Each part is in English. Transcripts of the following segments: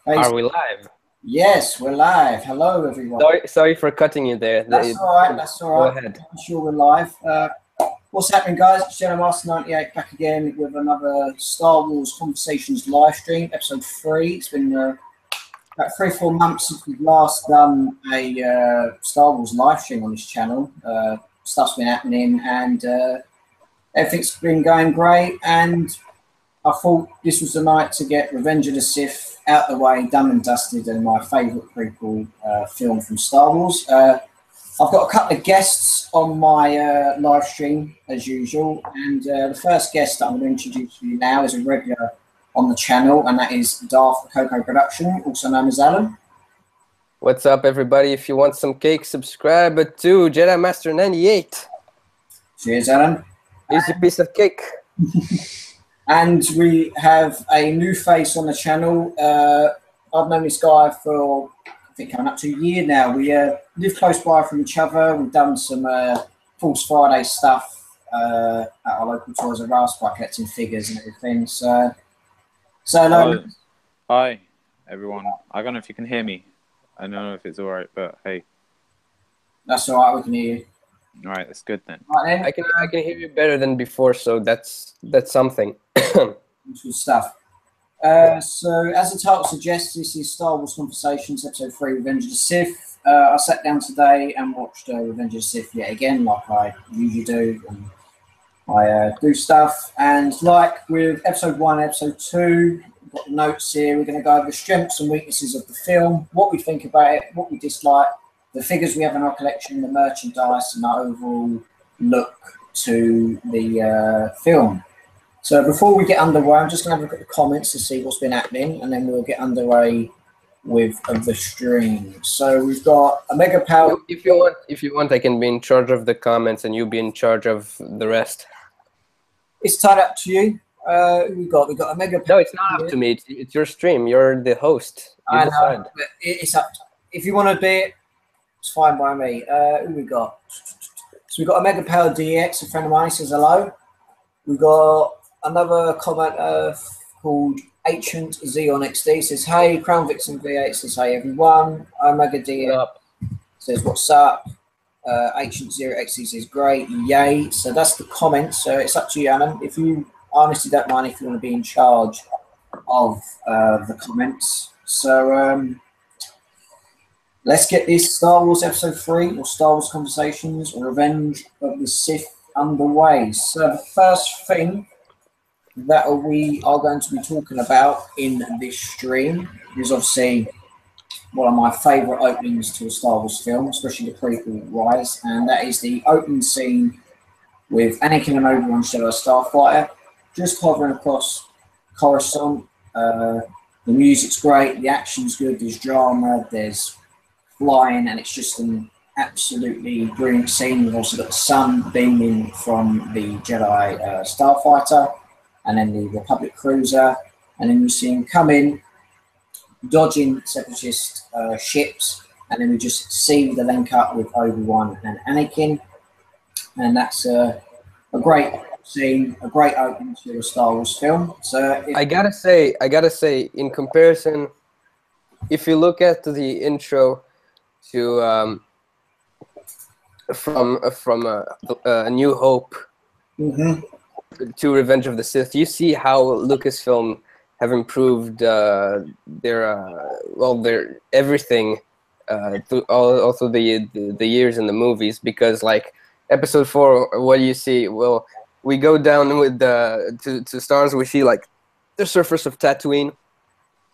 Are we live? Yes, we're live. Hello, everyone. Sorry for cutting you there. That's all right. That's all right. Go ahead. I'm sure we're live. What's happening, guys? It's Jedi Master 98 back again with another Star Wars Conversations live stream, episode 3. It's been about 3 or 4 months since we've last done a Star Wars live stream on this channel. Stuff's been happening and everything's been going great. And I thought this was the night to get Revenge of the Sith out the way, done and dusted, and my favourite prequel film from Star Wars. I've got a couple of guests on my live stream, as usual, and the first guest that I'm going to introduce to you now is a regular on the channel, and that is Darth, Akoko production, also known as Alan. What's up, everybody? If you want some cake, subscribe to Jedi Master 98. Cheers, Alan. Here's a piece of cake. And we have a new face on the channel. I've known this guy for, I think, coming up to a year now. We live close by from each other. We've done some False Friday stuff at our local Toys R Us by collecting figures and everything. So hello. Hi, everyone. I don't know if you can hear me. I don't know if it's all right, but hey. That's all right. We can hear you. All right, that's good then. Right, then. I can hear you better than before, so that's something. Good stuff. So, as the title suggests, this is Star Wars Conversations, episode 3, Revenge of the Sith. I sat down today and watched Revenge of the Sith yet again, like I usually do. And I do stuff, and like with episode 1 and episode 2, we've got the notes here. We're going to go over the strengths and weaknesses of the film, what we think about it, what we dislike, the figures we have in our collection, the merchandise, and our overall look to the film. So before we get underway, I'm just going to have a look at the comments to see what's been happening, and then we'll get underway with the stream. So we've got a mega power. If you want, I can be in charge of the comments, and you be in charge of the rest. It's tied up to you. We got a mega power. No, it's not up to me. It's your stream. You're the host. You decide. Know, but it's up. If you want to be it, it's fine by me. Who we got? So we've got a Mega Power DX, a friend of mine, says hello. We've got another comment called Ancient Xeon XD, says hey. Crown Vixen V8 says hey everyone. Omega DX says what's up. Ancient Zero XD says great, yay. So that's the comments. So it's up to you, Alan. If you honestly don't mind if you want to be in charge of the comments. So let's get this Star Wars Episode 3, or Star Wars Conversations, or Revenge of the Sith underway. So the first thing that we are going to be talking about in this stream is obviously one of my favourite openings to a Star Wars film, especially the prequel Rise, and that is the opening scene with Anakin and Obi-Wan Jedi Starfighter just hovering across Coruscant. The music's great, the action's good, there's drama, there's flying, and it's just an absolutely brilliant scene. We've also got the sun beaming from the Jedi Starfighter, and then the Republic cruiser, and then we see him come in, dodging separatist ships, and then we just see the link up with Obi-Wan and Anakin, and that's a great scene, a great opening to a Star Wars film. So I gotta say, in comparison, if you look at the intro to from A New Hope to Revenge of the Sith, you see how Lucasfilm have improved their everything also the years in the movies, because like episode 4, what do you see? Well, we go down with to stars, we see like the surface of Tatooine,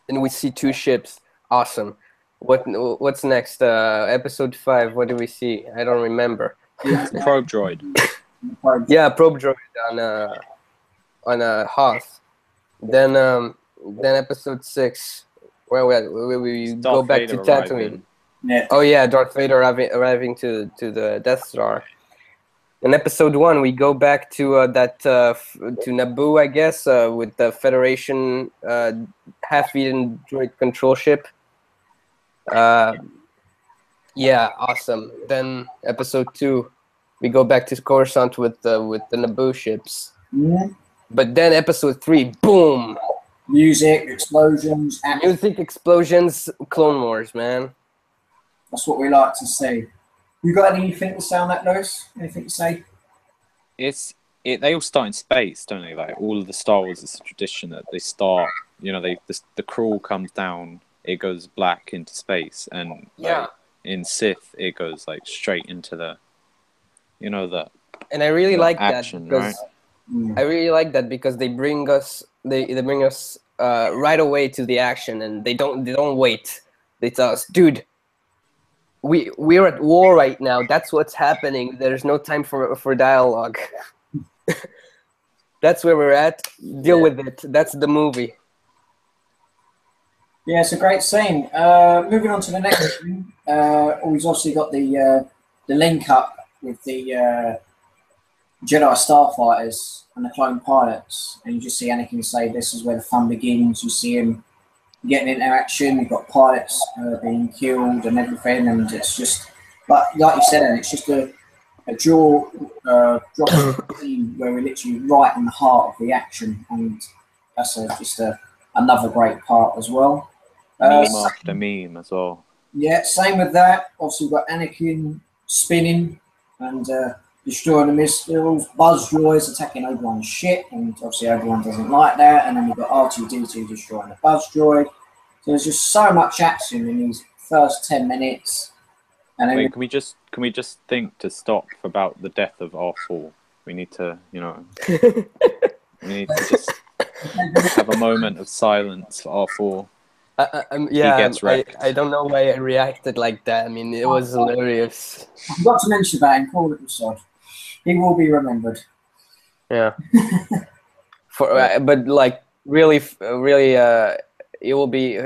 and we see 2 ships. Awesome. What's next? Episode 5. What do we see? I don't remember. Probe droid. Yeah, probe droid on a Hoth. Then episode 6, where we go back to Tatooine. Yeah. Oh yeah, Darth Vader arriving to the Death Star. In episode 1, we go back to to Naboo, I guess, with the Federation half-eaten droid control ship. Yeah, awesome. Then episode 2, we go back to Coruscant with the Naboo ships. Yeah. But then episode 3, boom, Music, explosions, action. Music, explosions, Clone Wars, man. That's what we like to see. You got anything to say on that, Lewis? Anything to say? They all start in space, don't they? Like all of the Star Wars, it's a tradition that they start. You know, the crawl comes down, it goes black into space, and Yeah. like, in Sith it goes like straight into the, you know, the And I really like action, that because right? I really like that because they bring us right away to the action, and they don't wait. They tell us, dude, we're at war right now. That's what's happening. There's no time for dialogue. That's where we're at. Deal with it. That's the movie. Yeah, it's a great scene. Moving on to the next scene, we've obviously got the link up with the Jedi starfighters and the clone pilots, and you just see Anakin say, "This is where the fun begins." You see him getting into action. You've got pilots being killed and everything, and it's just like you said, and it's just a drop scene where we're literally right in the heart of the action, and that's just another great part as well. Meme after meme as well. Yeah, same with that. Obviously, we've got Anakin spinning and destroying the missiles. Buzz droids attacking Obi-Wan's ship, and obviously Obi-Wan doesn't like that. And then we've got R2-D2 destroying the Buzz droid. So there's just so much action in these first 10 minutes. And then Wait, can we just think to stop about the death of R4? We need to, you know, we need to just have a moment of silence for R4. I don't know why I reacted like that. I mean, it was hilarious. I forgot to mention that in Call It the Sod. He will be remembered. Yeah. But like really, it will be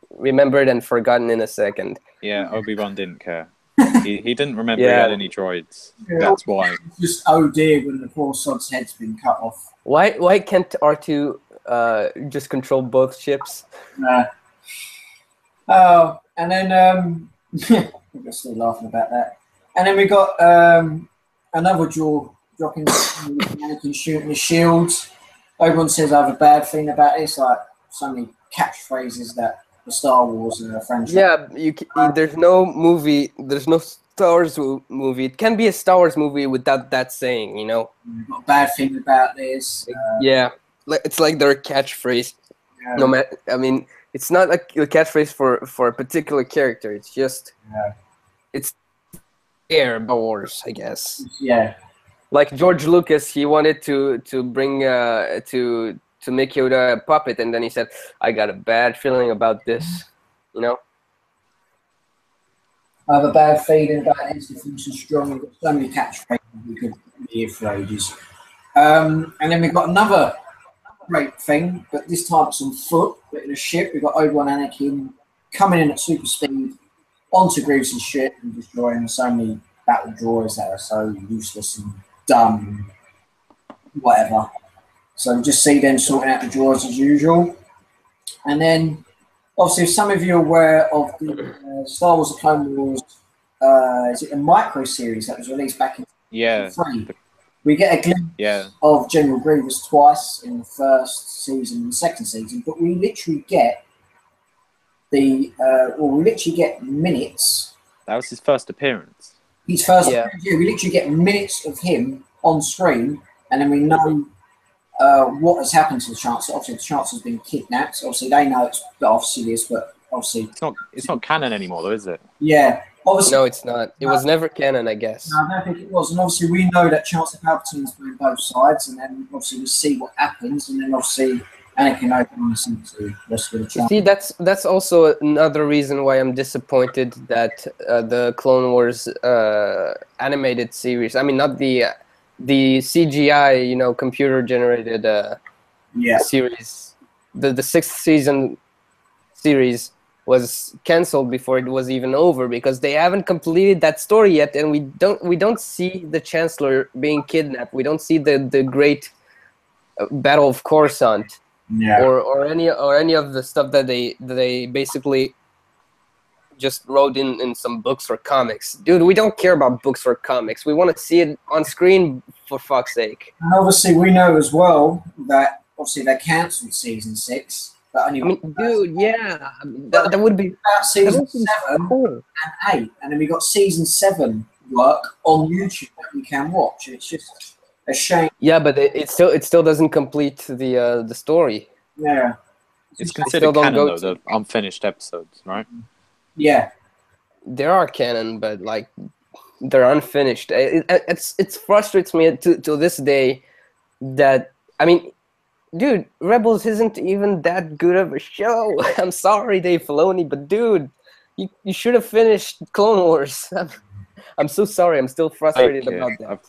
remembered and forgotten in a second. Yeah, Obi-Wan didn't care. He didn't remember he had any droids. Yeah. That's why. Just oh dear when the poor sod's head's been cut off. Why can't R2 just control both ships? Oh, and then we're still laughing about that. And then we got another dropping Anakin shooting the shields. Everyone says I have a bad thing about this, like so many catchphrases that the Star Wars franchise. Yeah, there's no movie, there's no Star Wars movie. It can be a Star Wars movie without that saying, you know. We've got a bad thing about this. Yeah, it's like their catchphrase. Yeah. No matter, I mean, it's not a catchphrase for a particular character. It's just, it's Star Wars, I guess. Yeah. Like George Lucas, he wanted to bring to make Yoda a puppet, and then he said, "I got a bad feeling about this," you know. I have a bad feeling about it. It's different and strong. We've got so many catchphrases we could be here for ages. And then we've got another great thing, but this time it's on foot, but in a ship. We've got Obi-Wan Anakin coming in at super speed onto Grievous' ship and destroying so many battle droids that are so useless and dumb and whatever. So we just see them sorting out the droids as usual. And then, obviously, if some of you are aware of the Star Wars: The Clone Wars, is it a micro series that was released back in 2003? We get a glimpse of General Grievous twice in the first season and the second season, but we literally get minutes. That was his first appearance. His first appearance, yeah. We literally get minutes of him on screen, and then we know what has happened to the Chancellor. Obviously, the Chancellor's been kidnapped. Obviously, they know it's obviously this, but obviously it's not canon anymore, though, is it? Yeah, obviously. No, it's not. It was never canon, I guess. No, I don't think it was. And obviously, we know that Chancellor Palpatine's been both sides, and then obviously we see what happens, and then obviously Anakin opens into rescue the Chancellor. See, that's also another reason why I'm disappointed that the Clone Wars animated series. I mean, not the CGI, you know, computer generated series. The sixth season series was canceled before it was even over because they haven't completed that story yet, and we don't see the Chancellor being kidnapped. We don't see the great Battle of Coruscant, or any of the stuff that they basically just wrote in some books or comics. Dude, we don't care about books or comics. We want to see it on screen, for fuck's sake. And obviously we know as well that obviously they cancelled season 6, but only I mean, dude, yeah, that would be about season 7 cool. and 8, and then we got season 7 work on YouTube that we can watch. It's just a shame. Yeah, but it still doesn't complete the story. Yeah, It's still considered don't canon, go though, the unfinished episodes, right? yeah. There are canon, but like they're unfinished. It frustrates me to this day that, I mean, dude, Rebels isn't even that good of a show. I'm sorry, Dave Filoni, but dude, you should have finished Clone Wars. I'm so sorry. I'm still frustrated about that.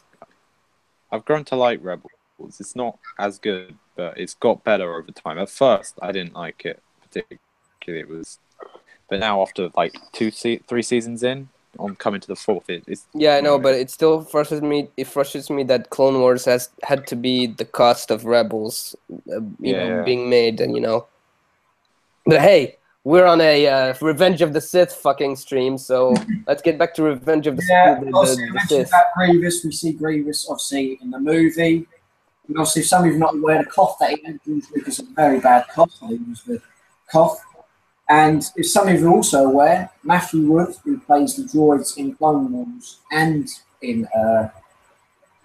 I've grown to like Rebels. It's not as good, but it's got better over time. At first, I didn't like it particularly. But now after like 3 seasons in, I'm coming to the 4th. It's Yeah, I know, but it still frustrates me. It frustrates me that Clone Wars had to be the cost of Rebels, being made, and But hey, we're on a Revenge of the Sith fucking stream, so let's get back to Revenge of the Sith. About Grievous, we see Grievous obviously in the movie. And obviously, if some of you are not aware, the cough that he had was a very bad cough. It was the cough. And if some of you are also aware, Matthew Wood, who plays the droids in Clone Wars and in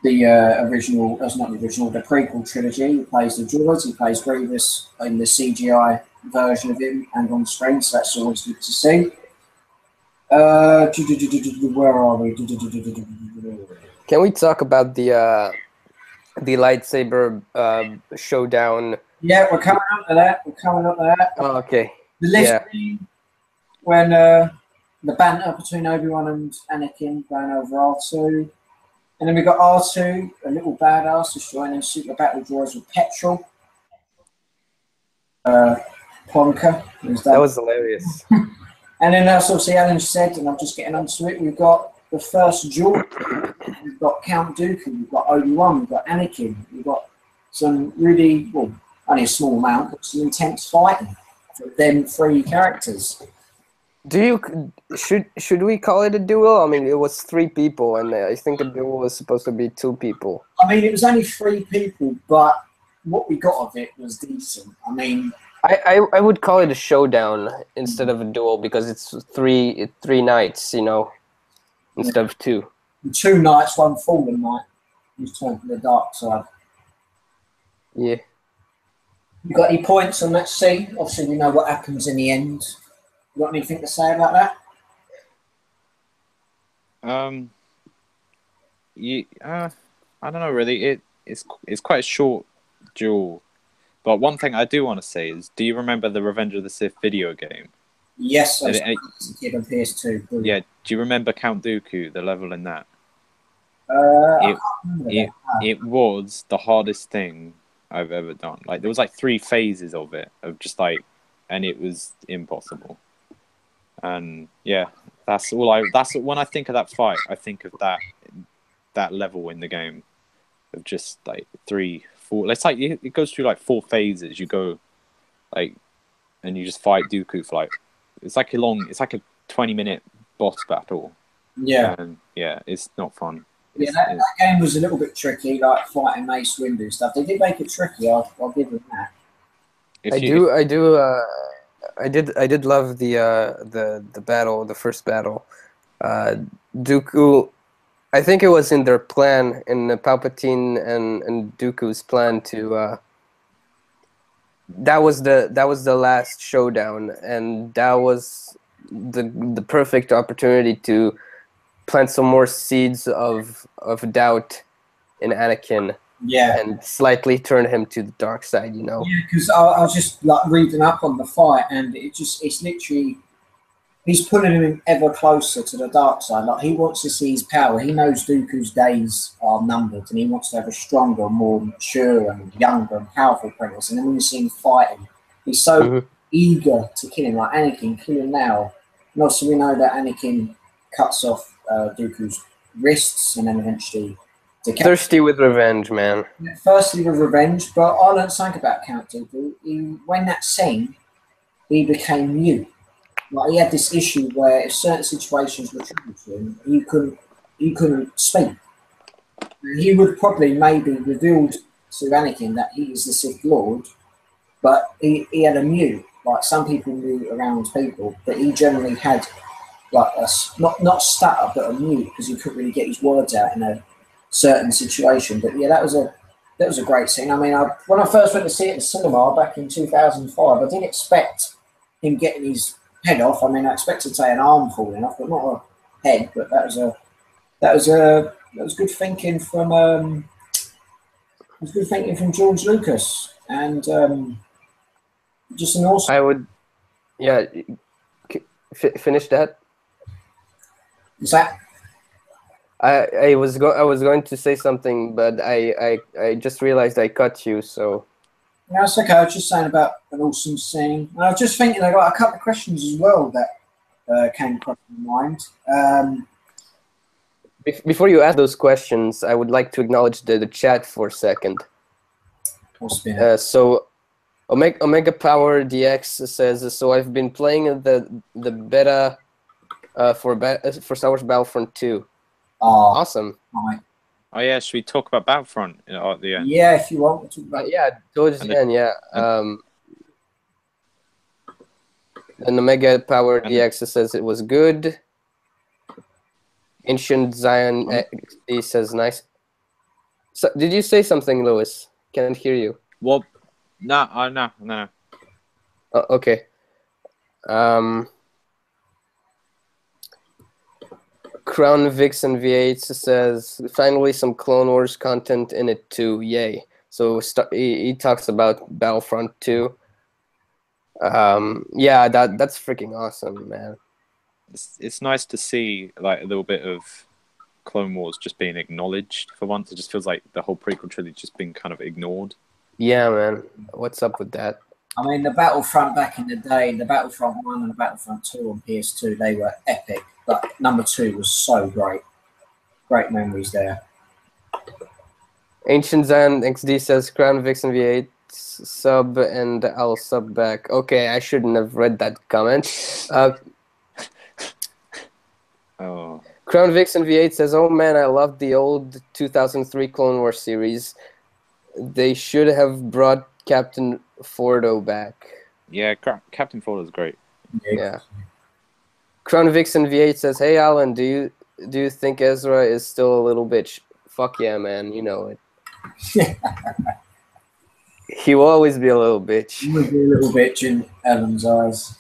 the original, that's not the original, the prequel trilogy, he plays the droids, he plays Grievous in the CGI version of him and on screen, so that's always good to see. Where are we? Can we talk about the lightsaber showdown? Yeah, we're coming up to that. Oh, okay. The lift scene when the banter between Obi-Wan and Anakin going over R2. And then we got R2, a little badass, destroying them super battle droids with petrol. Plonker. That was hilarious. And then as obviously Alan said, and I'm just getting onto it, we've got the first duel. We've got Count Dooku, we've got Obi-Wan, we've got Anakin, we've got some really, well, only a small amount, but some intense fighting for them 3 characters. Should we call it a duel? I mean, it was 3 people, and I think a duel was supposed to be 2 people. I mean, it was only 3 people, but what we got of it was decent. I mean, I would call it a showdown instead of a duel, because it's 3 knights, instead of 2. 2 knights, 1 fallen knight, who's turned to the dark side. Yeah. You got any points on that scene? Obviously, we know what happens in the end. You got anything to say about that? I don't know really. It's quite a short duel, but one thing I do want to say is, do you remember the Revenge of the Sith video game? Yes, I was a kid on PS2. Brilliant. Yeah, do you remember Count Dooku, the level in that? It was the hardest thing I've ever done. Like, there was like 3 phases of it, and it was impossible. And yeah, that's when I think of that fight, I think of that level in the game of just like 3, 4. It's like it goes through like 4 phases. You go like, and you just fight Dooku for like, it's like a 20-minute boss battle. Yeah. And yeah, it's not fun. Yeah, that game was a little bit tricky, like fighting Mace Windu and stuff. They did make it tricky. I'll give them that. I did love the battle, the first battle. Dooku, I think it was in their plan, in Palpatine and Dooku's plan to. That was the last showdown, and that was the perfect opportunity to plant some more seeds of doubt in Anakin. Yeah. And slightly turn him to the dark side, Yeah, because I was just like reading up on the fight, and it's literally, he's pulling him ever closer to the dark side. Like, he wants to see his power. He knows Dooku's days are numbered, and he wants to have a stronger, more mature, and younger, and powerful apprentice. And then when you see him fighting, he's so eager to kill him. Like, Anakin, kill him now. And also, we know that Anakin cuts off Dooku's wrists, and then eventually. Thirsty with revenge, man. Firstly with revenge, but I learned something about Count Dooku. When that scene, he became mute. Like, he had this issue where if certain situations were triggered to him, he couldn't speak. He would probably maybe revealed to Anakin that he is the Sith Lord, but he had a mute. Like some people mute around people, but he generally had like a not stutter, but a mute because he couldn't really get his words out in a certain situation. But yeah, that was a great scene. I mean, when I first went to see it in the cinema back in 2005, I didn't expect him getting his head off. I mean, I expected to say an arm falling off, but not a head. But that was good thinking from George Lucas, and just an awesome. I would, yeah, finish that. Is that? I was going to say something, but I just realized I cut you. So. No, it's okay. I was just saying about an awesome scene. And I was just thinking, I got a couple of questions as well that came across my mind. Before you ask those questions, I would like to acknowledge the chat for a second. So, Omega Power DX says, so I've been playing the beta for Star Wars Battlefront 2. Oh, awesome. Right. Oh yeah, should we talk about Battlefront at the end? Yeah, if you want to talk about yeah, towards the end, yeah. And Omega Power DX says it was good. Ancient Zion XD says nice. So, did you say something, Louis? Can't hear you. Well, no. Oh, okay. Crown Vixen V8 says finally some Clone Wars content in it too. Yay! So he talks about Battlefront 2. Yeah, that's freaking awesome, man. It's nice to see like a little bit of Clone Wars just being acknowledged for once. It just feels like the whole prequel trilogy just being kind of ignored. Yeah, man. What's up with that? I mean, the Battlefront back in the day, the Battlefront 1 and the Battlefront 2 on PS2, they were epic. But number 2 was so great. Great memories there. Ancient Zion XD says Crown Vixen V8 sub and I'll sub back. Okay, I shouldn't have read that comment. Oh. Crown Vixen V8 says, oh man, I love the old 2003 Clone Wars series. They should have brought Captain Fordo back. Yeah, Captain Fordo is great. Yeah. Crown Vixen V8 says, hey Alan, do you think Ezra is still a little bitch? Fuck yeah, man, you know it. He will always be a little bitch. He would be a little bitch in Alan's eyes.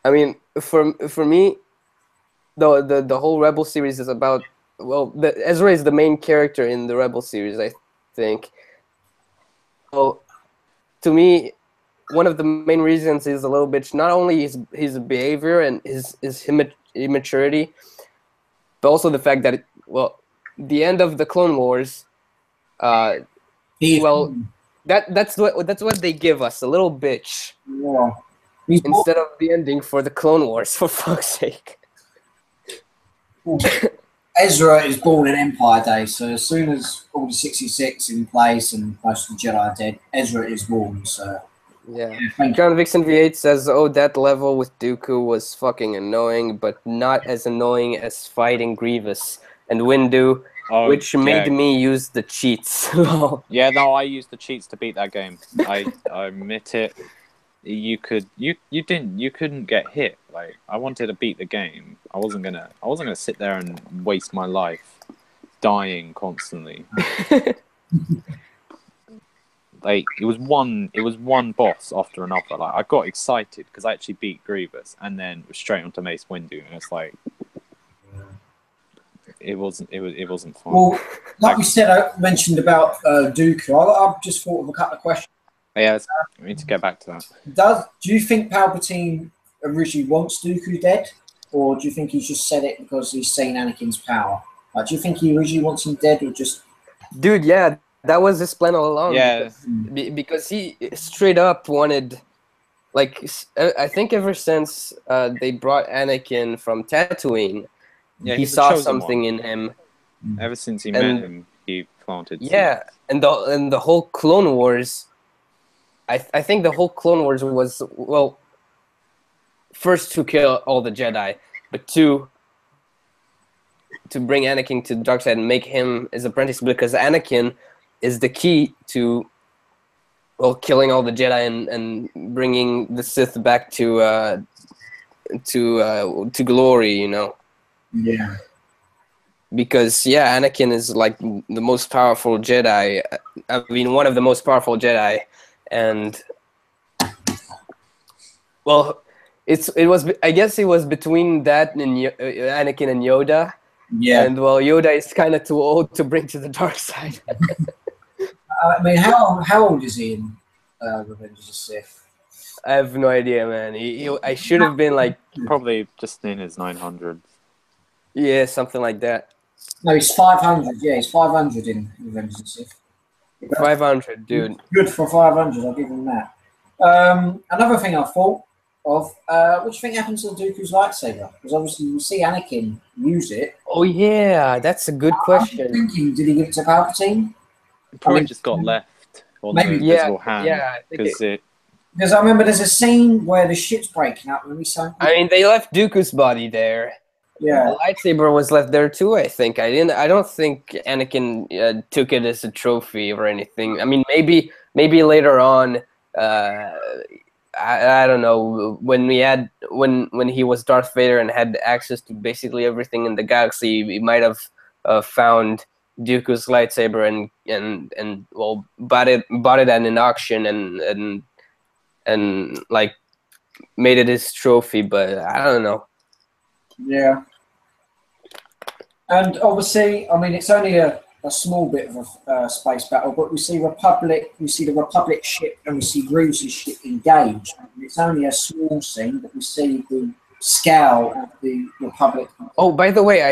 I mean, for me, the whole Rebel series is about, well, Ezra is the main character in the Rebel series, I think. Well, to me, one of the main reasons is a little bitch, not only his behavior and his immaturity, but also the fact that, the end of the Clone Wars, that's what they give us, a little bitch. Yeah. Instead of the ending for the Clone Wars, for fuck's sake. Ezra is born in Empire Day, so as soon as Order 66 is in place and most of the Jedi are dead, Ezra is born, so... Yeah. Crown Vixen V8 says, oh, that level with Dooku was fucking annoying, but not as annoying as fighting Grievous and Windu, which made me use the cheats. Yeah, no, I used the cheats to beat that game. I admit it. You couldn't get hit. Like, I wanted to beat the game. I wasn't gonna sit there and waste my life dying constantly. Like, it was one boss after another. Like, I got excited because I actually beat Grievous, and then was straight onto Mace Windu, and it's like, it wasn't fun. Well, like we said, I mentioned about Dooku. I've just thought of a couple of questions. Yeah, we need to get back to that. Do you think Palpatine originally wants Dooku dead, or do you think he's just said it because he's seen Anakin's power? Like, do you think he originally wants him dead, or just? Dude, yeah, that was his plan all along. Yeah, because he straight up wanted, like, I think ever since they brought Anakin from Tatooine, he saw something in him. Ever since he met him, he planted. Yeah, and the whole Clone Wars. I think the whole Clone Wars was, well, first to kill all the Jedi, but two, to bring Anakin to the dark side and make him his apprentice, because Anakin is the key to, well, killing all the Jedi and bringing the Sith back to glory, you know. Yeah. Because yeah, Anakin is like the most powerful Jedi. I mean, one of the most powerful Jedi, and well, I guess it was between that and Anakin and Yoda. Yeah. And well, Yoda is kind of too old to bring to the dark side. I mean, how old is he in Revenge of the Sith? I have no idea, man. I should have been like, Probably just in his 900s. yeah, something like that. No, he's 500. Yeah, he's 500 in Revenge of the Sith. 500, dude. Good for 500. I'll give him that. Another thing I thought of, what do you think happens to Dooku's lightsaber? Because obviously you see Anakin use it. Oh yeah, that's a good I'm question. thinking, did he give it to Palpatine? Probably just got left on the maybe- invisible hand. Yeah, I think Because I remember there's a scene where the ship's breaking up and we saw. I mean, they left Dooku's body there. Yeah. The lightsaber was left there too, I think. I don't think Anakin took it as a trophy or anything. I mean, maybe later on, I don't know, when he was Darth Vader and had access to basically everything in the galaxy, he might have found Dooku's lightsaber and well, bought it at an auction and like made it his trophy. But I don't know. Yeah. And obviously, I mean, it's only a small bit of a space battle, but we see the Republic ship and we see Grievous' ship engage. It's only a small scene, but we see the scale of the Republic. Oh, by the way,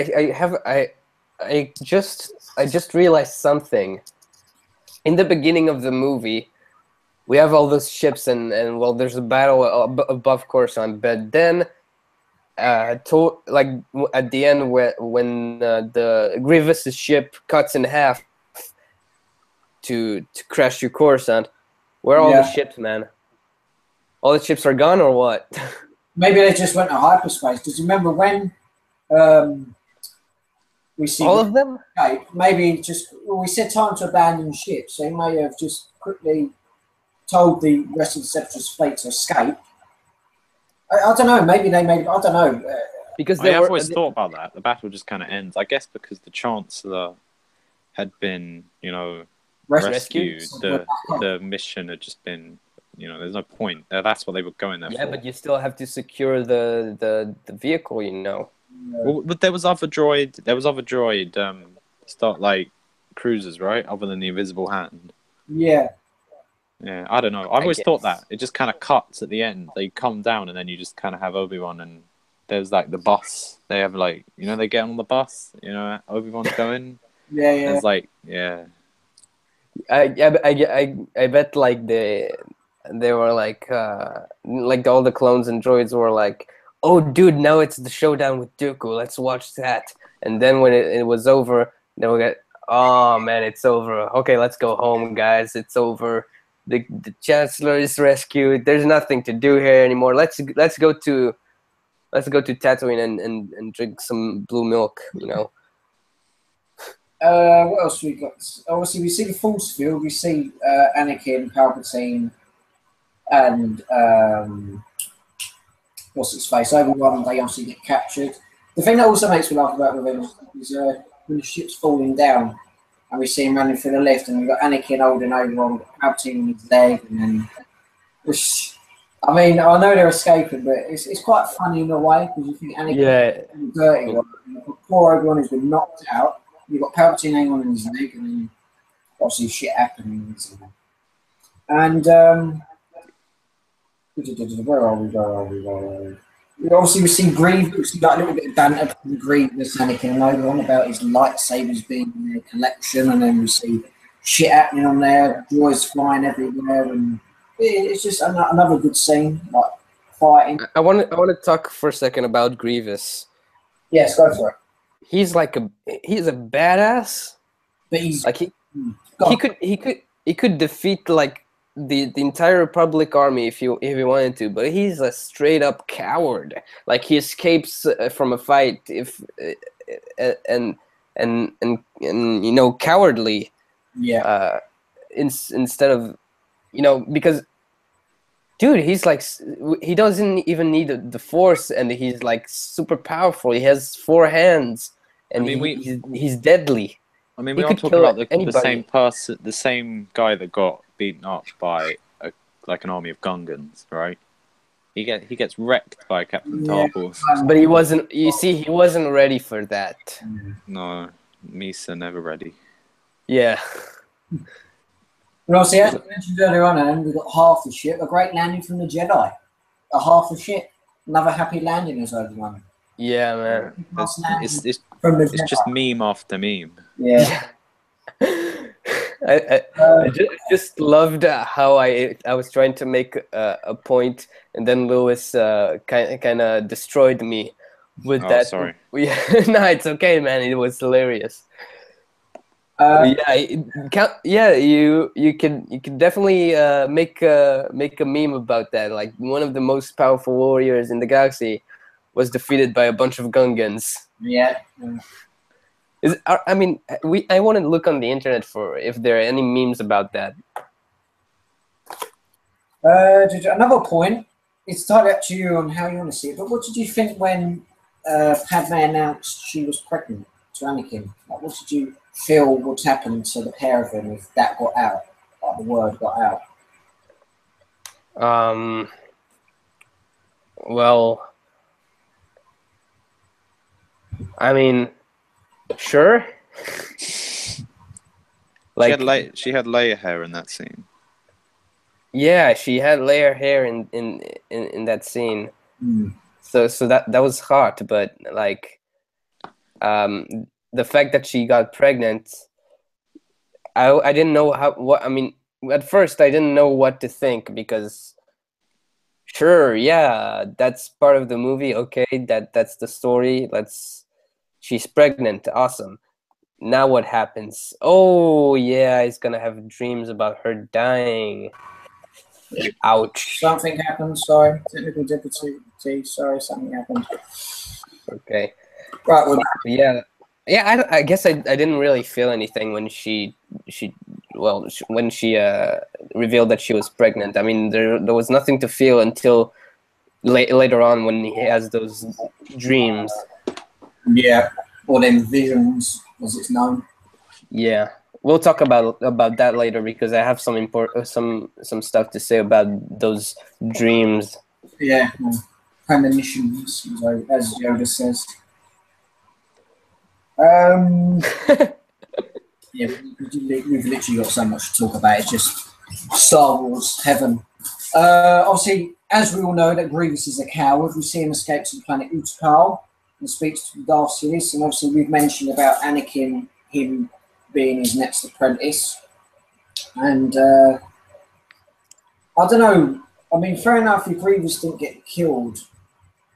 I just realized something. In the beginning of the movie, we have all those ships and well, there's a battle above Coruscant, but then at the end when the Grievous' ship cuts in half to crash through Coruscant, where are all the ships, man? All the ships are gone or what? Maybe they just went to hyperspace. Because remember when we see all of them? Maybe we said time to abandon ship, so he may have just quickly told the rest of the Separatist fleet to escape. I don't know. Maybe I don't know. Because I've always thought about that. The battle just kind of ends. I guess because the Chancellor had been, rescued. The mission had just been, there's no point. That's what they were going there for. Yeah, but you still have to secure the vehicle, Well, but there was other droid. Start like cruisers, right? Other than the invisible hand. Yeah. Yeah, I don't know. I've always thought that. It just kind of cuts at the end. They come down and then you just kind of have Obi-Wan and there's like the bus. They have like, they get on the bus, Obi-Wan's going. Yeah. It's like, yeah. I bet like they were like all the clones and droids were like, oh dude, now it's the showdown with Dooku. Let's watch that. And then when it was over, then we got, oh man, it's over. Okay, let's go home, guys. It's over. The Chancellor is rescued. There's nothing to do here anymore. Let's go to Tatooine and drink some blue milk. What else we got? Obviously, we see the Force field. We see Anakin, Palpatine, and what's his face? Obi-Wan. They obviously get captured. The thing that also makes me laugh about Revenge is when the ship's falling down. And we see him running through the lift, and we've got Anakin holding Obi-Wan, Palpatine on his leg, and then, I mean, I know they're escaping, but it's quite funny in a way because you think Anakin is a dirty one. You've got poor Obi-Wan who's been knocked out. You've got Palpatine hanging on his leg, and then obviously shit happens. And where are we? We obviously see Grievous. We see like a little bit of banter between Grievous, Anakin, and Obi-Wan about his lightsabers being in their collection, and then we see shit happening on there, droids flying everywhere, and it's just another good scene, like fighting. I want to talk for a second about Grievous. Yes, go for it. He's a badass, but he's like he could defeat like the entire Republic army if he wanted to, but he's a straight up coward. Like he escapes from a fight and you know, cowardly. Yeah. Instead of, you know, because dude, he's like, he doesn't even need the force, and he's like super powerful. He has 4 hands, and I mean, he's deadly. I mean, He we are could talking kill about the anybody. same person, the same guy that got beaten up by like an army of Gungans, right? He gets wrecked by Captain Yeah. Tarpals. But he wasn't. You see, he wasn't ready for that. No, Misa never ready. Yeah. Well, see, as we mentioned earlier on, and we got half the ship. A great landing from the Jedi. A half the ship. Another happy landing as everyone. Yeah, man. Last landing It's from the it's Jedi. just meme after meme. Yeah. I just loved how I was trying to make a point, and then Louis kind of destroyed me with Oh, that. sorry. Yeah, no, it's okay, man. It was hilarious. Yeah, you can definitely make a meme about that. Like, one of the most powerful warriors in the galaxy was defeated by a bunch of Gungans. Yeah. I mean, I want to look on the internet for if there are any memes about that. Another point. It's entirely up to you on how you want to see it. But what did you think when Padme announced she was pregnant to Anakin? Like, what did you feel would happen to the pair of them if that got out? Like, the word got out. Well, I mean, sure. Like, she had Leia hair in that scene. yeah, she had Leia hair in that scene. So that was hot, but like, the fact that she got pregnant, I didn't know what I mean. At first, I didn't know what to think, because sure, yeah, that's part of the movie. Okay, that's the story. She's pregnant. Awesome. Now what happens? Oh yeah, he's gonna have dreams about her dying. Ouch. Something happened. Sorry, technical difficulty. Sorry, something happened. Okay. Right. Well, Yeah. Yeah, I guess I didn't really feel anything when when she revealed that she was pregnant. I mean, there was nothing to feel until later on, when he has those dreams. yeah. Or then visions, as it's known. Yeah. We'll talk about that later, because I have some stuff to say about those dreams. Yeah. Premonitions, as Yoda says. Yeah, we've literally got so much to talk about. It's just Star Wars heaven. Obviously, as we all know, that Grievous is a coward. We see him escape to the planet Utapau and speaks to Darth Sidious. And obviously, we've mentioned about Anakin, him being his next apprentice. And I don't know. I mean, fair enough if Grievous didn't get killed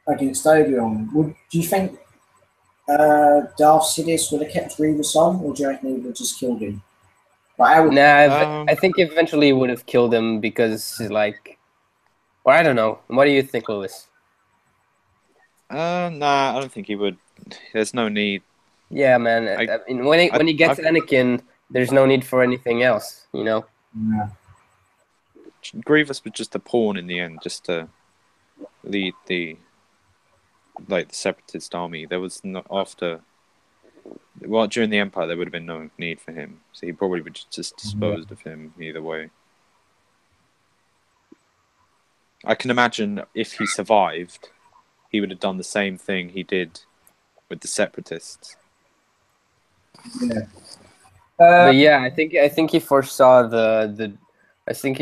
against Obi-Wan. Do you think Darth Sidious would have kept Grievous on, or do you reckon he would have just killed him? I think eventually he would have killed him, because, like, or I don't know. What do you think, Louis? Nah, I don't think he would. There's no need. Yeah, man. I mean, when he gets Anakin, there's no need for anything else, you know? Yeah. Grievous was just a pawn in the end, just to lead the Separatist army. There was no during the Empire there would have been no need for him, so he probably would just disposed of him either way. I can imagine if he survived, he would have done the same thing he did with the Separatists. Yeah. But yeah, I think he foresaw I think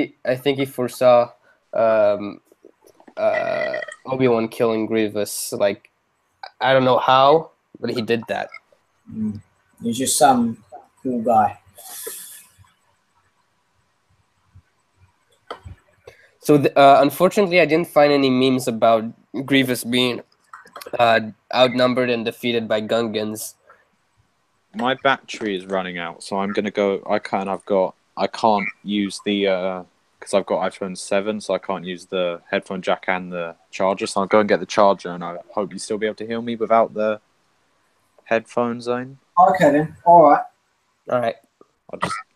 he foresaw Obi-Wan killing Grievous. Like, I don't know how, but he did that. He's just some cool guy. So unfortunately, I didn't find any memes about Grievous being outnumbered and defeated by Gungans. My battery is running out, so I'm gonna go. I can't use the because I've got iPhone 7, so I can't use the headphone jack and the charger. So I'll go and get the charger, and I hope you still be able to hear me without the headphone zone. Okay then. All right. All right.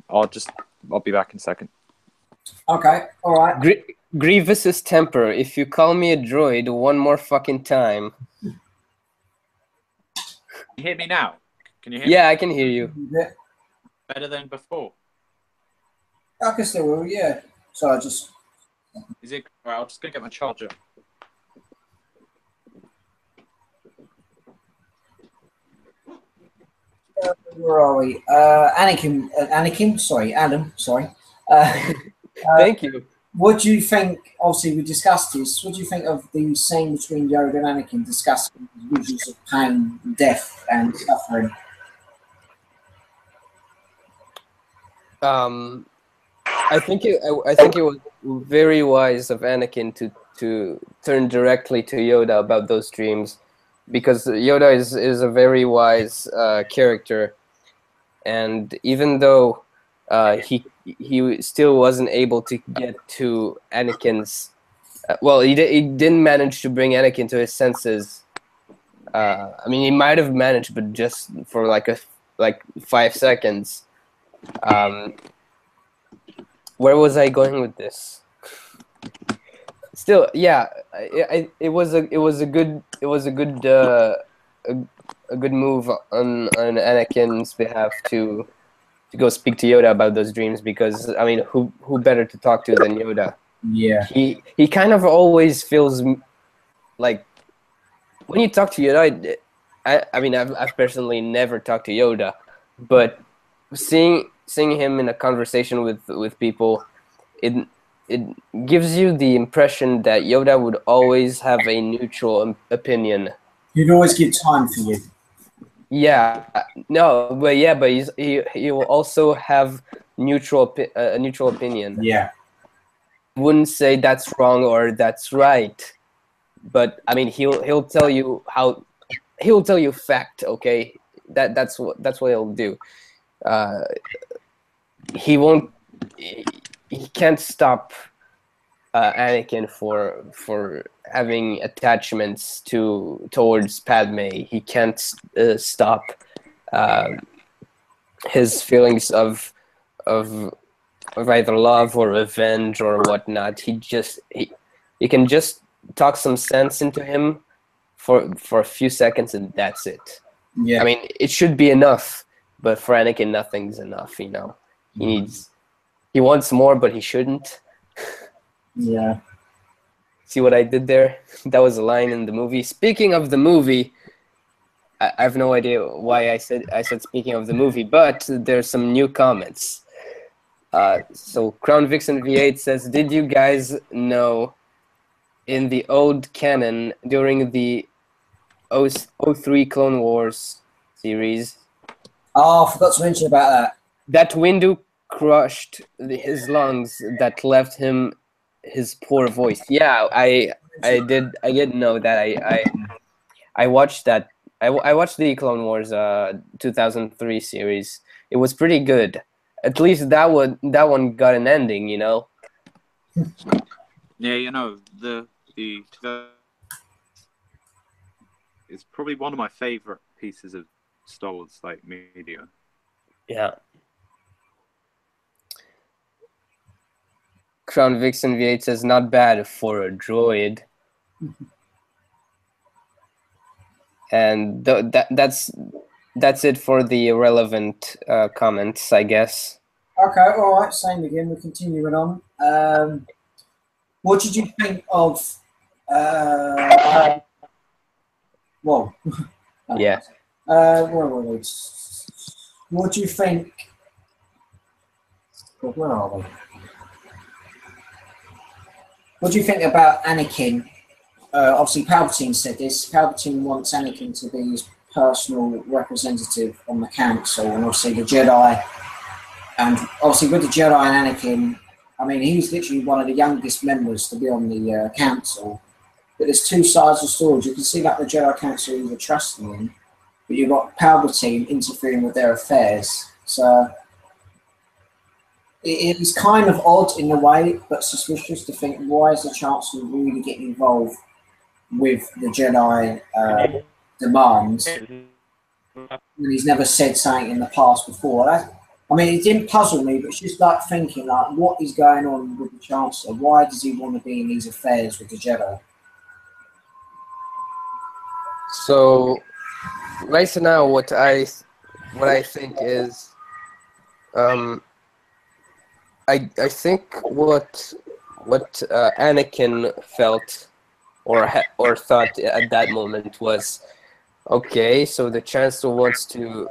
I'll be back in a second. Okay. All right. Grievous's temper. If you call me a droid one more fucking time. Can you hear me now? Can you hear me? Yeah, I can hear you. Yeah. Better than before? I can still will. Yeah. So I just. Is it? Right, I'm just gonna get my charger. Where are we? Anakin. Sorry, Adam. Sorry. Thank you. What do you think? Obviously, we discussed this. What do you think of the scene between Yoda and Anakin discussing the visuals of pain, death, and suffering? I think it was very wise of Anakin to turn directly to Yoda about those dreams, because Yoda is a very wise character, and even though he still wasn't able to get to Anakin's, he didn't manage to bring Anakin to his senses. I mean, he might have managed, but just for like 5 seconds. Where was I going with this? Still, yeah, it was a good move on Anakin's behalf to go speak to Yoda about those dreams, because I mean, who better to talk to than Yoda? Yeah. He kind of always feels like when you talk to Yoda. I mean, I've personally never talked to Yoda, but seeing him in a conversation with people, it gives you the impression that Yoda would always have a neutral opinion. He'd always give time for you. Yeah, no, but he will also have a neutral opinion. Yeah. He wouldn't say that's wrong or that's right, but I mean, he'll tell you fact. Okay, that's what he'll do. He won't. He can't stop Anakin for having attachments towards Padme. He can't stop his feelings of either love or revenge or whatnot. He can just talk some sense into him for a few seconds, and that's it. Yeah. I mean, it should be enough, but for Anakin, nothing's enough. You know, he wants more, but he shouldn't. Yeah. See what I did there? That was a line in the movie. Speaking of the movie, I have no idea why I said speaking of the movie, but there's some new comments. So Crown Vixen V8 says, "Did you guys know in the old canon during the 03 Clone Wars series, Oh, I forgot to mention about that Windu crushed his lungs that left him his poor voice?" Yeah, I did know that. I watched that. I watched the Clone Wars 2003 series. It was pretty good. At least that one got an ending, you know. Yeah, you know, the it's probably one of my favorite pieces of Star Wars media. Yeah. Crown Vixen V8 says, "Not bad for a droid." And that's it for the relevant comments, I guess. that. Okay, all right, same again. We're continuing on. What did you think of? Whoa. Yeah. Where were we? What do you think? Where are we? What do you think about Anakin? Obviously, Palpatine said this. Palpatine wants Anakin to be his personal representative on the council, and obviously the Jedi. And obviously, with the Jedi and Anakin, I mean, he's literally one of the youngest members to be on the council. But there's two sides of the story. You can see that the Jedi Council is trusting him, but you've got Palpatine interfering with their affairs. So it is kind of odd in a way, but suspicious to think, why is the Chancellor really getting involved with the Jedi demands? and he's never said something in the past before. I mean, it didn't puzzle me, but it's just like thinking, like, what is going on with the Chancellor? Why does he want to be in these affairs with the Jedi? So right now, what I think is, um, I think what Anakin felt or thought at that moment was, okay, so the Chancellor wants to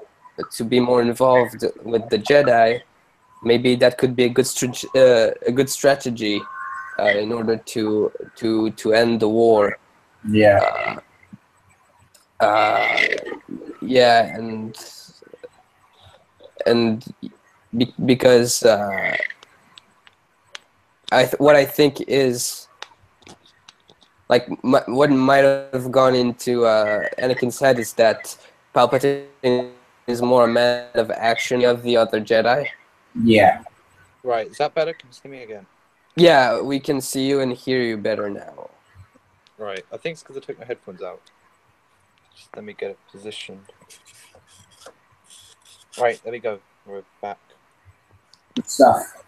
be more involved with the Jedi. Maybe that could be a good strategy in order to end the war. Yeah. Uh, yeah, and because what I think is like what might have gone into Anakin's head is that Palpatine is more a man of action of the other Jedi. Yeah. Right, is that better? Can you see me again? Yeah, we can see you and hear you better now. Right, I think it's because I took my headphones out. Just let me get it positioned. Right, there we go. We're back. Good stuff.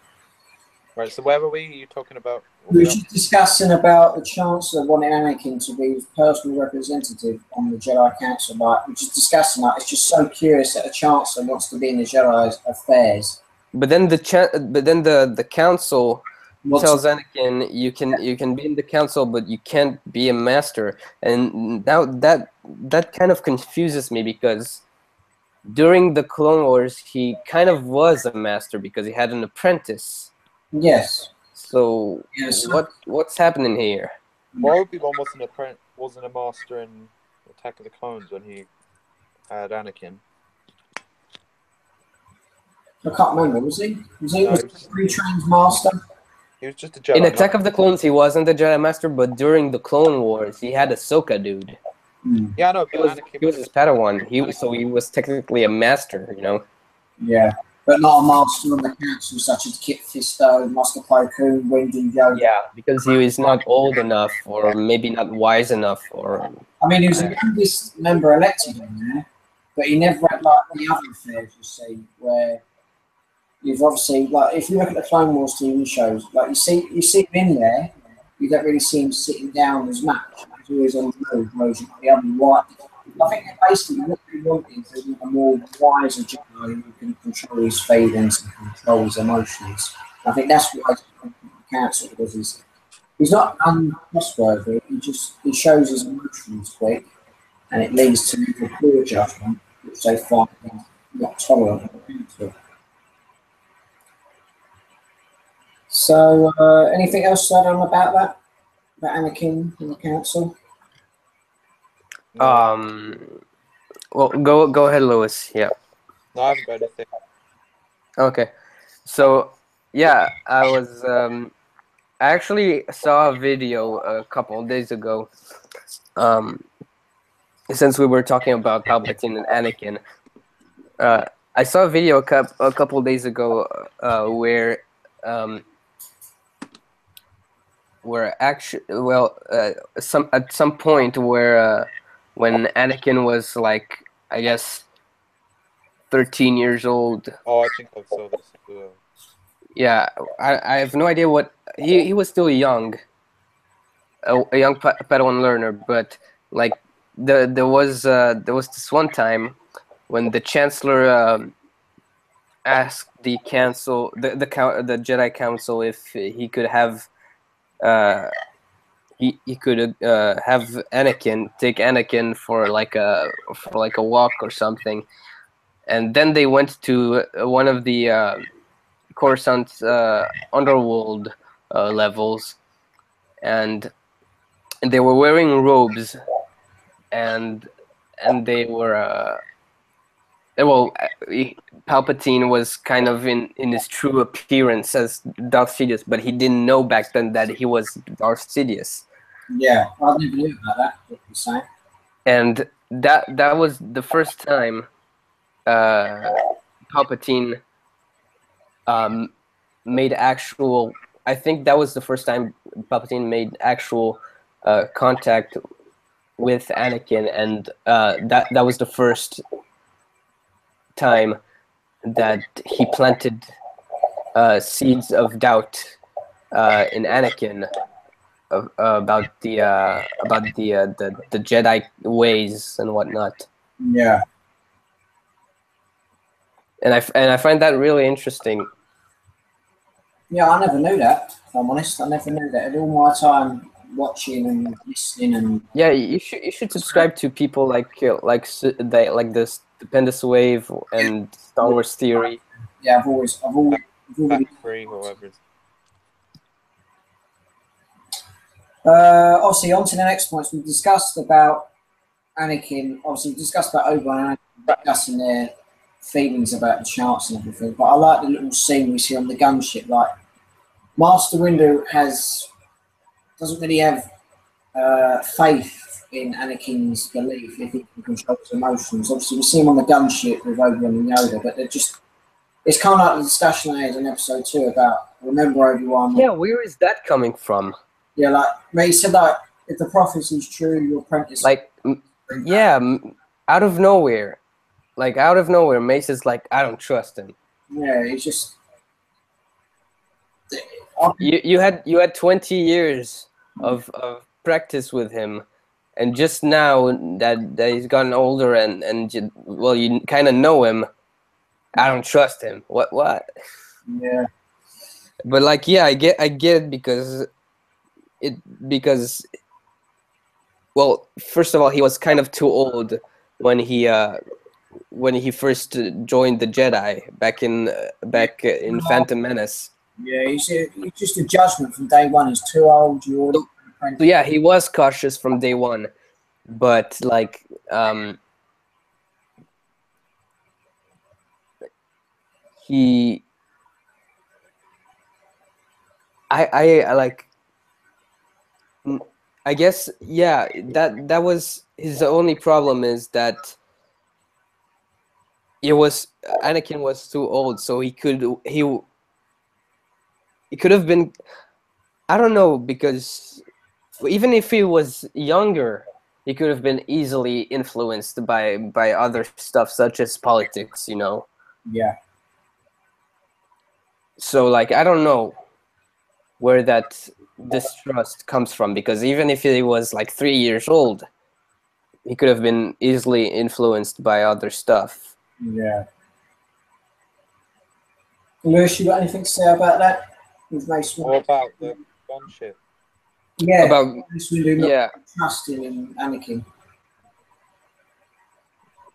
Right, so where were we? Are you talking about? We were just discussing about the Chancellor wanting Anakin to be his personal representative on the Jedi Council. Like, we're just discussing that. It's just so curious that a Chancellor wants to be in the Jedi's affairs. But then the council tells Anakin, you can be in the council, but you can't be a master. And now that kind of confuses me, because during the Clone Wars he kind of was a master because he had an apprentice. Yes. So Yes. what's happening here? Why Obi-Wan wasn't a master in Attack of the Clones when he had Anakin? I can't remember. Was he? Was he a pre-trained master? He was just a Jedi. In Attack of the Clones, he wasn't the Jedi Master, but during the Clone Wars, he had Ahsoka, dude. Yeah, I know. He was his Padawan. He was technically a master, you know. Yeah, but not a master on the council, such as Kit Fisto, Master Plo Koon, Wendy Yoda. Yeah, because he was not old enough, or maybe not wise enough, or. I mean, he was the youngest member elected in there, but he never had like the other affairs. You see, where you've obviously like if you look at the Clone Wars TV shows, like you see him in there, you don't really see him sitting down as much. He's always on the move, whereas you've got the other white. I think that basically what they want is a more wiser Jedi who can control his feelings and control his emotions. I think that's why he's cancelled, because he's not untrustworthy. He shows his emotions quick, and it leads to a poor judgment, which they find not tolerant of the council. So, anything else said on about that? About Anakin and the council? Well, go ahead, Louis. Yeah. No, I haven't got anything. Okay. So, yeah, I actually saw a video a couple of days ago. Since we were talking about Palpatine and Anakin, I saw a video a couple of days ago where at some point where when Anakin was like, I guess, 13 years old. Oh, I think I saw this. Yeah, I have no idea what he was still young, a young Padawan learner, but like there was this one time when the Chancellor asked the council, the Jedi Council, if he could have he could have take Anakin for like a walk or something, and then they went to one of the Coruscant's underworld levels, and they were wearing robes, and they were Palpatine was kind of in his true appearance as Darth Sidious, but he didn't know back then that he was Darth Sidious. Yeah, I never knew about that. What you're saying. And that was the first time Palpatine made actual. I think that was the first time Palpatine made actual contact with Anakin, and that was the first time that he planted seeds of doubt in Anakin about the Jedi ways and whatnot. Yeah. And I find that really interesting. Yeah, I never knew that. If I'm honest, I never knew that. In all my time watching and listening, and Yeah, you should subscribe to people like the Stupendous Wave and Star Wars Theory. yeah, I've always Back free, whoever. obviously on to the next points. We discussed about Anakin. Obviously, we discussed about Obi-Wan and Anakin discussing their feelings about the chance and everything. But I like the little scene we see on the gunship. Like Master Windu doesn't really have faith in Anakin's belief if he can control his emotions. Obviously, we see him on the gunship with Obi-Wan and Yoda, but they're just. It's kind of like the discussion I had in episode 2 about remember Obi-Wan. Yeah, where is that coming from? Yeah, like he said, like if the prophecy's true, your apprentice. Like, yeah, out of nowhere, Mace is like, I don't trust him. Yeah, he's just. You had 20 years of practice with him, and just now that he's gotten older and you kind of know him, I don't trust him. What? Yeah. But like, yeah, I get it because well, first of all, he was kind of too old when he first joined the Jedi back in Phantom Menace. Yeah, he's just a judgment from day one. He's too old. You already. So yeah, he was cautious from day one, but like I like. I guess, yeah, that was his only problem, is that Anakin was too old, so he could have been, I don't know, because even if he was younger, he could have been easily influenced by other stuff such as politics, you know. Yeah. So like, I don't know where that distrust comes from, because even if he was like 3 years old, he could have been easily influenced by other stuff. Yeah. Lewis, you got anything to say about that? With Mace Windu? What about the gunship? Yeah. About Mace Windu not yeah, trusting in Anakin.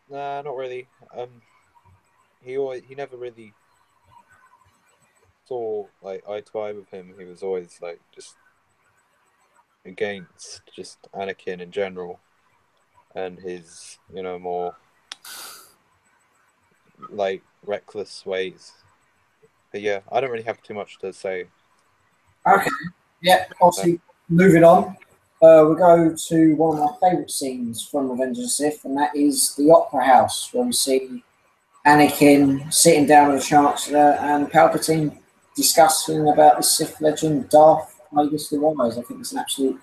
Nah, not really. He never really saw like eye to eye with him. He was always like just against just Anakin in general and his more like reckless ways. But yeah, I don't really have too much to say. Okay. Yeah. Obviously, moving on. We go to one of my favourite scenes from Revenge of the Sith, and that is the Opera House, where we see Anakin sitting down with the Chancellor and Palpatine discussing about the Sith legend Darth Plagueis the Wise. I think it's an absolute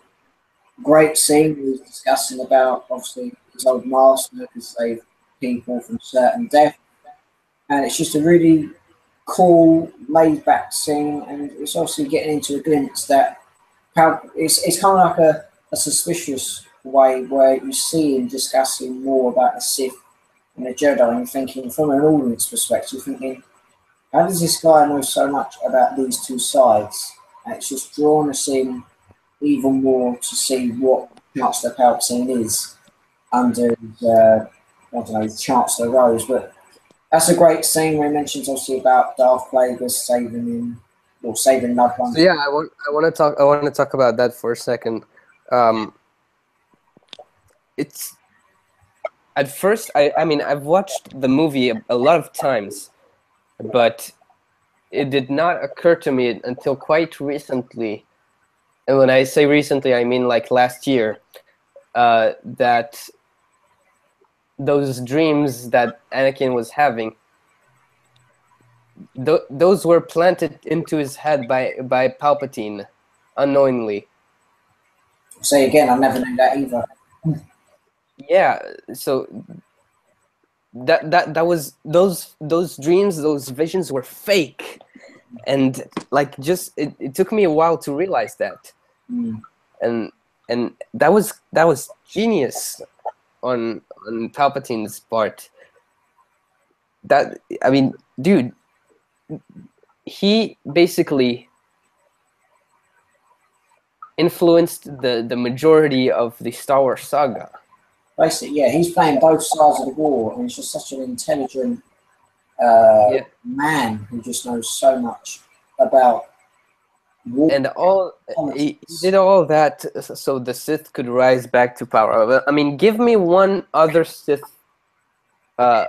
great scene. He's discussing about obviously his old master who saved people from certain death, and it's just a really cool, laid-back scene, and it's obviously getting into a glimpse that it's kind of like a suspicious way where you see him discussing more about the Sith and the Jedi, and thinking from an audience perspective, thinking, how does this guy know so much about these two sides? And it's just drawn us in even more to see what Chancellor Palpatine is under I don't know, Chancellor Rose. But that's a great scene where he mentions obviously about Darth Plagueis saving him, or saving loved ones. so yeah, I want to talk about that for a second. It's at first, I mean, I've watched the movie a lot of times, but it did not occur to me until quite recently. And when I say recently, I mean like last year, that those dreams that Anakin was having, those were planted into his head by Palpatine unknowingly. Say again, I never knew that either. Yeah, so that was those dreams, those visions were fake, and like just it took me a while to realize that, and that was genius on Palpatine's part. That, I mean, dude, he basically influenced the majority of the Star Wars saga. Basically, yeah, he's playing both sides of the war, and he's just such an intelligent man who just knows so much about war. And he did all that so the Sith could rise back to power. I mean, give me one other Sith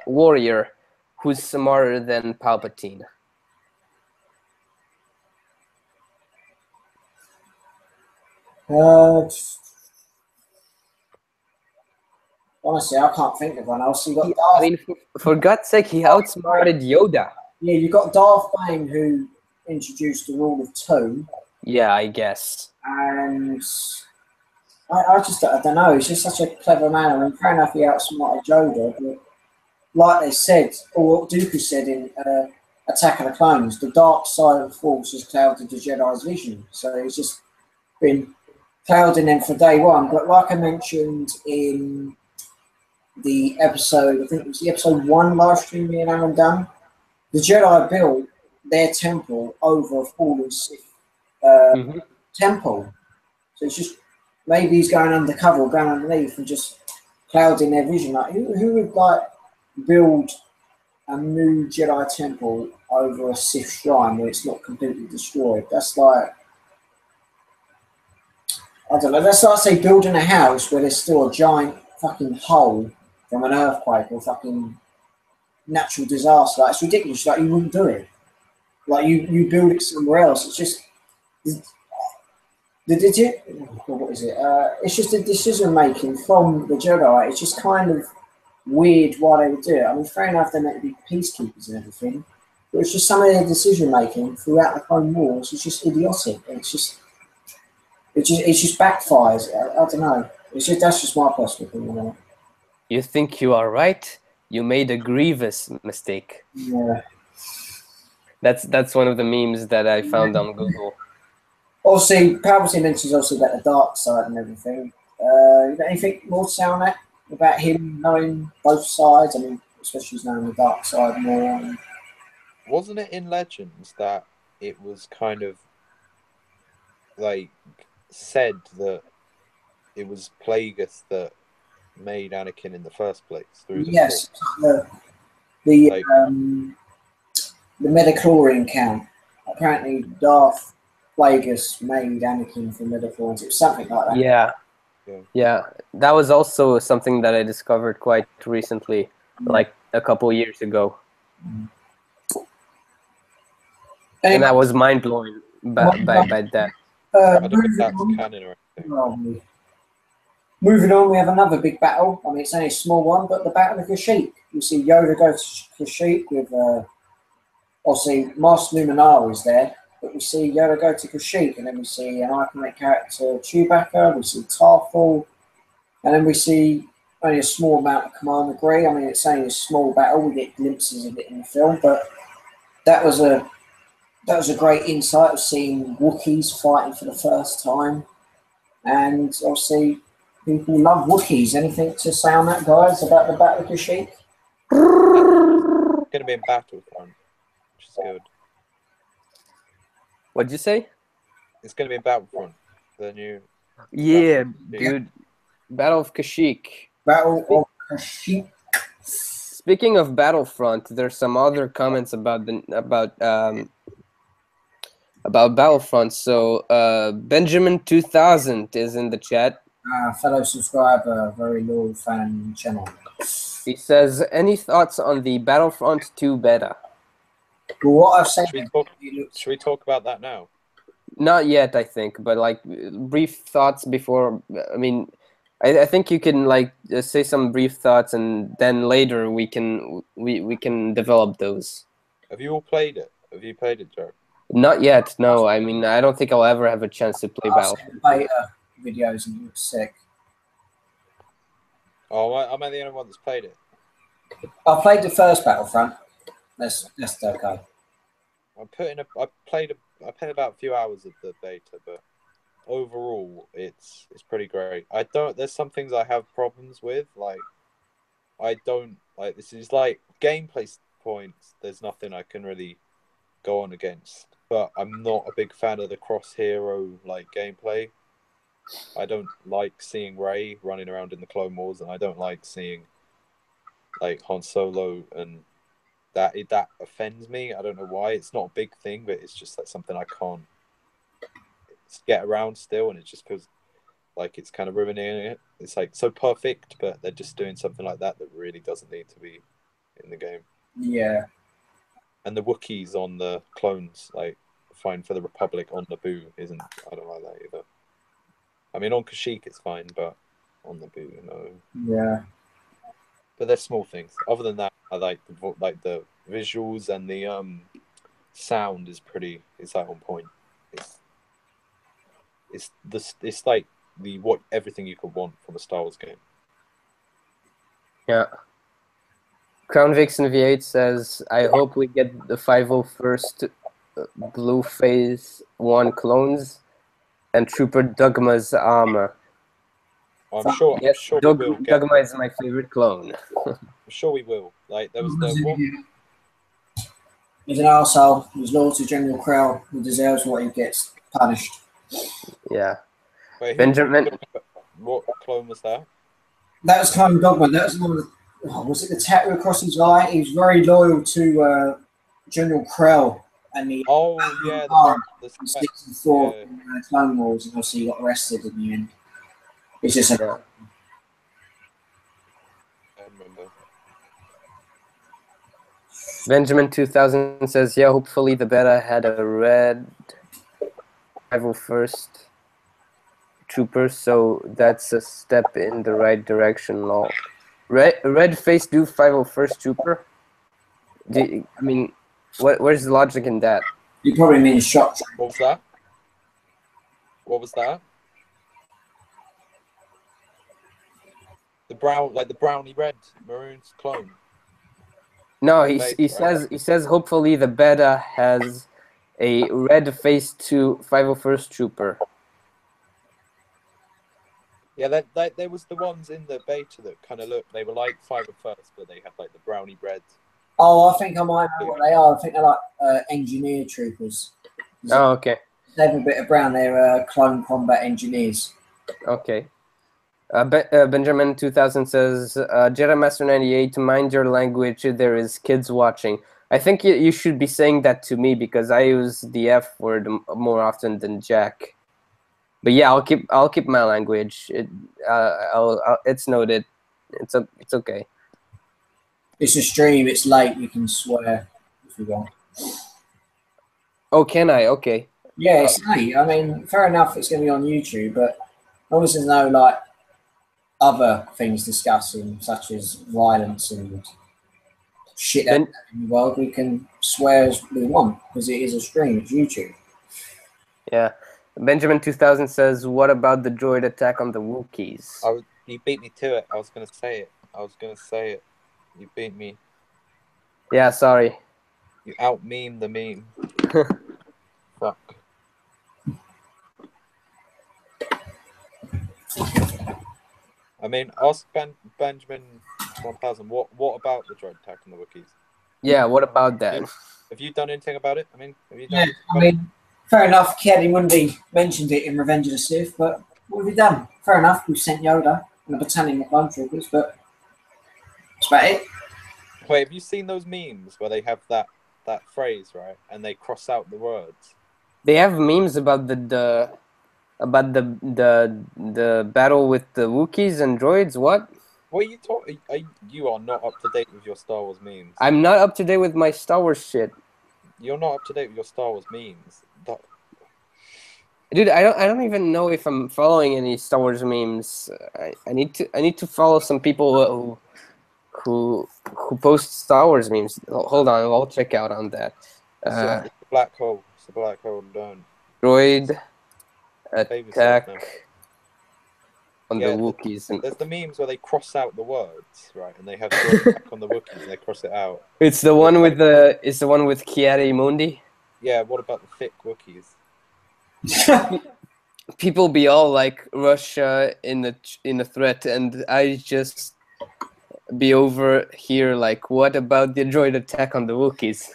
warrior who's smarter than Palpatine. Honestly, I can't think of one else. You got Darth. I mean, for God's sake, he outsmarted Yoda. Yeah, you got Darth Bane, who introduced the rule of two. Yeah, I guess. And I don't know. He's just such a clever man. I mean, fair enough, he outsmarted Yoda, but like they said, or what Dooku said in Attack of the Clones, the dark side of the Force has clouded the Jedi's vision. So he's just been clouding them for day one. But like I mentioned in the episode, I think it was the episode 1 live stream me and Aaron done, the Jedi built their temple over a fallen Sith temple. So it's just, maybe he's going undercover or going underneath and just clouding their vision. Like, who would like build a new Jedi temple over a Sith shrine where it's not completely destroyed? That's like, I don't know, that's like, say, building a house where there's still a giant fucking hole from an earthquake or fucking natural disaster. Like, it's ridiculous. Like, you wouldn't do it. Like, you build it somewhere else. It's just, what is it? It's just the decision making from the Jedi. It's just kind of weird why they would do it. I mean, fair enough, they're meant to be peacekeepers and everything, but it's just some of their decision making throughout the Clone Wars is just idiotic. And it just backfires. I don't know. That's just my personal opinion. You think you are right? You made a grievous mistake. Yeah. That's one of the memes that I found on Google. Obviously, Palpatine mentions also about the dark side and everything. You got anything more to say on that? About him knowing both sides? I mean, especially knowing the dark side more. Wasn't it in Legends that it was kind of like said that it was Plagueis that made Anakin in the first place through the Yes, Force? the Metachlorian count. Apparently, Darth Plagueis made Anakin from midichlorians. It was something like that. Yeah. That was also something that I discovered quite recently, like a couple years ago. And I was mind blown by that. I don't know if that's canon or anything. Moving on, we have another big battle. I mean, it's only a small one, but the Battle of Kashyyyk. You see Yoda go to Kashyyyk with, obviously, Master Numenor is there, but we see Yoda go to Kashyyyk, and then we see an iconic character, Chewbacca, we see Tarful, and then we see only a small amount of Commander Grey. I mean, it's only a small battle. We get glimpses of it in the film, but that was a great insight of seeing Wookiees fighting for the first time, and obviously people love Wookiees. Anything to say on that, guys, about the Battle of Kashyyyk? It's going to be in Battlefront, which is good. What'd you say? It's going to be in Battlefront, the new. Yeah, dude. Battle of Kashyyyk. Battle of Kashyyyk. Speaking of Battlefront, there's some other comments about Battlefront. So Benjamin 2000 is in the chat. Fellow subscriber, very loyal fan channel. He says, any thoughts on the Battlefront 2 beta? Well, what I've said. Should we talk about that now? Not yet, I think, but like brief thoughts before. I mean, I think you can like say some brief thoughts, and then later we can develop those. Have you all played it? Have you played it, Joe? Not yet. No, I mean, I don't think I'll ever have a chance to play Battlefront. Beta videos and you were sick. Oh, am I the only one that's played it? I played the first Battlefront. That's okay. I played about a few hours of the beta, but overall it's pretty great. There's some things I have problems with, like I don't like this is like gameplay points, there's nothing I can really go on against. But I'm not a big fan of the cross hero like gameplay. I don't like seeing Rey running around in the Clone Wars, and I don't like seeing like Han Solo, and that offends me. I don't know why. It's not a big thing, but it's just like something I can't get around still, and it's just because like it's kind of ruining it. It's like so perfect, but they're just doing something like that really doesn't need to be in the game. Yeah. And the Wookiees on the clones, like fine for the Republic on Naboo, isn't. I don't like that either. I mean, on Kashyyyk it's fine, but on Naboo, no. Yeah. But they're small things. Other than that, I like the visuals, and the sound is like on point. It's like everything you could want from a Star Wars game. Yeah. Crown Vixen V8 says, I hope we get the 501st Blue Phase 1 clones and Trooper Dugma's armor. I'm sure we will get Dugma is my favorite clone. I'm sure we will. Like there was the one. He's an arsehole. He's loyal to General Krell. He deserves what he gets. Punished. Yeah. Wait, Benjamin. What clone was that? That was Clone Dogma. That was one of the. Was it the tattoo across his eye? He was very loyal to General Krell, and he. Oh yeah, the 64 in Clone Wars, and obviously he got arrested in the end. It's just a. Yeah. I remember. Benjamin 2000 says, yeah, hopefully the beta had a red 501st Trooper, so that's a step in the right direction, lol. Red face do 501st Trooper? I mean, where's the logic in that? You probably mean shot. What was that? What was that? The brownie red maroon's clone. No, he says hopefully the beta has a red face to 501st Trooper. Yeah, there was the ones in the beta that kind of looked. They were like 501st, but they had like the brownie red. Oh, I think I might know what they are. I think they're like engineer troopers. Oh, okay. They have a bit of brown. They're clone combat engineers. Okay. Benjamin 2000 says, Jedi Master 98, mind your language, there is kids watching. I think you should be saying that to me because I use the F word more often than Jack. But yeah, I'll keep my language. It's noted. It's okay. It's a stream. It's late. You can swear if you want. Oh, can I? Okay. Yeah, it's late. I mean, fair enough. It's going to be on YouTube, but as long as there's no like other things discussing, such as violence and shit in the world, we can swear as we want because it is a stream. It's YouTube. Yeah. Benjamin 2000 says, what about the droid attack on the Wookiees? You beat me to it. I was going to say it. You beat me. Yeah, sorry. You out-meme the meme. Fuck. I mean, ask Benjamin 1000, what about the droid attack on the Wookiees? Yeah, what about that? Have you done anything about it? I mean, have you done fair enough, Kelly Mundy mentioned it in Revenge of the Sith, but what have you done? Fair enough, we've sent Yoda and a battalion of clone troopers, but that's about it. Wait, have you seen those memes where they have that phrase, right? And they cross out the words? They have memes about the battle with the Wookiees and droids, what? What are you talking? You are not up to date with your Star Wars memes. I'm not up to date with my Star Wars shit. You're not up to date with your Star Wars memes. Dude, I don't even know if I'm following any Star Wars memes. I need to follow some people who post Star Wars memes. Hold on, I'll check out on that. It's a black hole. It's a black hole. Don't. Droid attack on the Wookiees. And there's the memes where they cross out the words, right? And they have droid attack on the Wookiees and they cross it out. it's the one with the Kiari Mundi. Yeah, what about the thick Wookiees? People be all like Russia in the threat, and I just be over here like, what about the droid attack on the Wookiees?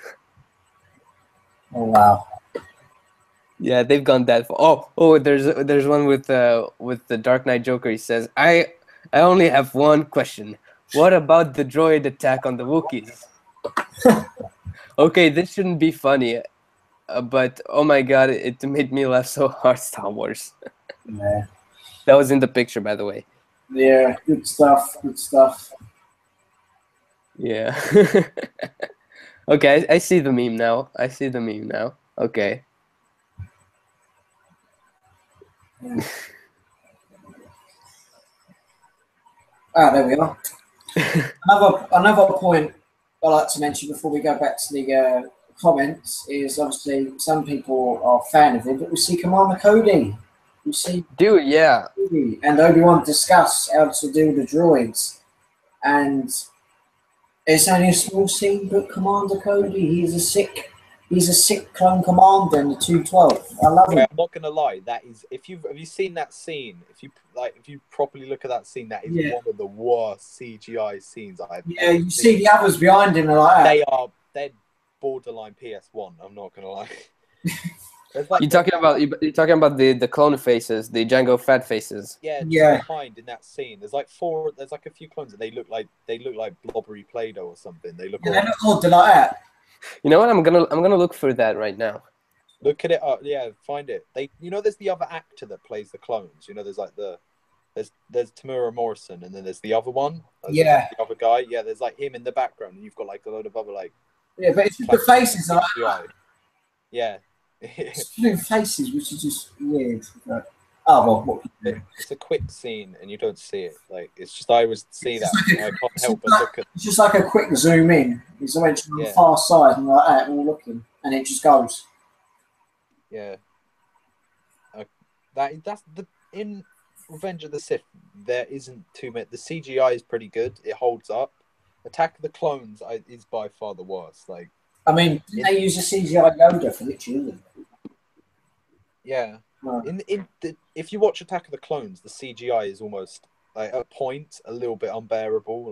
Oh wow. Yeah, they've gone that far. Oh, there's one with the Dark Knight Joker. He says, I only have one question. What about the droid attack on the Wookiees? Okay, this shouldn't be funny, but oh my god, it made me laugh so hard. Star Wars. Yeah. That was in the picture, by the way. Yeah, good stuff. Good stuff. Yeah. Okay, I see the meme now. Okay. Yeah. There we are. Another point I like to mention before we go back to the comments is obviously some people are a fan of it, but we see Commander Cody. We see Dude, yeah. Cody and Obi-Wan discuss how to do the droids, and it's only a small scene, but Commander Cody, he's a sick clone commander in the 212. I love him. I'm not gonna lie, that is have you seen that scene? If you properly look at that scene, that is one of the worst CGI scenes I've ever you seen. see the others behind him are like that. They're borderline PS1, I'm not gonna lie. You're talking about the clone faces, the Jango Fett faces. Yeah. Behind in that scene, there's like a few clones that they look like blobbery Play-Doh or something. They look they look odd, they're like that. You know what? I'm gonna look for that right now. Look at it up. Yeah, find it. There's the other actor that plays the clones. There's like there's Tamura Morrison, and then there's the other one. Yeah. The other guy. Yeah, there's like him in the background, and you've got like a load of other like. Yeah, but it's just the faces are like that. Yeah. It's doing faces, which is just weird. But, oh well, what can you do? It's a quick scene, and you don't see it. Like it's just I always see that. Like I can't help but look at. It's just like a quick zoom in. It's on the far side and like that, all looking, and it just goes. Yeah. That's in Revenge of the Sith. There isn't too many. The CGI is pretty good. It holds up. Attack of the Clones is by far the worst. Like. I mean, didn't they use a CGI Yoda for literally? Yeah. Right. If you watch Attack of the Clones, the CGI is almost like at point a little bit unbearable.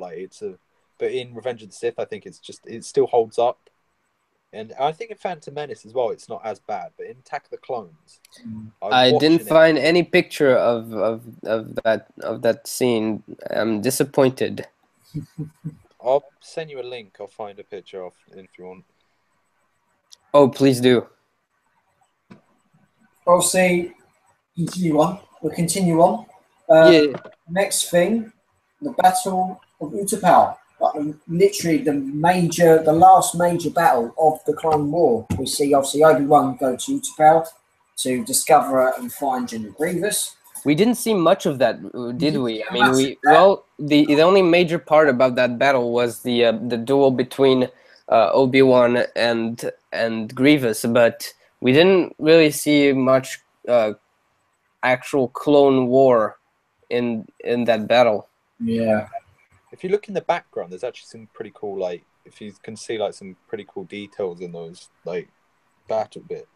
But in Revenge of the Sith, I think it still holds up. And I think in Phantom Menace as well, it's not as bad. But in Attack of the Clones, I didn't find any picture of that scene. I'm disappointed. I'll send you a link. I'll find a picture of if you want. Oh, please do. We'll see. We'll continue on. Next thing, the Battle of Utapau. Literally the last major battle of the Clone War. We see obviously Obi-Wan go to Utapau to discover and find General Grievous. We didn't see much of that, did we? I mean, the only major part about that battle was the duel between Obi-Wan and Grievous, but we didn't really see much actual Clone War in that battle. Yeah. If you look in the background, there's actually some pretty cool, like, if you can see like some pretty cool details in those like battle bits.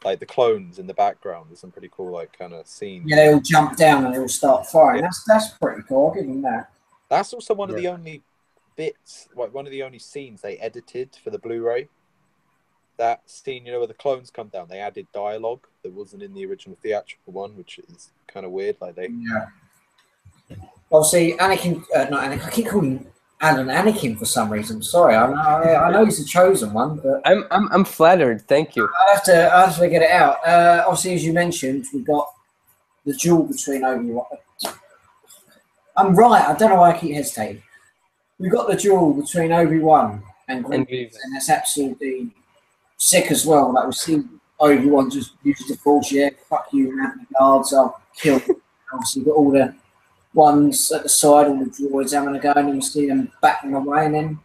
Like the clones in the background, there's some pretty cool like kind of scenes. Yeah, they all jump down and they all start firing. Yeah. That's pretty cool. I'll give them that. That's also one of the only bits, like one of the only scenes they edited for the Blu-ray. That scene, where the clones come down, they added dialogue that wasn't in the original theatrical one, which is kind of weird. Like obviously, Anakin. Not Anakin. I keep calling him Anakin for some reason. Sorry, I know he's the chosen one, but I'm flattered. Thank you. I have to get it out. Obviously, as you mentioned, we've got the duel between Obi-Wan. I'm right. I don't know why I keep hesitating. We've got the duel between Obi-Wan and Grievous, and that's absolutely sick as well. Like we see Obi-Wan just uses the Force. Yeah, fuck you, man. The guards. I'll kill you. Obviously, got all the ones at the side, all the droids having a go, and you see them backing away. And then,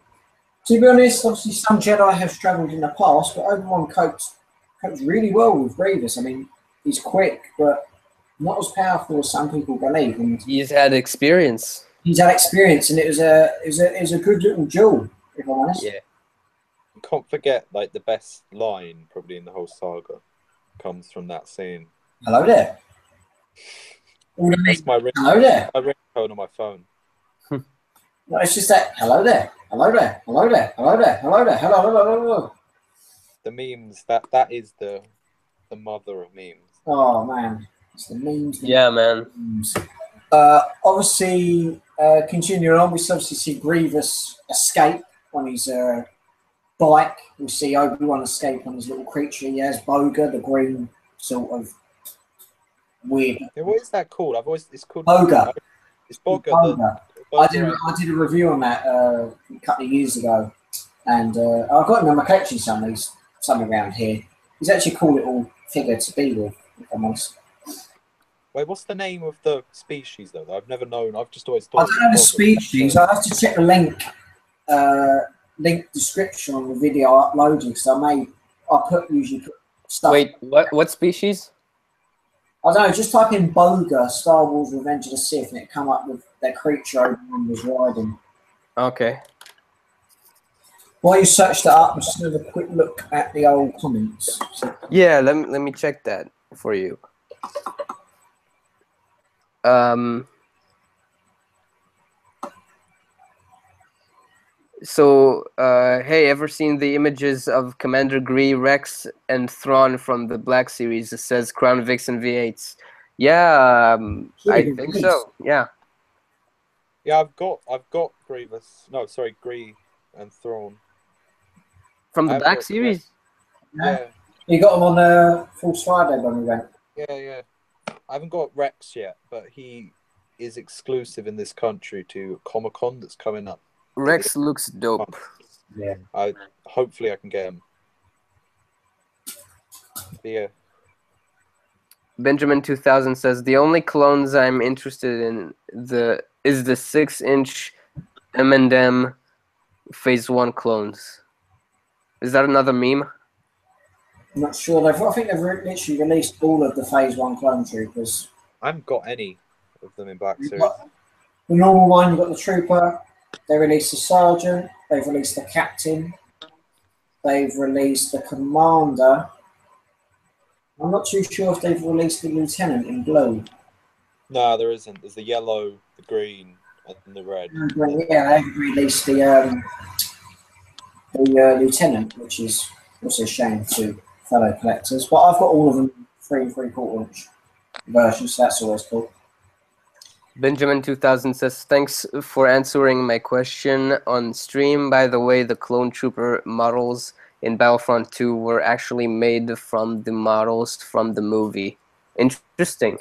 to be honest, obviously some Jedi have struggled in the past, but Obi-Wan copes really well with Grievous. I mean, he's quick, but not as powerful as some people believe. And He's had experience. he's had experience, and it was a good little jewel, if I'm honest. Yeah. You can't forget, like, the best line probably in the whole saga comes from that scene. Hello there. That's my Hello there. ringtone on my phone. No, it's just that hello there, hello there, hello there, hello there, hello there, hello, hello, hello, hello. The memes, that is the mother of memes. Oh man, it's the memes. Yeah, man. Memes. Obviously, continuing on, we obviously see Grievous escape on his bike. We see Obi-Wan escape on his little creature. He has Boga, the green sort of weird. Yeah, what is that called? It's called Boga. It's Boga. Boga. I did a review on that a couple of years ago, and I've got him in my collection somewhere around here. He's actually a cool little figure to be with, if I'm honest. Wait, what's the name of the species though? I've never known. I've just always thought. I don't know the species. I have to check the link description on the video I uploaded because I usually put stuff. Wait, what species? I don't know. Just type in Boga Star Wars Revenge of the Sith and it come up with that creature Obi-Wan was riding. Okay. While you search that up, I'm just going to have a quick look at the old comments. Yeah, let me check that for you. So, hey, ever seen the images of Commander Gree, Rex, and Thrawn from the Black Series? It says Crown Vixen V8s. Yeah, I think so. Yeah. Yeah, I've got Grievous. No, sorry, Gree and Thrawn. From the Black Series? Yeah. You got him on Full Friday when we went. Yeah. I haven't got Rex yet, but he is exclusive in this country to Comic-Con that's coming up. Rex looks dope. Yeah. Hopefully I can get him. But yeah. Benjamin 2000 says the only clones I'm interested in is the 6-inch M&M Phase 1 clones. Is that another meme? I'm not sure. I think they've literally released all of the Phase 1 clone troopers. I haven't got any of them in Black Series. The normal one, you've got the trooper. They released the sergeant. They've released the captain. They've released the commander. I'm not too sure if they've released the lieutenant in blue. No, there isn't. There's the yellow, the green, and the red. Yeah, they've released the lieutenant, which is also a shame to fellow collectors. But I've got all of them 3 3/4 inch versions, so that's always cool. Benjamin 2000 says, thanks for answering my question on stream. By the way, the clone trooper models in Battlefront 2 were actually made from the models from the movie. Interesting.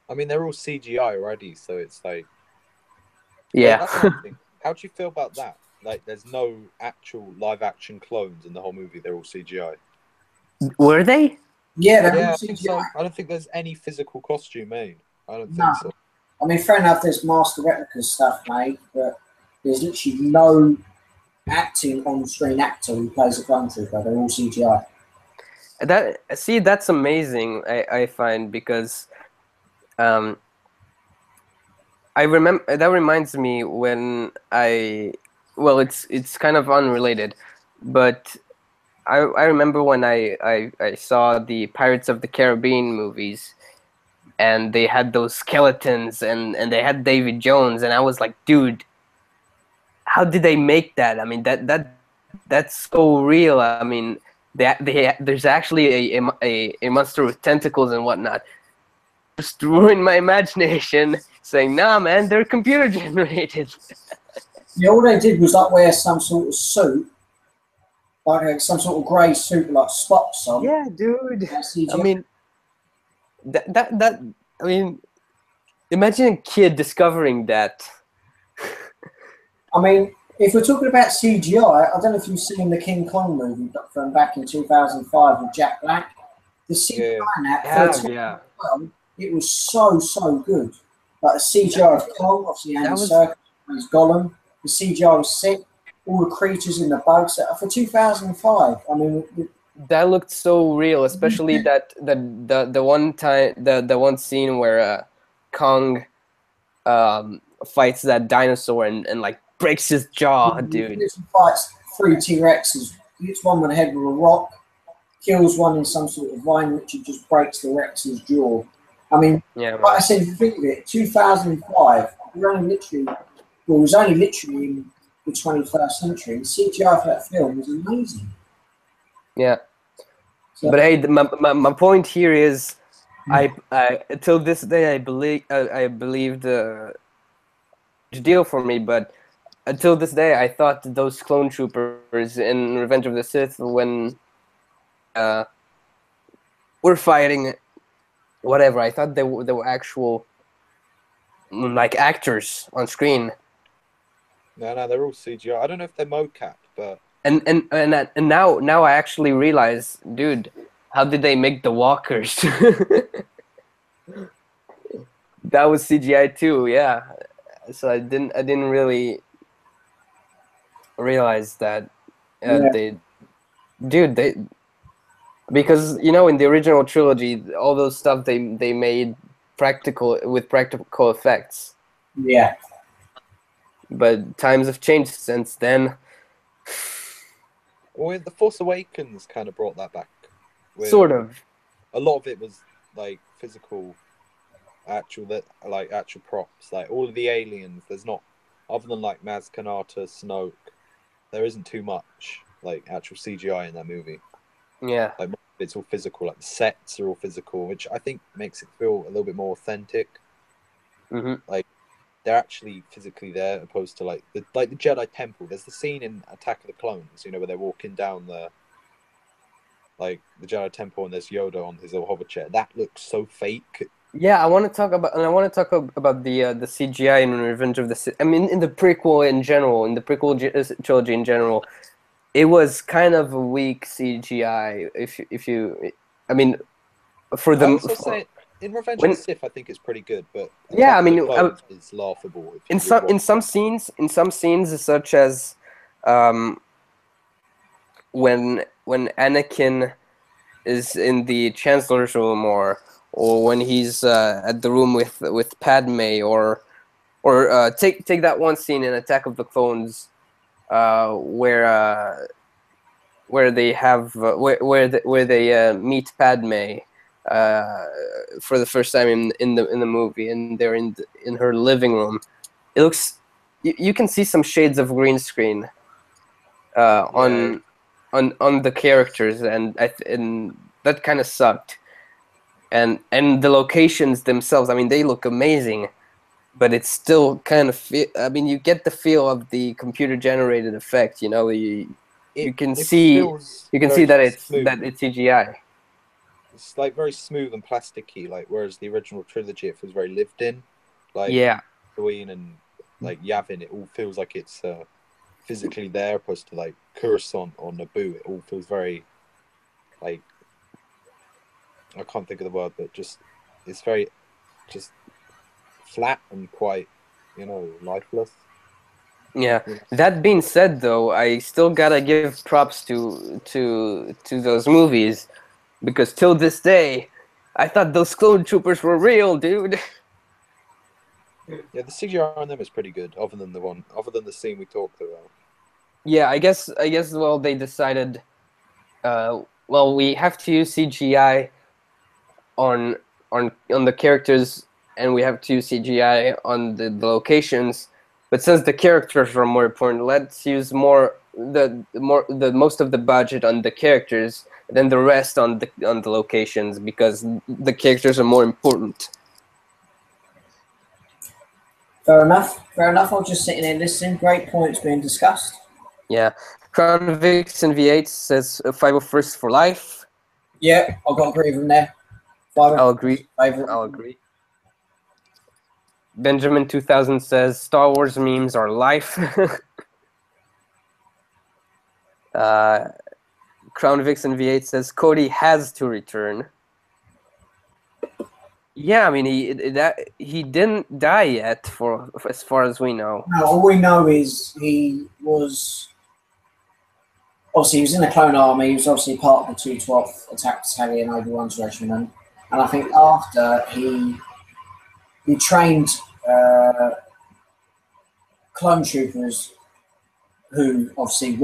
I mean, they're all CGI already, so it's like... Yeah. That's another thing. How do you feel about that? Like, there's no actual live-action clones in the whole movie. They're all CGI. Were they? Yeah, I think so. I don't think there's any physical costume made. I don't think so. I mean, fair enough, there's master replicas stuff made, but there's literally no acting on-screen actor who plays a clone trooper. They're all CGI. That's amazing, I find, because I remember that reminds me when it's kind of unrelated, but I remember when I saw the Pirates of the Caribbean movies, and they had those skeletons and they had Davy Jones, and I was like, dude, how did they make that? I mean, that's so real. I mean, there's actually a monster with tentacles and whatnot. Just ruined my imagination, saying, nah, man, they're computer generated. Yeah, all they did was like wear some sort of suit, like some sort of grey suit, like spots on. Yeah, dude. I mean, I mean, imagine a kid discovering that. I mean, if we're talking about CGI, I don't know if you've seen the King Kong movie from back in 2005 with Jack Black. The CGI in that, it was so good. Like the CGI of Kong, obviously Andy Serkis plays Gollum. The CGI was sick. All the creatures in the boats. For 2005, I mean, that looked so real, especially that the one time the one scene where Kong fights that dinosaur and like breaks his jaw, dude. He fights 3 T-Rexes. Hits one with the head with a rock, kills one in some sort of vine, which just breaks the Rex's jaw. I mean, Yeah, like man. I said, if you think of it, 2005, we're only literally, well, it was only literally in the 21st century. And CGI for that film was amazing. Yeah. So, But hey, my point here is, I till this day I believe the deal for me, but until this day I thought that those clone troopers in Revenge of the Sith, when were fighting whatever, I thought they were actual like actors on screen. No, they're all CGI. I don't know if they're mocap, but And now I actually realize, dude, how did they make the walkers? That was CGI too, yeah. So I didn't really realize that yeah, they because in the original trilogy, all those stuff they made practical effects. yeah. But times have changed since then. well, The Force Awakens kind of brought that back. Sort of. A lot of it was like physical, actual props. Like all of the aliens, there's not, other than like Maz Kanata, Snoke, there isn't too much like actual CGI in that movie. Yeah. Like it's all physical. Like the sets are all physical, which I think makes it feel a little bit more authentic. Mm-hmm. Like they're actually physically there, opposed to like the Jedi Temple. There's the scene in Attack of the Clones, where they're walking down the Jedi Temple and there's Yoda on his little hover chair. That looks so fake. Yeah, I want to talk about the CGI in Revenge of the Sith. I mean, in the prequel in general, in the trilogy in general, it was kind of a weak CGI. I mean, for I the also say in Revenge of the Sith, I think it's pretty good, but yeah, I Attack of mean, the Clones is laughable. If in you some scenes, such as when Anakin is in the Chancellor's room, or when he's at the room with Padme, or take that one scene in Attack of the Clones, where they have where they meet Padme for the first time in the movie, and they're in her living room. It looks, you can see some shades of green screen on the characters, and that kind of sucked. And the locations themselves, I mean, they look amazing, but it's still kind of I mean, you get the feel of the computer generated effect. You can see that it's CGI. It's like very smooth and plasticky, like whereas the original trilogy it feels very lived in. Like Yeah. Tatooine and like Yavin, it all feels like it's physically there, opposed to like Coruscant or Naboo. It all feels very like, I can't think of the word, but it's very just flat and quite lifeless. Yeah. That being said, though, I still gotta give props to those movies, because till this day, I thought those clone troopers were real, dude. Yeah, the CGI on them is pretty good, other than the scene we talked about. Yeah, I guess. Well, they decided. Well, we have to use CGI on the characters, and we have to use CGI on the locations. But since the characters are more important, let's use the most of the budget on the characters, then the rest on the locations, because the characters are more important. Fair enough. Fair enough. I was just sitting there listening. Great points being discussed. Yeah. Crown Vixen V8 says 501st for life. Yeah, I've got to agree with him there. I'll agree. Favorite. I'll agree. Benjamin 2000 says Star Wars memes are life. Crown Vixen V8 says Cody has to return. Yeah, I mean he didn't die yet, for as far as we know. No, all we know is he was obviously he was in the Clone Army. He was obviously part of the 212th Attack Battalion, Obi-Wan's regiment. And I think after he trained clone troopers, who obviously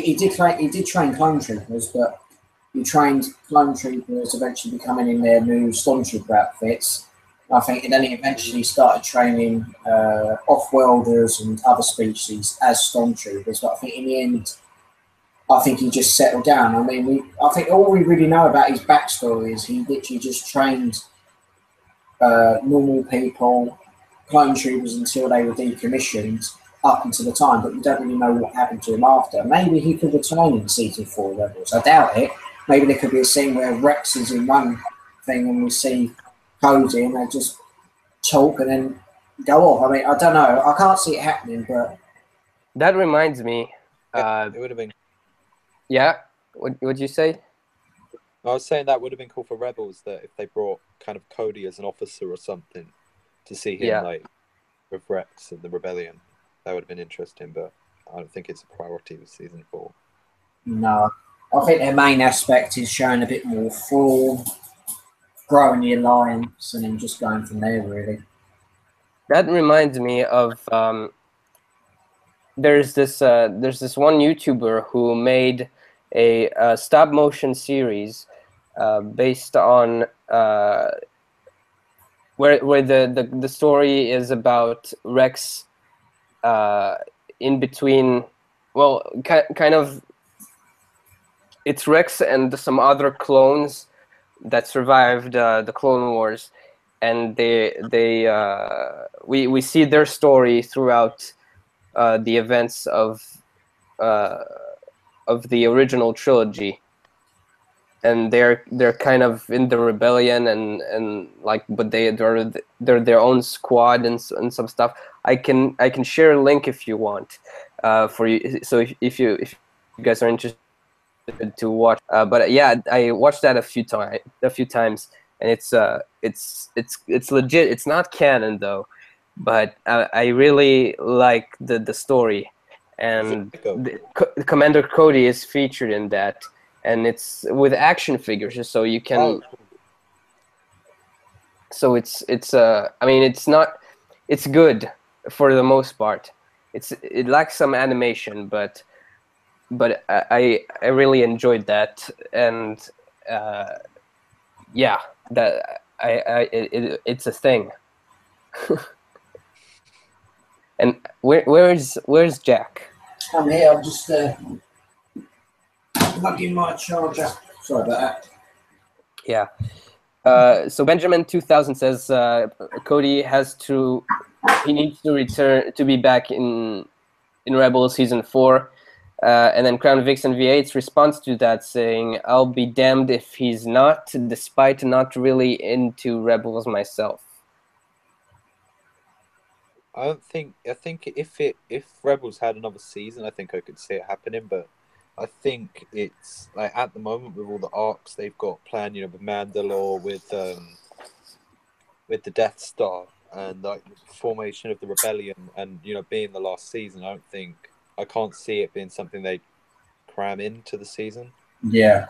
he did train clone troopers, but he trained clone troopers eventually becoming in their new stormtrooper outfits. I think, and then he eventually started training off-worlders and other species as stormtroopers. But I think in the end, I think he just settled down. I mean, I think all we really know about his backstory is he literally just trained normal people, clone troopers, until they were decommissioned up until the time. But we don't really know what happened to him after. Maybe he could return in season 4 Rebels. I doubt it. Maybe there could be a scene where Rex is in one thing and we see Cody and they just talk and then go off. I mean, I don't know. I can't see it happening, but That reminds me. It would have been. Yeah, what would you say? I was saying that would have been cool for Rebels, that if they brought kind of Cody as an officer or something to see him like with Rex and the rebellion. That would have been interesting, but I don't think it's a priority with season 4. no. I think their main aspect is showing a bit more form, growing the alliance, and then just going from there, really. That reminds me of there's this one YouTuber who made a stop motion series based on where the story is about Rex in between, well, kind of, it's Rex and some other clones that survived the Clone Wars, and we see their story throughout the events of the original trilogy, and they're kind of in the rebellion and like, but they're their own squad and some stuff. I can share a link if you want for you. So if you guys are interested to watch, but yeah, I watched that a few times, and it's legit. It's not canon though, but I really like the story, and Commander Cody is featured in that, and it's with action figures, so you can. Oh. So it's I mean, it's good for the most part. It lacks some animation, but I really enjoyed that, and yeah, that it's a thing. And where's Jack? I'm here. I'm just plugging my charger. Sorry about that. Yeah. So Benjamin 2000 says Cody he needs to return to be back in Rebels season 4. And then Crown Vixen V8's response to that saying, "I'll be damned if he's not, despite not really into Rebels myself." I think if Rebels had another season, I think I could see it happening. But I think it's like at the moment with all the arcs they've got planned, you know, with Mandalore, with the Death Star, and like the formation of the rebellion, and you know, being the last season, I can't see it being something they cram into the season. Yeah.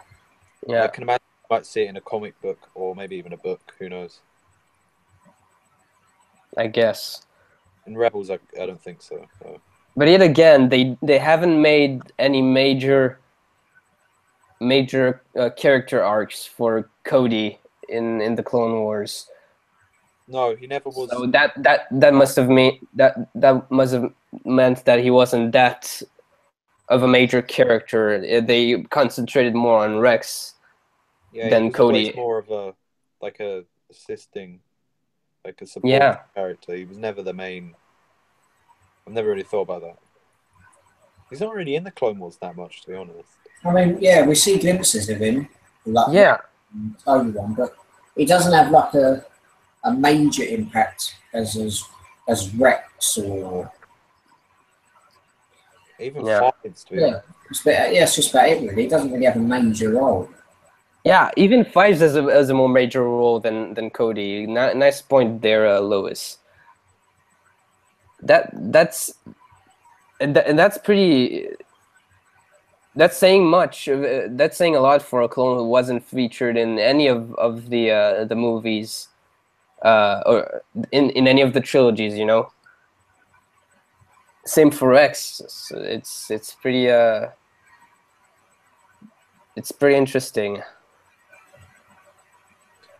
I can imagine you might see it in a comic book or maybe even a book. Who knows? I guess. In Rebels, I don't think so. But yet again, they haven't made any major character arcs for Cody in the Clone Wars. No, he never was. So that must have meant that he wasn't that of a major character. They concentrated more on Rex than he was Cody. More of a assisting, like a supporting character. He was never the main. I've never really thought about that. He's not really in the Clone Wars that much, to be honest. I mean, yeah, we see glimpses of him. Like Obi-Wan, but he doesn't have like a major impact as Rex or even Fives, to be honest. It's just about it, really. He doesn't really have a major role. Yeah, even Fives has a more major role than Cody. Nice point there, Louis. That's pretty that's saying much. That's saying a lot for a clone who wasn't featured in any of the movies, or in any of the trilogies. You know. Same for Rex. It's pretty it's pretty interesting.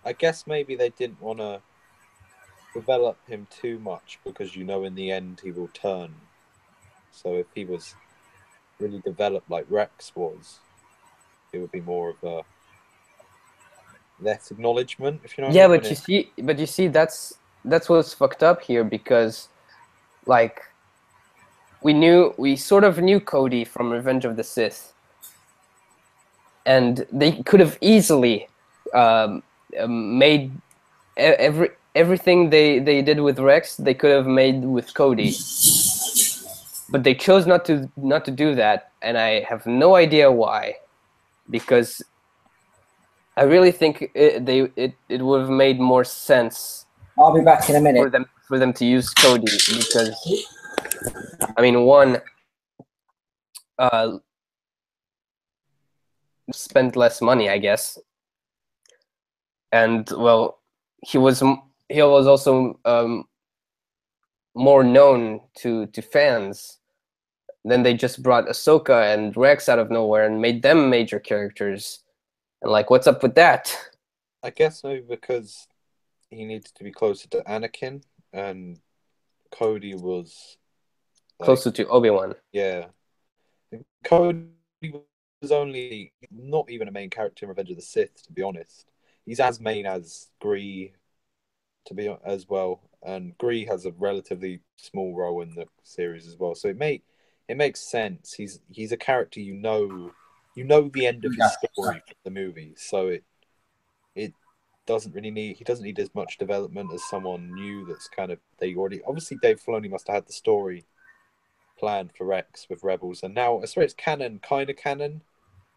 I guess maybe they didn't want to develop him too much because in the end he will turn. So if he was really developed like Rex was, it would be more of a less acknowledgement, if you know what I Yeah, mean. but you see, that's what's fucked up here, because like we sort of knew Cody from Revenge of the Sith, and they could have easily made everything they did with Rex, they could have made with Cody, but they chose not to do that, and I have no idea why, because I really think it would have made more sense. I'll be back in a minute. For them to use Cody, because I mean, one, spent less money, I guess, and well, he was also more known to fans. Then they just brought Ahsoka and Rex out of nowhere and made them major characters, and like, what's up with that? I guess maybe because he needed to be closer to Anakin, and Cody was Closer to Obi-Wan. Yeah, Cody was only not even a main character in Revenge of the Sith, to be honest. He's as main as Gree, as well, and Gree has a relatively small role in the series as well. So it makes sense. He's a character you know the end of his story from the movie, so it doesn't really need he doesn't need as much development as someone new that's kind of obviously Dave Filoni must have had the story planned for Rex with Rebels, and now I swear it's canon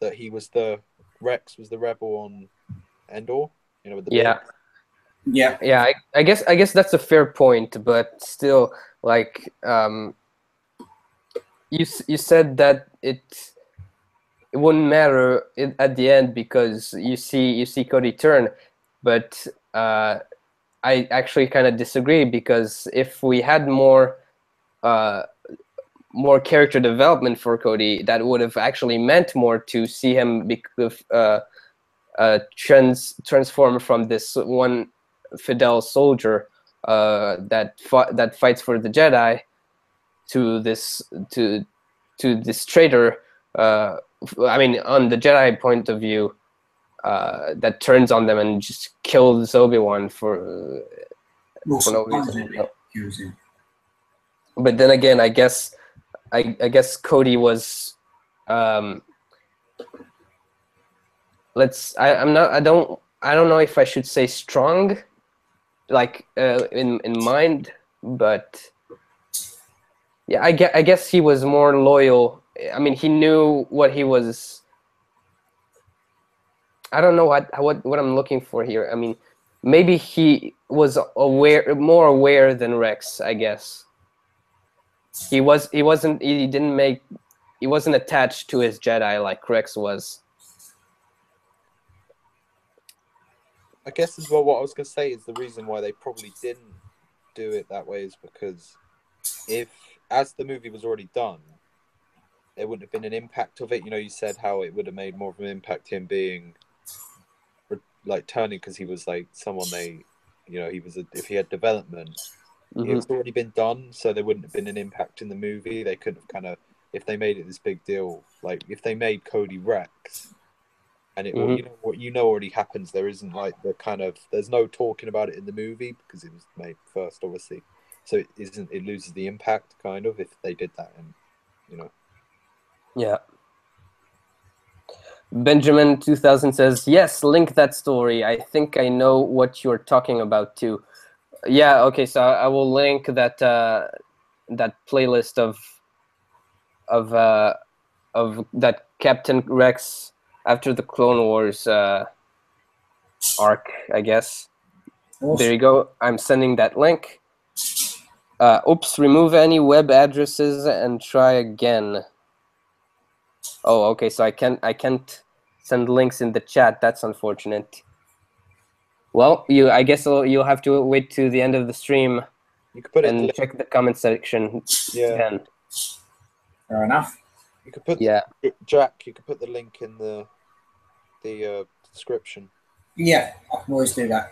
that Rex was the rebel on Endor, with the Yeah. Yeah. Yeah, I guess that's a fair point, but still, like, you said that it wouldn't matter at the end because you see Cody turn, but I actually kind of disagree, because if we had more character development for Cody, that would have actually meant more to see him transform from this one fidel soldier that fights for the Jedi to this traitor. I mean, on the Jedi point of view, that turns on them and just kills Obi-Wan for no reason. But then again, I guess Cody was I don't know if I should say strong, like in mind, but yeah, I guess he was more loyal. I mean, he knew what he was. I don't know what I'm looking for here. I mean, maybe he was more aware than Rex, I guess. He wasn't attached to his Jedi like Rex was. I guess as well, what I was going to say is the reason why they probably didn't do it that way is because as the movie was already done, there wouldn't have been an impact of it. You said how it would have made more of an impact him being like turning, because he was like someone if he had development, it was already been done, so there wouldn't have been an impact in the movie. They could have kind of, if they made it this big deal, like if they made Cody Rex, and it already happens. There isn't like there's no talking about it in the movie because it was made first, obviously. So it loses the impact kind of if they did that, and Yeah. Benjamin 2000 says, yes, link that story. I think I know what you're talking about too. Yeah, okay, so I will link that that playlist of that Captain Rex after the Clone Wars arc, I guess. Awesome. There you go. I'm sending that link. Oops, remove any web addresses and try again. Oh, okay. So I can't send links in the chat. That's unfortunate. Well, I guess you'll have to wait to the end of the stream You could put it in the and link. check the comment section. Yeah. Then. Fair enough. You could put Yeah. Jack. You could put the link in the description. Yeah, I can always do that.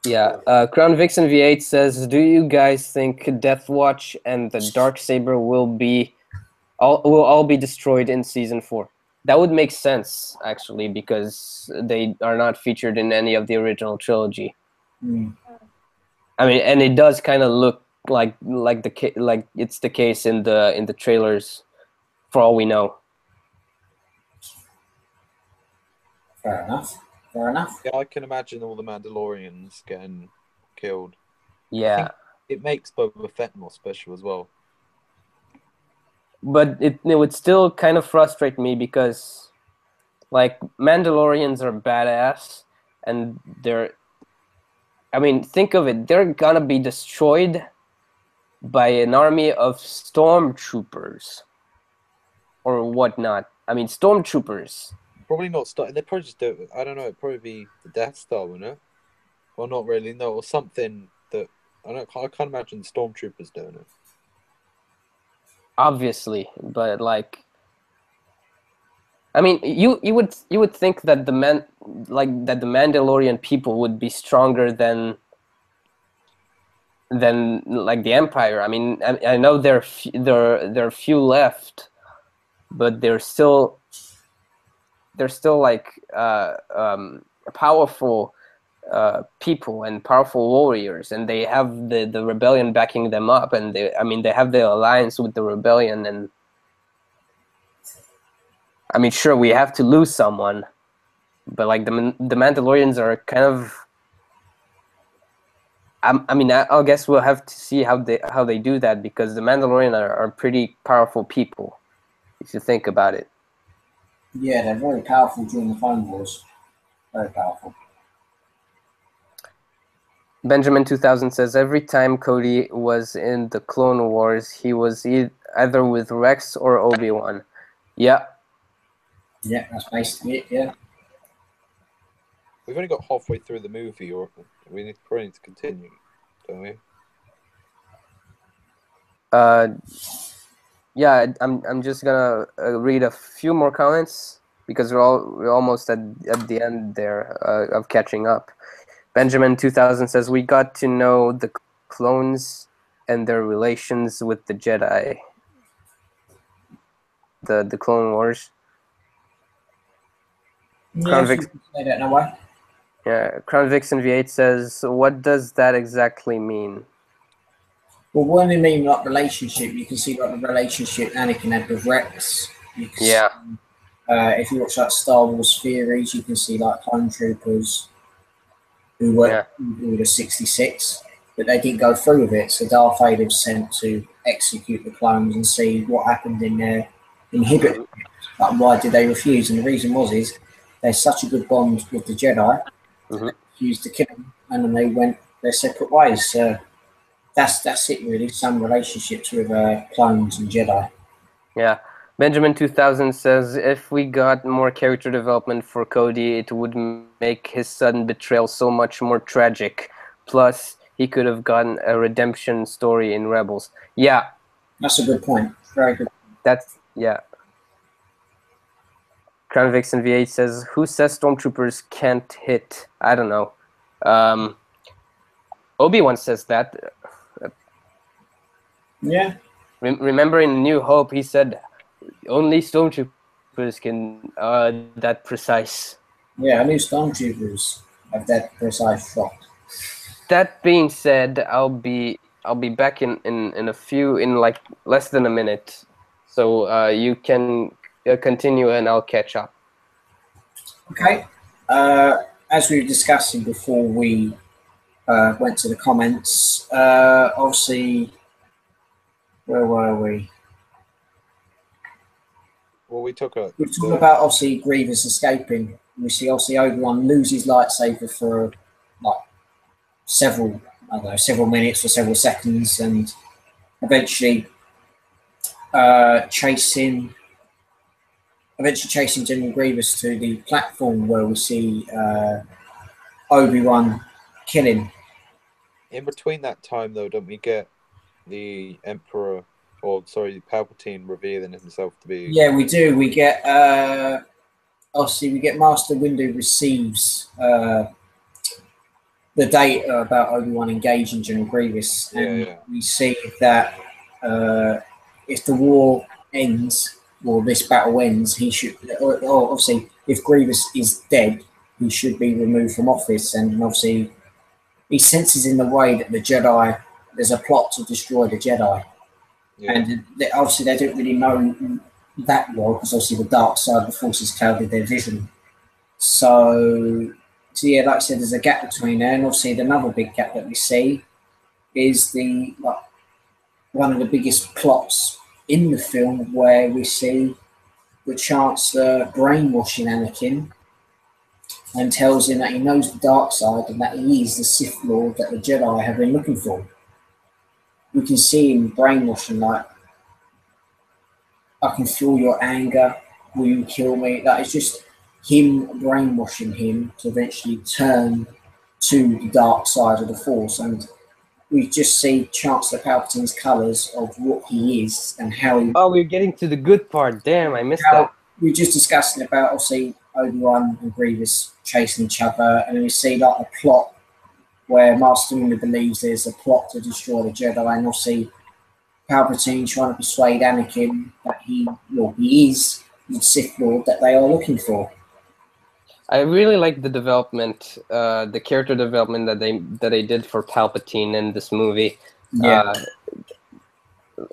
Yeah. Crown Vixen V8 says, "Do you guys think Death Watch and the Darksaber will all be destroyed in season 4?" That would make sense, actually, because they are not featured in any of the original trilogy. Mm. I mean, and it does kind of look like it's the case in the trailers, for all we know. Fair enough. Fair enough. Yeah, I can imagine all the Mandalorians getting killed. Yeah, It makes Boba Fett more special as well. but it would still kind of frustrate me because, like, Mandalorians are badass, and I mean, think of it. They're gonna be destroyed by an army of stormtroopers or whatnot. I mean, stormtroopers. Probably not start. They probably just do it. I don't know. It'd probably be the Death Star, wouldn't it? Or not really. No, or something that I can't imagine the Stormtroopers doing it. Obviously, but like, I mean, you would think that the Mandalorian people would be stronger than like the Empire. I mean, I know there are few left, but they're still like powerful people and powerful warriors, and they have the rebellion backing them up, and they have the alliance with the rebellion. And I mean, sure, we have to lose someone, but like the Mandalorians are kind of. I guess we'll have to see how they do that, because the Mandalorian are pretty powerful people, if you think about it. Yeah, they're very powerful during the Clone Wars. Very powerful. Benjamin 2000 says, every time Cody was in the Clone Wars, he was either with Rex or Obi-Wan. Yeah. Yeah, that's basically it, yeah. We've only got halfway through the movie, or we probably need to continue, don't we? Yeah, I'm just gonna read a few more comments, because we're almost at the end there of catching up. Benjamin 2000 says, we got to know the clones and their relations with the Jedi. The Clone Wars. Yeah, say that in a way. Yeah, Crown Vixen V8 says, what does that exactly mean? Well, when we mean like relationship, you can see like the relationship Anakin had with Rex. Yeah. If you watch like Star Wars theories, you can see like clone troopers who were the 66, but they didn't go through with it. So Darth Vader was sent to execute the clones and see what happened in their inhibitor. Like, why did they refuse? And the reason is they had such a good bond with the Jedi, they refused to kill them, and then they went their separate ways. So that's it really. Some relationships with clones and Jedi. Yeah. Benjamin 2000 says, if we got more character development for Cody, it would make his sudden betrayal so much more tragic. Plus, he could have gotten a redemption story in Rebels. Yeah. That's a good point. Very good. Yeah. Crown Vixen V8 says, who says stormtroopers can't hit? I don't know. Obi-Wan says that. Yeah. Remember in New Hope, he said, only stormtroopers can that precise. Yeah, I knew stormtroopers have that precise shot. That being said, I'll be back in like less than a minute, so you can continue and I'll catch up. Okay. As we were discussing before we went to the comments, obviously, where were we? Well, we talked about obviously Grievous escaping. We see obviously Obi-Wan lose his lightsaber for like several minutes or several seconds, and eventually chase him eventually chasing General Grievous to the platform where we see Obi-Wan killing. In between that time, though, don't we get the Emperor, or sorry, Palpatine revealing himself to be? Yeah, we do. We get obviously we get Master Windu receives the data about Obi-Wan engaging General Grievous, and Yeah. we see that if the war ends, or this battle ends, he should. Or obviously, if Grievous is dead, he should be removed from office, and obviously, he senses in the way that the Jedi. There's a plot to destroy the Jedi, Yeah. and obviously they don't really know that well because obviously the dark side of the Force has clouded their vision. So yeah, like I said, there's a gap between there, and obviously another big gap that we see is the one of the biggest plots in the film where we see the Chancellor brainwashing Anakin and tells him that he knows the dark side and that he is the Sith Lord that the Jedi have been looking for. We can see him brainwashing like, I can feel your anger, will you kill me? That is just him brainwashing him to eventually turn to the dark side of the Force, and we just see Chancellor Palpatine's colours of what he is and how he. Oh, we're getting to the good part. Damn, I missed How that. we were just discussing about obviously Obi-Wan and Grievous chasing each other, and then we see like a plot where Master Windu believes there's a plot to destroy the Jedi, and obviously Palpatine trying to persuade Anakin that he is the Sith Lord that they are looking for. I really like the development, the character development that they did for Palpatine in this movie. Yeah.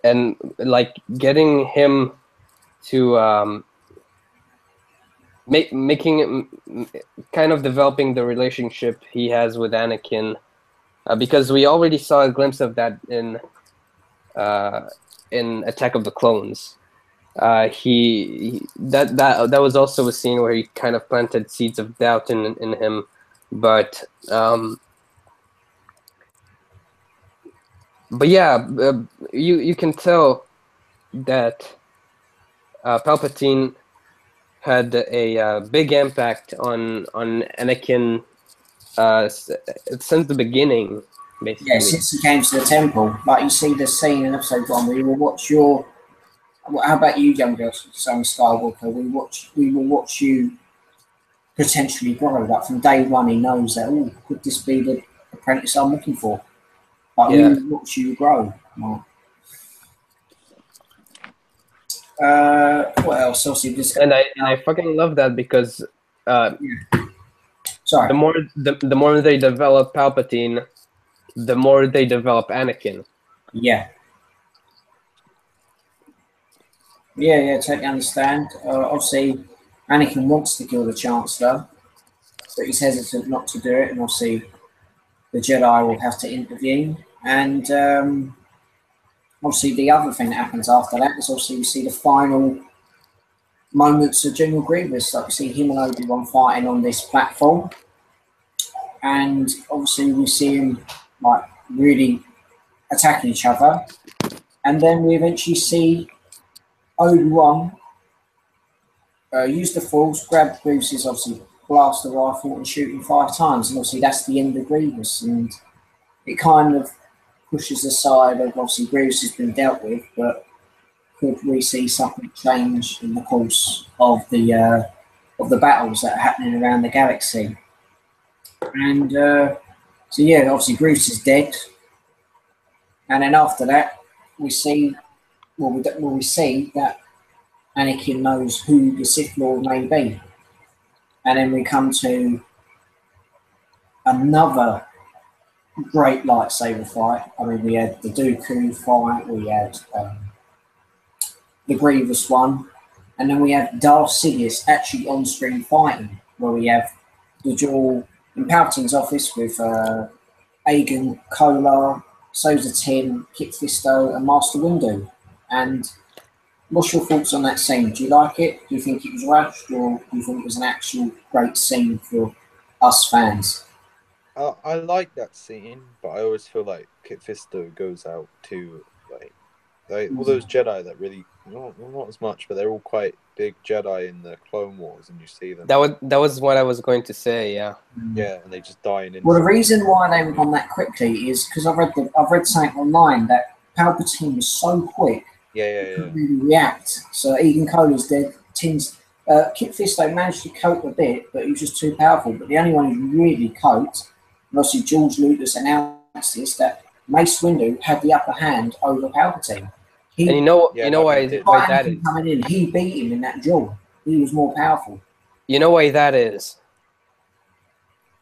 And like getting him to making kind of developing the relationship he has with Anakin, because we already saw a glimpse of that in Attack of the Clones. That was also a scene where he kind of planted seeds of doubt in him, but yeah, you can tell that Palpatine had a big impact on Anakin since the beginning, Yeah, basically. since he came to the temple, like you see the scene in episode 1, we will watch your. How about you, younger son Skywalker? We will watch you potentially grow. Like from day one, he knows that. Oh, could this be the apprentice I'm looking for? Like we Yeah. will watch you grow. Like, what else? Obviously, just And I fucking love that because sorry. the more they develop Palpatine, the more they develop Anakin. Yeah. Yeah, totally understand. Obviously, Anakin wants to kill the Chancellor, but he's hesitant not to do it, and obviously, the Jedi will have to intervene. And obviously, the other thing that happens after that is obviously we see the final moments of General Grievous. Like we see him and Obi-Wan fighting on this platform, and obviously we see him like really attacking each other, and then we eventually see Obi-Wan use the Force, grab Grievous's obviously blaster rifle and shoot him 5 times, and obviously that's the end of Grievous, and it kind of pushes aside of obviously Grievous has been dealt with, but could we see something change in the course of the battles that are happening around the galaxy? And so yeah, obviously Grievous is dead, and then after that we see we see that Anakin knows who the Sith Lord may be, and then we come to another great lightsaber fight. I mean, we had the Dooku fight, we had the Grievous one, and then we have Darth Sidious actually on screen fighting, where we have the duel in Palpatine's office with Aegon, Kolar, Soza Tin, Kit Fisto, and Master Windu. And what's your thoughts on that scene? Do you like it? Do you think it was rushed, or do you think it was an actual great scene for us fans? I like that scene, but I always feel like Kit Fisto goes out to like all those Jedi that really not as much, but they're all quite big Jedi in the Clone Wars, and you see them. That was what I was going to say. Yeah. Yeah, and they just die in instant. Well, the reason why they were gone that quickly is because I've read something online that Palpatine was so quick. Yeah. Couldn't really react. So Eden Cola's dead. Kit Fisto managed to cope a bit, but he was just too powerful. But the only one who really coped, and obviously George Lucas announced this, that Mace Windu had the upper hand over Palpatine. And you know why Despite that Anakin is. coming in, he beat him in that duel. He was more powerful. You know why that is?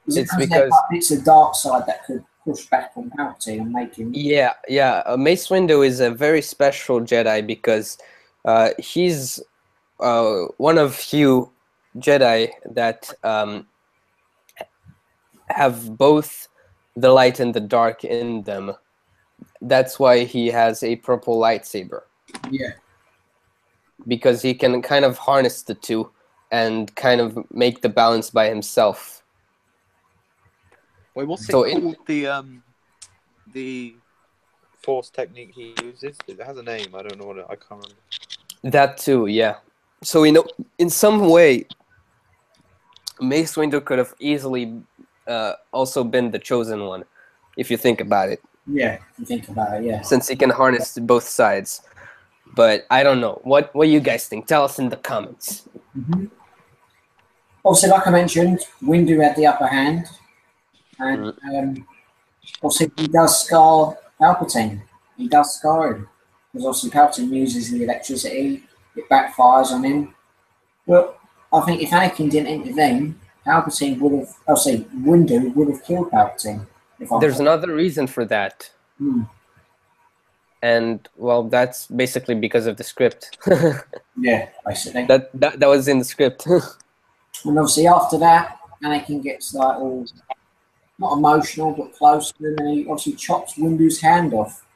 It's because it's a dark side that could push back on Palpatine and make him. Yeah. Mace Windu is a very special Jedi because he's one of few Jedi that have both the light and the dark in them. That's why he has a purple lightsaber. Yeah. Because he can kind of harness the two and kind of make the balance by himself. Wait, what's So it called? The Force technique he uses? It has a name. I don't know what I can't remember. That too, yeah. So in some way, Mace Windu could have easily also been the chosen one, if you think about it. Yeah, if you think about it, yeah. Since he can harness both sides. But I don't know. What do you guys think? Tell us in the comments. Mm-hmm. Obviously, like I mentioned, Windu had the upper hand. And obviously, he does scar Palpatine. He does scar him. Because obviously, Palpatine uses the electricity. It backfires on him. But I think if Anakin didn't intervene, Palpatine would have... Obviously, Windu would have killed Palpatine. There's another reason for that. And, well, that's basically because of the script. Yeah, basically. That was in the script. And obviously, after that, Anakin gets like all... not emotional, but close to him, and he obviously chops Windu's hand off.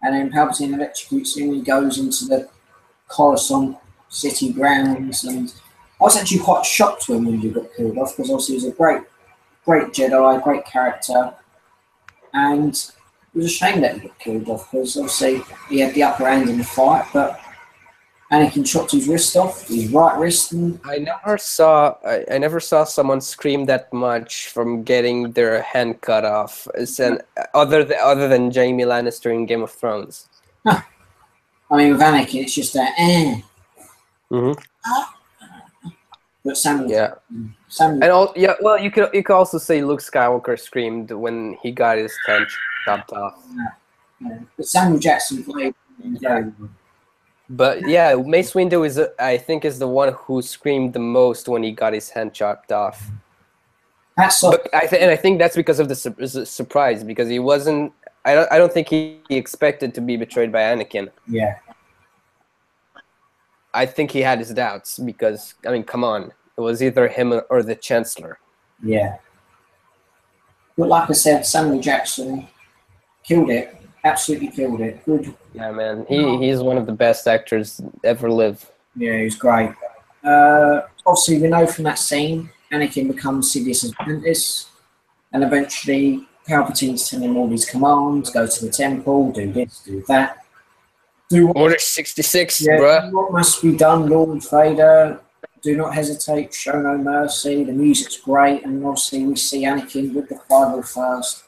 And then Palpatine electrocutes him, and he goes into the Coruscant city grounds. And I was actually quite shocked when Windu got killed off, because obviously he was a great Jedi, great character. And it was a shame that he got killed off, because obviously he had the upper hand in the fight, but Anakin chopped his wrist off, his right wrist. And I never saw someone scream that much from getting their hand cut off, other than Jaime Lannister in Game of Thrones. I mean, with Anakin, it's just that. But Samuel, yeah, Samuel, well, you could also say Luke Skywalker screamed when he got his hand chopped off. yeah. But Samuel Jackson played very well. But yeah, Mace Windu is the one who screamed the most when he got his hand chopped off. But I think that's because of the surprise, because he wasn't. I don't think he expected to be betrayed by Anakin. Yeah. I think he had his doubts because, I mean, come on, it was either him or the Chancellor. Yeah. But like I said, Samuel Jackson killed it. Absolutely killed it. Good. Yeah, man. He's one of the best actors ever live. Yeah, he's great. Obviously, we know from that scene, Anakin becomes Sidious's apprentice, and eventually Palpatine's telling him all these commands: go to the temple, do this, do that. Order 66, yeah, bruh. Do what must be done, Lord Vader. Do not hesitate, show no mercy. The music's great, and obviously we see Anakin with the 501st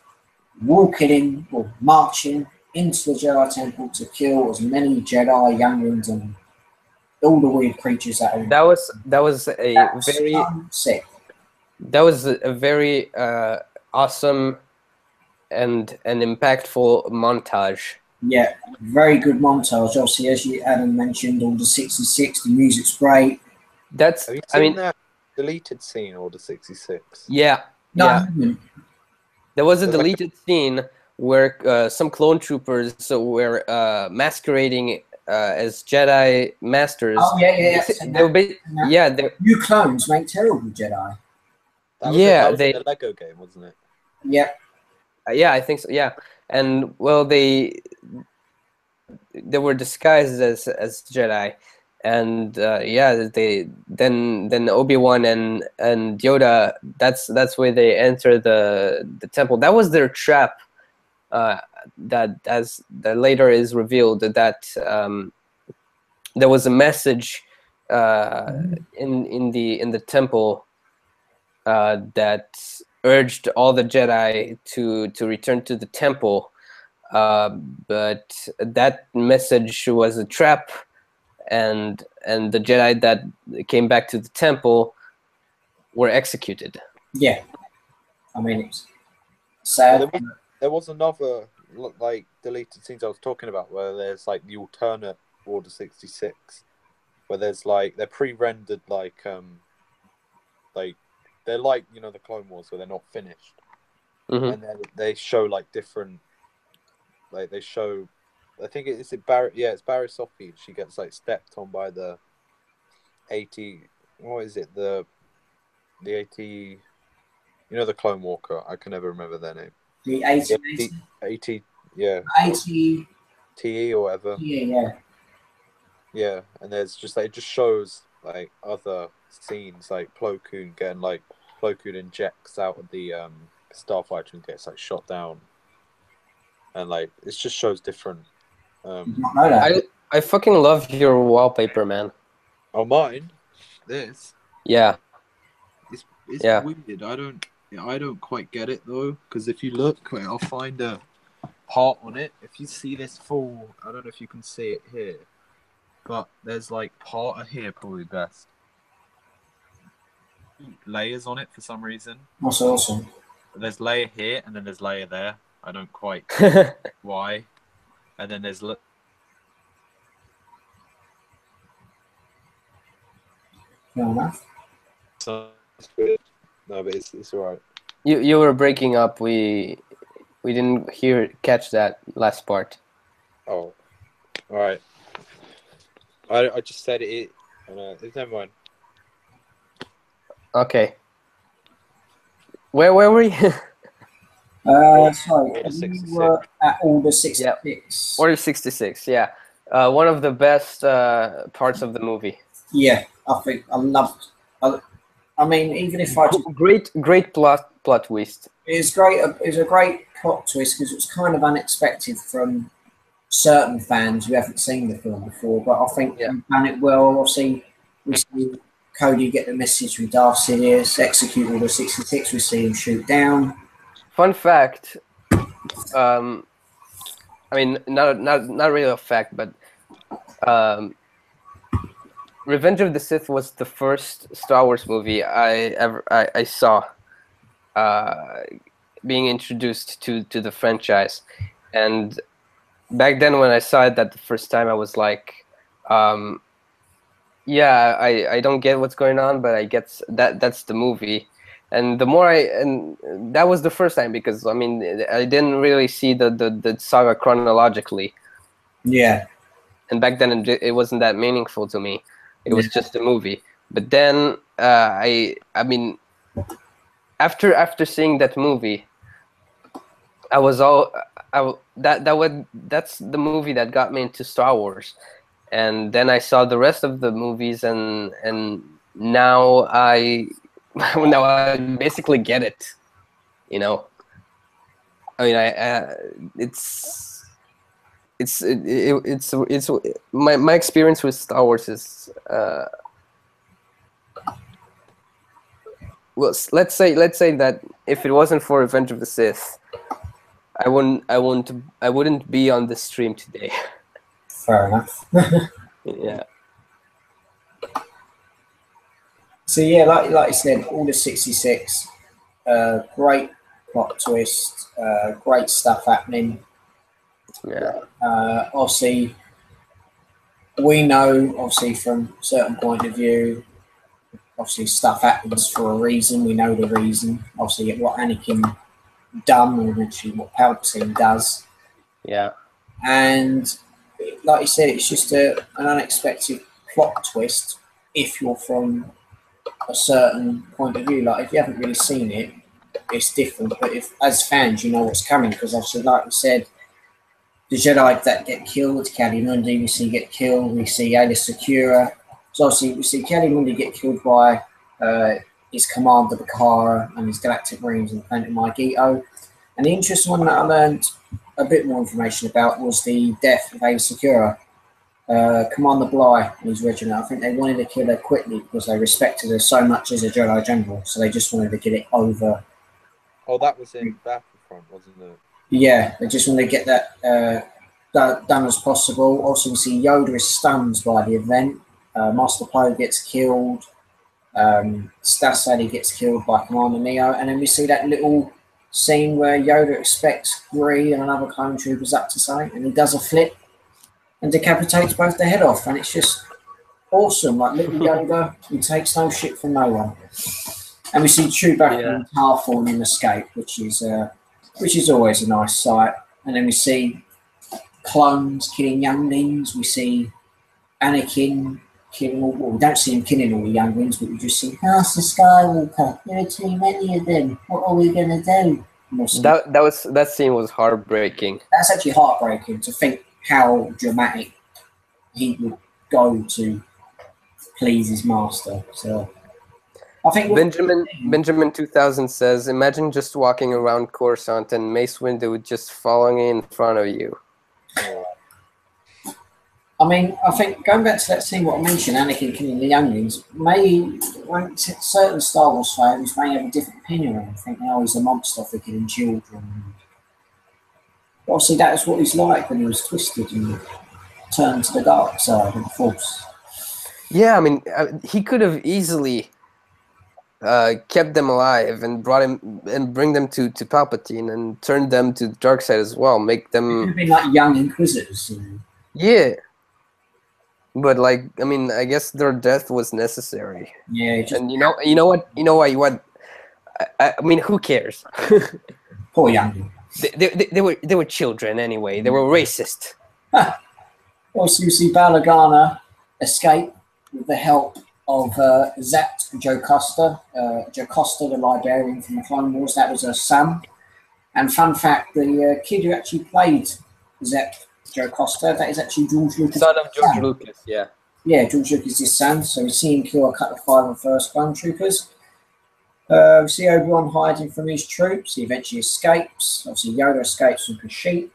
walking in, or marching into the Jedi Temple to kill as many Jedi, younglings, and all the weird creatures that are. That was very sick. That was a very awesome and an impactful montage. Yeah, very good montage. Obviously, as Adam mentioned, Order 66, the music's great. Have you seen that deleted scene, Order 66? Yeah. No, yeah. There was a deleted scene where some clone troopers were masquerading as Jedi Masters. Oh, yeah. New clones make terrible Jedi. That was in the Lego game, wasn't it? Yeah. Yeah, I think so. Yeah, and well, they were disguised as Jedi, and then Obi-Wan and Yoda. That's where they enter the temple. That was their trap. That later is revealed that there was a message in the temple that urged all the Jedi to return to the temple, but that message was a trap, and the Jedi that came back to the temple were executed. Yeah, I mean it's sad. There was another like deleted scenes I was talking about where there's like the alternate Order 66, where there's like they're pre-rendered like they're like, you know, the Clone Wars where they're not finished, and then they show like different, like they show, I think it's Barry, yeah, it's Barry Sophie. She gets like stepped on by the 80. What is it? The 80. You know, the Clone Walker. I can never remember their name. The 80, 80, yeah. 80 TE or whatever. Yeah. Yeah, and there's just like, it just shows like other scenes, like Plo Koon getting like, Plo Koon injects out of the starfighter and gets like shot down, and like it just shows different. I fucking love your wallpaper, man. Oh, mine, this. Yeah. It's weird. I don't quite get it though, because if you look, wait, I'll find a part on it. If you see this full, I don't know if you can see it here, but there's like part of here, probably best. Layers on it for some reason. That's awesome. There's layer here and then there's layer there. I don't quite why. And then there's Fair enough. so it's weird. No, but it's alright. You were breaking up. We didn't catch that last part. Oh, alright. I just said it. Never mind. Okay. Where were you? Sorry, you were at Order 66. Yeah. Order 66, yeah. One of the best parts of the movie. Yeah, I think I loved. I mean, even if I great plot twist. It's great. It's a great plot twist because it was kind of unexpected from certain fans who haven't seen the film before. But I think they've done it well. Obviously, we see Cody get the message from Darth Sidious, execute Order 66. We see him shoot down. Fun fact. I mean, not really a fact, but Revenge of the Sith was the first Star Wars movie I saw being introduced to the franchise, and back then when I saw it that the first time, I was like, yeah, I don't get what's going on, but I get that's the movie. And the more and that was the first time, because I mean I didn't really see the saga chronologically. Yeah. And back then it wasn't that meaningful to me. It was just a movie. But then I mean, after seeing that movie, that's the movie that got me into Star Wars. And then I saw the rest of the movies, and now I basically get it. You know, I mean, it's my experience with Star Wars is well, let's say that if it wasn't for Revenge of the Sith, I wouldn't be on the stream today. Fair enough. Yeah. So yeah, like you said, Order 66, great plot twist, great stuff happening. Yeah. Obviously, we know, obviously, from a certain point of view, obviously stuff happens for a reason. We know the reason. Obviously, what Anakin done, or eventually what Palpatine does. Yeah. And like you said, it's just an unexpected plot twist if you're from a certain point of view. Like if you haven't really seen it, it's different. But if as fans, you know what's coming, because obviously, like we said, the Jedi that get killed, Cali Mundi, we see get killed. We see Aayla Secura. So obviously, we see Cali Mundi get killed by his commander Bakara and his Galactic Marines on the planet Mygeeto. And the interesting one that I learned a bit more information about was the death of Aayla Secura. Commander Bly and his regiment. I think they wanted to kill her quickly because they respected her so much as a Jedi General. So they just wanted to get it over. Oh, that was in Battlefront, wasn't it? Yeah, they just wanted to get that done as possible. Also, we see Yoda is stunned by the event. Master Poe gets killed. Stas Sadie gets killed by Commander Neo. And then we see that little scene where Yoda expects Gree and another clone troopers up to something, and he does a flip and decapitates both their head off. And it's just awesome. Like little Yoda, he takes no shit from no one. And we see Chewbacca and Tarfalling escape, which is always a nice sight. And then we see clones killing younglings. We see Anakin killing all. Well, we don't see him killing all the younglings, but we just see Master Skywalker. There are too many of them. What are we gonna do? That scene was heartbreaking. That's actually heartbreaking to think how dramatic he would go to please his master. So I think Benjamin 2000 says, imagine just walking around Coruscant and Mace Windu just following in front of you. I mean, I think going back to that scene, what I mentioned, Anakin killing the younglings, certain Star Wars fans may have a different opinion on him, thinking, oh, he's a monster for killing children. But obviously, that is what he's like when he was twisted and turned to the dark side of the Force. Yeah, I mean, he could have easily kept them alive and brought him and bring them to Palpatine and turned them to the dark side as well. Make them. It could have been like young Inquisitors. Yeah. But like, I mean, I guess their death was necessary. Yeah, and you know what? I mean, who cares? Poor young. They were children anyway. They were racist. Also, you see Bail Organa escape with the help of Zat Jocasta. Jocasta, the librarian from the Clone Wars, that was her son. And fun fact, the kid who actually played Zat Jocasta, that is actually George Lucas' son of George Lucas, yeah. Yeah, George Lucas' son. So we see him kill a couple of 5 of the first clone troopers. We see Obi-Wan hiding from his troops. He eventually escapes. Obviously, Yoda escapes from Kashyyyk.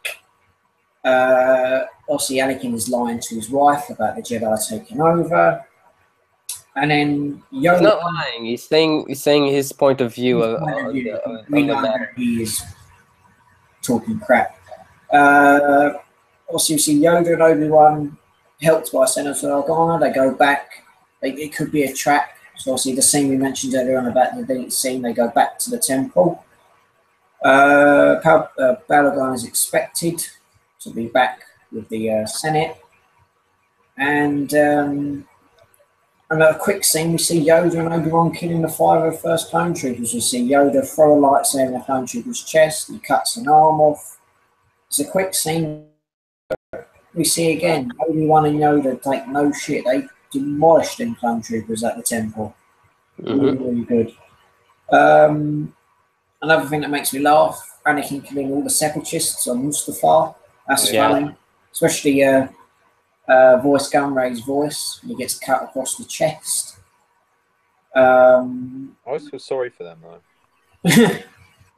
Obviously, Anakin is lying to his wife about the Jedi taking over. And then Yoda... He's not lying. He's saying his point of view of the matter. He is talking crap. Also, you see Yoda and Obi-Wan helped by Senator Organa. They go back. It could be a trap. So obviously the scene we mentioned earlier on about the deleted scene, they go back to the temple. Bail Organa is expected to be back with the Senate. And another quick scene, we see Yoda and Obi-Wan killing the 5 of the first clone troopers. We see Yoda throw a lightsaber in the clone trooper's chest. He cuts an arm off. It's a quick scene. We see again Obi-Wan and Yoda take no shit. They demolished them clone troopers at the temple. Really, really good. Another thing that makes me laugh: Anakin killing all the separatists on Mustafar. That's funny, especially voice Gunray's voice. He gets cut across the chest. I always feel sorry for them though.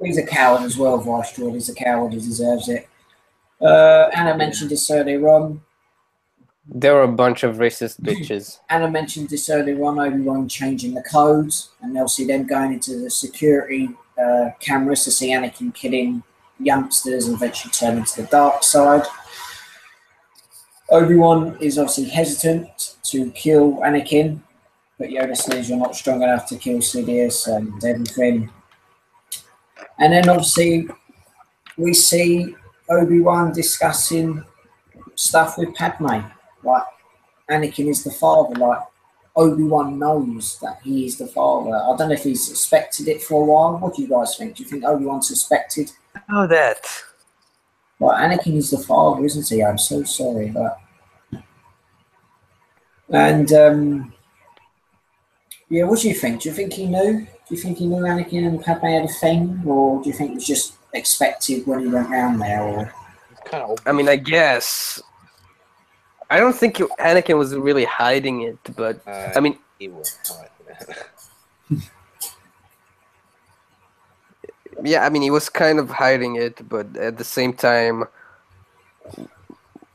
He's a coward as well, Vice Lord. He's a coward. He deserves it. Anna mentioned this earlier on. There were a bunch of racist bitches. Anna mentioned this earlier on, Obi-Wan changing the codes, and they'll see them going into the security cameras to see Anakin killing youngsters and eventually turning to the dark side. Obi-Wan is obviously hesitant to kill Anakin, but Yoda says you're not strong enough to kill Sidious and everything. And then obviously we see Obi-Wan discussing stuff with Padme, like Anakin is the father, like Obi-Wan knows that he is the father. I don't know if he's suspected it for a while. What do you guys think? Do you think Obi-Wan suspected? I know that. Well, Anakin is the father, isn't he? I'm so sorry, but... And, yeah, what do you think? Do you think he knew? Do you think he knew Anakin and Padme had a thing? Or do you think it was just expected when he went round there? Or... Kind of. I mean, I guess. I don't think Anakin was really hiding it, but I mean, he was hiding it. Yeah, I mean, he was kind of hiding it, but at the same time,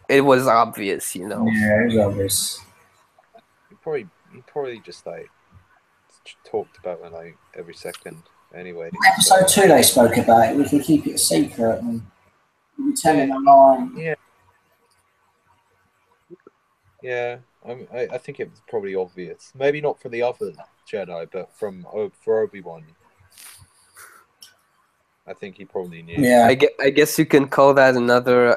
it was obvious, you know. Yeah, it was obvious. He probably just like talked about it like every second anyway. Episode 2 they spoke about it. We can keep it a secret and we'll be telling Yeah, a line. yeah. I think it was probably obvious. Maybe not for the other Jedi, but for Obi-Wan, I think he probably knew. Yeah. I guess you can call that another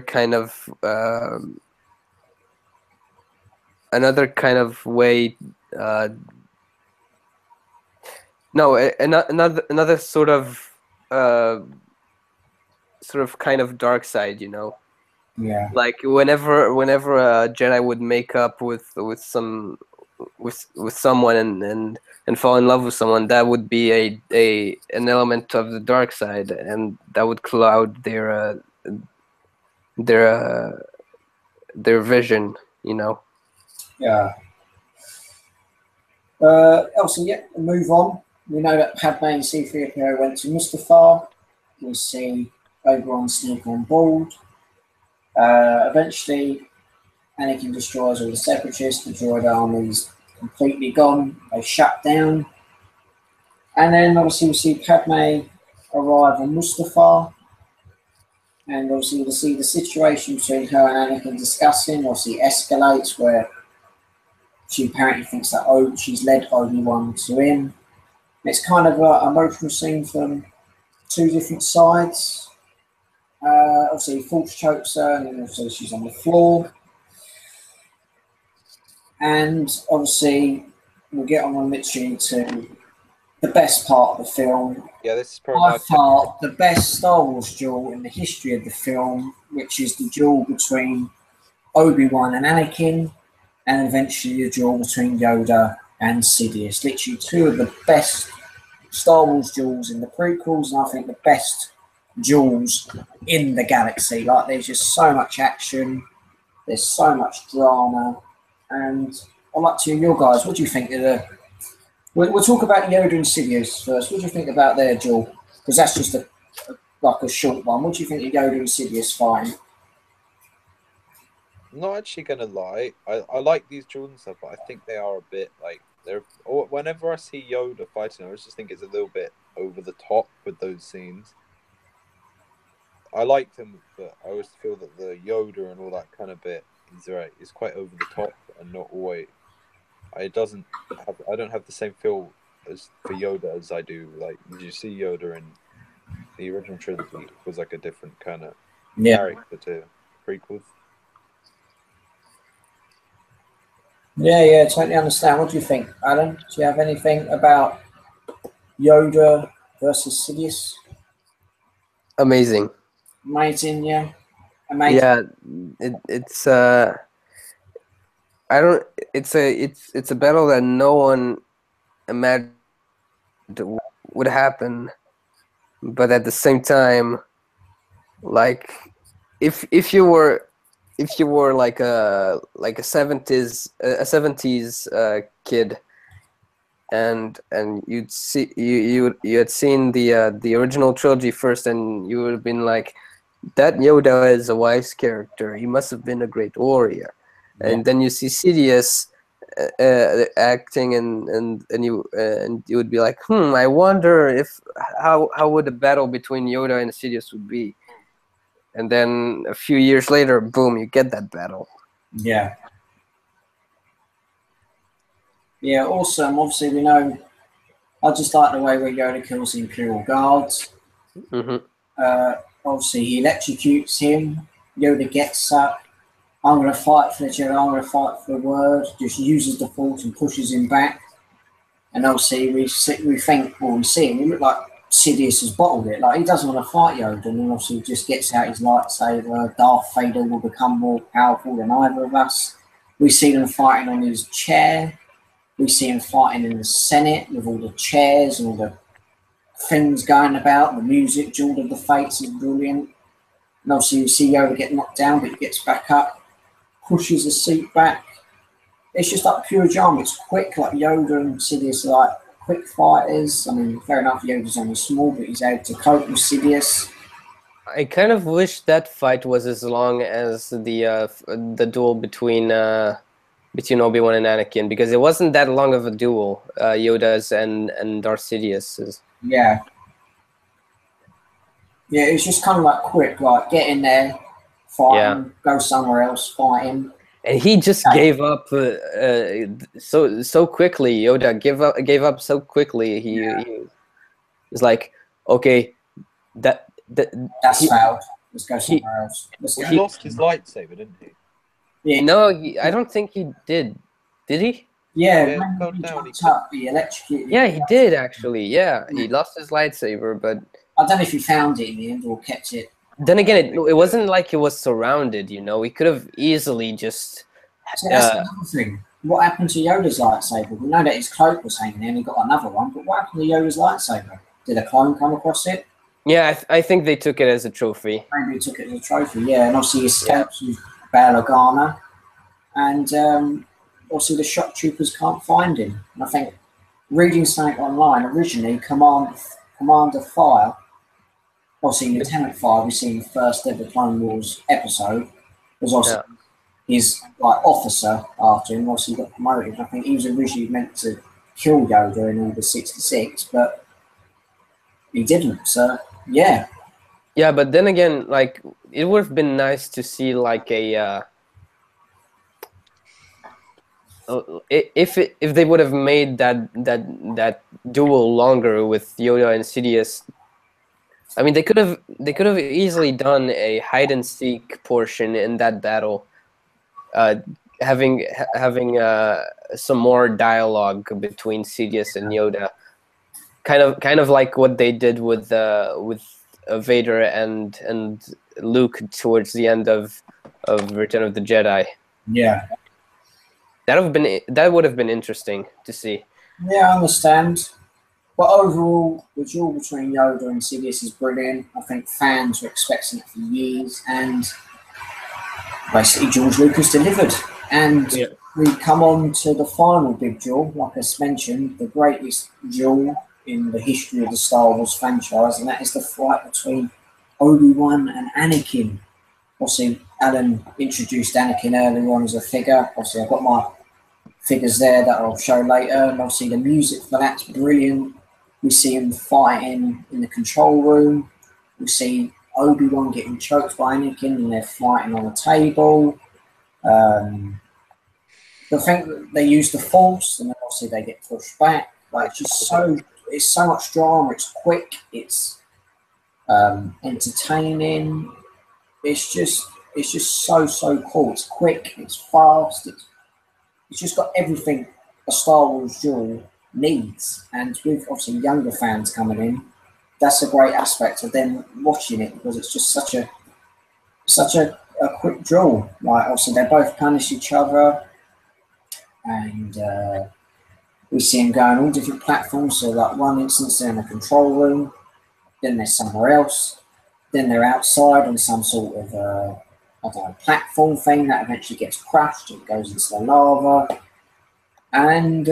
kind of way. No, another sort of kind of dark side, you know. Yeah. Like whenever a Jedi would make up with someone and fall in love with someone, that would be an element of the dark side, and that would cloud their uh, their vision, you know. Yeah. Also, yeah, move on. We know that Padme and C-3PO went to Mustafar. We see Obi-Wan sneak on board. Eventually, Anakin destroys all the Separatists. The droid army's completely gone. They shut down. And then, obviously, we see Padme arrive on Mustafar. And obviously, we see the situation between her and Anakin discussing. Obviously, escalates where she apparently thinks that she's led Obi-Wan to him. It's kind of an emotional scene from two different sides. Obviously, he force chokes her, and then obviously she's on the floor. And obviously, we'll get on literally to the best part of the film. Yeah, this is probably By far the best Star Wars duel in the history of the film, which is the duel between Obi-Wan and Anakin, and eventually the duel between Yoda and Sidious. Literally two of the best Star Wars duels in the prequels, and I think the best duels in the galaxy. Like, there's just so much action, there's so much drama, and I'd like to hear your guys. What do you think of the? We'll talk about Yoda and Sidious first. What do you think about their duel? Because that's just a short one. What do you think of Yoda and Sidious fighting? I'm not actually gonna lie. I like these duels and stuff, but I think they are a bit like whenever I see Yoda fighting, I always just think it's a little bit over the top with those scenes. I like them, but I always feel that the Yoda and all that kind of bit is quite over the top and not always. I don't have the same feel as for Yoda as I do. Like, did you see Yoda in the original trilogy? Was like a different kind of character to prequels. Yeah, totally understand. What do you think, Alan? Do you have anything about Yoda versus Sidious? Amazing. Amazing, yeah. Amazing. Yeah, it's I don't. It's a battle that no one imagined would happen, but at the same time, like if you were like a 70s kid, and you had seen the original trilogy first, and you would have been like, that Yoda is a wise character. He must have been a great warrior. And then you see Sidious acting, and you would be like, I wonder how would a battle between Yoda and Sidious would be. And then a few years later, boom, you get that battle. Yeah. Yeah, awesome. Obviously, we know. I just like the way where Yoda kills the Imperial Guards. Mm-hmm. Obviously, he electrocutes him. Yoda gets up. I'm going to fight for the Jedi. I'm going to fight for the word. Just uses the Force and pushes him back. And obviously, we see him. We look like Sidious has bottled it. Like, he doesn't want to fight Yoda, and then obviously he just gets out his lightsaber. Darth Vader will become more powerful than either of us. We see them fighting on his chair. We see him fighting in the Senate with all the chairs and all the things going about. The music, Duel of the Fates, is brilliant. And obviously, you see Yoda get knocked down, but he gets back up, pushes the seat back. It's just like pure drama. It's quick, like Yoda and Sidious are like quick fighters. I mean, fair enough, Yoda's only small, but he's able to cope with Sidious. I kind of wish that fight was as long as the duel between Obi-Wan and Anakin, because it wasn't that long of a duel. Yoda's and Darth Sidious's. Yeah. Yeah, it was just kind of like quick, like get in there, fighting, go somewhere else, fighting. And he just gave up so quickly. Yoda gave up so quickly. He was like, okay, that's failed. Let's go somewhere else. He lost his lightsaber, didn't he? Yeah. No, I don't think he did. Did he? Yeah, when he jumped up, he electrocuted. Yeah, he did actually. Yeah, he lost his lightsaber, but I don't know if he found it in the end or kept it. Then again, it wasn't like he was surrounded. You know, he could have easily just. So that's another thing. What happened to Yoda's lightsaber? We know that his cloak was hanging there, and he got another one. But what happened to Yoda's lightsaber? Did a clone come across it? Yeah, I think they took it as a trophy. Maybe he took it as a trophy. Yeah, and obviously he escapes with Bail Organa, and obviously the shock troopers can't find him. And I think reading something online originally, Commander Fire, obviously Lieutenant Fire, we see in the first ever Clone Wars episode, was also his like officer after him. Obviously he got promoted. I think he was originally meant to kill Yoda in Order 66, but he didn't. So yeah. Yeah, but then again, like it would have been nice to see like a. If they would have made that duel longer with Yoda and Sidious, I mean they could have easily done a hide and seek portion in that battle, having some more dialogue between Sidious and Yoda, kind of like what they did with Vader and Luke towards the end of Return of the Jedi. Yeah. That would have been interesting to see. Yeah, I understand. But overall, the duel between Yoda and Sidious is brilliant. I think fans were expecting it for years, and basically George Lucas delivered. And we come on to the final big duel, like I mentioned, the greatest duel in the history of the Star Wars franchise, and that is the fight between Obi-Wan and Anakin. Obviously, Alan introduced Anakin earlier on as a figure. Obviously, I've got my figures there that I'll show later, and obviously the music for that's brilliant. We see him fighting in the control room. We see Obi-Wan getting choked by Anakin, and they're fighting on a table. The thing that they use the Force, and then obviously they get pushed back. Like it's so much drama. It's quick. It's entertaining. It's just so cool. It's quick. It's fast. It's just got everything a Star Wars duel needs. And with obviously younger fans coming in, that's a great aspect of them watching it, because it's just such a quick duel. Like obviously they both punish each other, and we see them going on all different platforms. So like one instance they're in a control room, then they're somewhere else, then they're outside on some sort of I don't know, platform thing that eventually gets crushed. It goes into the lava, and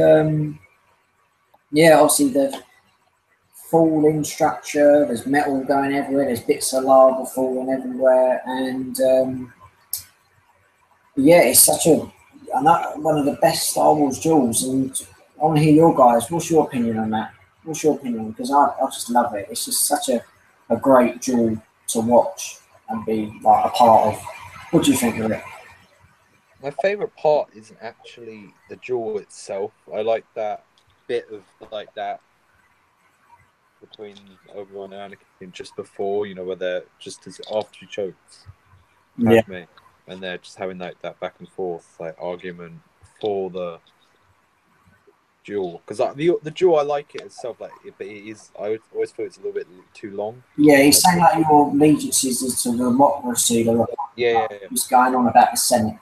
obviously the falling structure. There's metal going everywhere. There's bits of lava falling everywhere, and it's such one of the best Star Wars duels. And I want to hear your guys. What's your opinion on that? What's your opinion? Because I just love it. It's just such a great duel to watch and be like a part of. What do you think of it? My favourite part isn't actually the duel itself. I like that bit of like that between Obi-Wan and Anakin just before, where they're just after he chokes. Yeah. And they're just having like that back and forth like argument for the duel, because like, the duel, I like it itself, but it is. I always feel it's a little bit too long. Yeah, he's saying like your allegiances is to the democracy. He's going on about the Senate.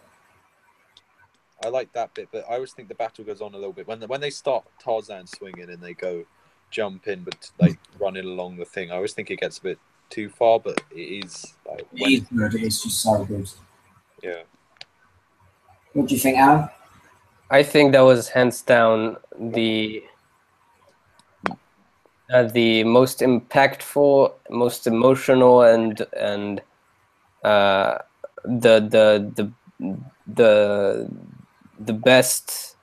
I like that bit, but I always think the battle goes on a little bit when they start Tarzan swinging and they go jumping, but like running along the thing. I always think it gets a bit too far, but it is like good. It's just so good. Yeah. What do you think, Alan? I think that was hands down the the most impactful, most emotional, and the the the best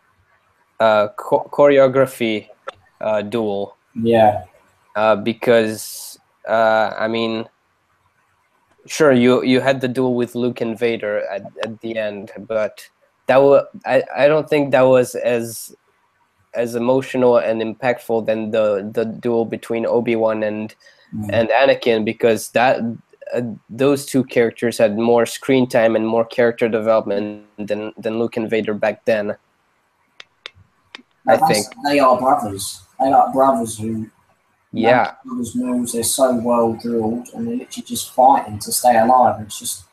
choreography duel, Yeah, because I mean, sure, you had the duel with Luke and Vader at the end, but I don't think that was as emotional and impactful than the duel between Obi-Wan and Anakin, because those two characters had more screen time and more character development than Luke and Vader back then. I think. they are brothers. They are brothers who know Yeah, each other's moves. They're so well drilled, and they're literally just fighting to stay alive. It's just,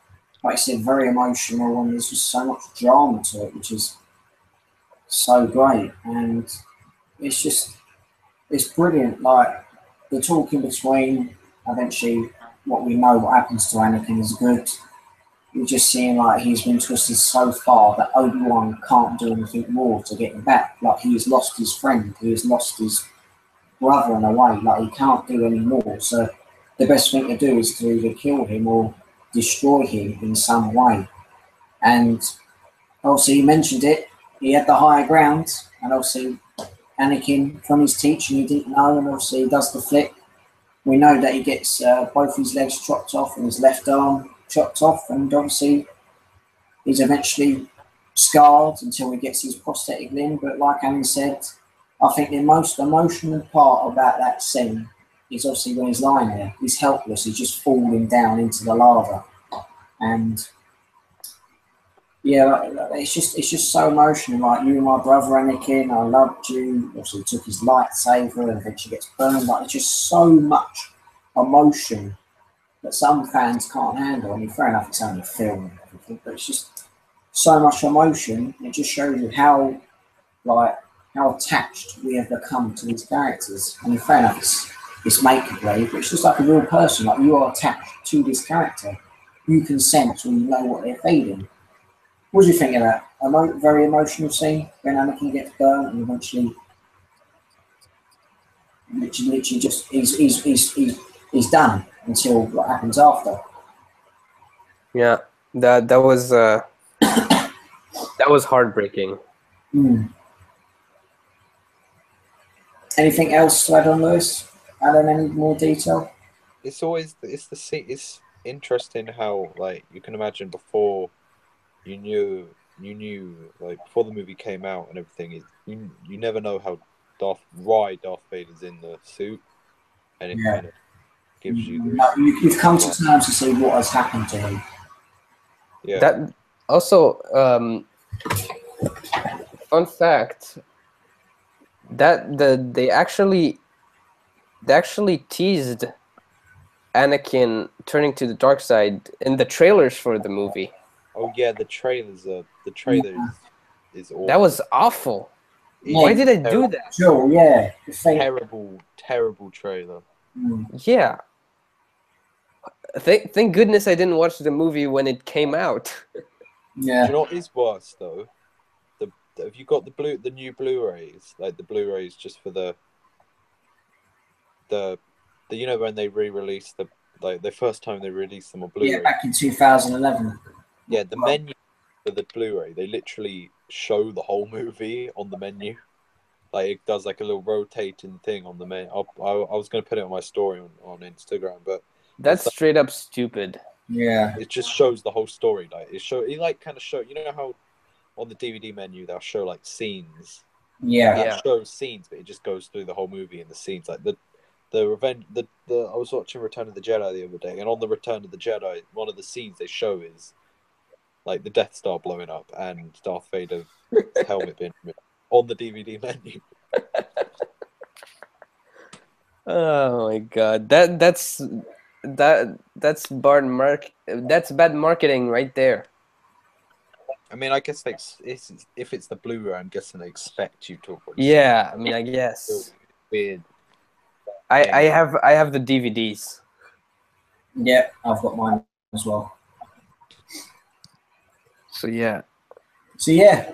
like I said, very emotional, and there's just so much drama to it, which is so great. And it's just, it's brilliant. Like the talk in between, eventually, what we know what happens to Anakin is good. You're just seeing like he's been twisted so far that Obi-Wan can't do anything more to get him back. Like he has lost his friend, he has lost his brother in a way. Like he can't do any more. So the best thing to do is to either kill him or destroy him in some way. And obviously, he mentioned it. He had the higher ground, and obviously, Anakin from his teaching, he didn't know, and obviously, he does the flip. We know that he gets both his legs chopped off and his left arm chopped off, and obviously, he's eventually scarred until he gets his prosthetic limb. But like Alan said, I think the most emotional part about that scene is obviously when he's lying there. He's helpless. He's just falling down into the lava, and yeah, it's just so emotional. Like you, and my brother Anakin, I loved you. Obviously, he took his lightsaber and eventually gets burned. Like it's just so much emotion that some fans can't handle. I mean, fair enough, it's only a film and everything, but it's just so much emotion. It just shows you how like how attached we have become to these characters. I mean, fair enough, it's make believe, but it's just like a real person. Like you are attached to this character. You can sense when you know what they're feeling. What do you think of that? Very emotional scene when Anakin gets burnt and eventually, literally just he's done until what happens after. yeah. That was heartbreaking. Mm. Anything else to add on, Lewis? Add on any more detail? It's always it's interesting how like you can imagine before you knew like before the movie came out and everything you never know how why Darth Vader's in the suit, and it Yeah. kind of gives you the No, you've come to terms to see what has happened to him. yeah. That also, fun fact, that they actually teased Anakin turning to the dark side in the trailers for the movie. Oh yeah, the trailer is awful. That was awful. It's Why did I do terrible, that? Sure, yeah. The thing. terrible trailer. Yeah. Thank goodness I didn't watch the movie when it came out. Yeah. Do you know what is worse though? Have you got the new Blu-rays? Like the Blu-rays just for the you know when they re-released the first time they released them on Blu-ray. Yeah, back in 2011. Yeah, the menu for the Blu-ray, they literally show the whole movie on the menu. Like it does like a little rotating thing on the menu. I was going to put it on my story on Instagram, but That's straight up stupid. Yeah. it just shows the whole story. Like it like kind of show. You know how on the DVD menu they'll show like scenes. Yeah. Yeah. That shows scenes, but it just goes through the whole movie and the scenes. Like the revenge. The I was watching Return of the Jedi the other day, and on the Return of the Jedi, one of the scenes they show is like the Death Star blowing up and Darth Vader's helmet being removed on the DVD menu. Oh my god. That's that's bad marketing right there. I mean, I guess if it's the Blu-ray, I'm guessing they expect you to. Yeah, I mean, I guess. Weird. I have the DVDs. Yeah, I've got mine as well. So yeah. So yeah,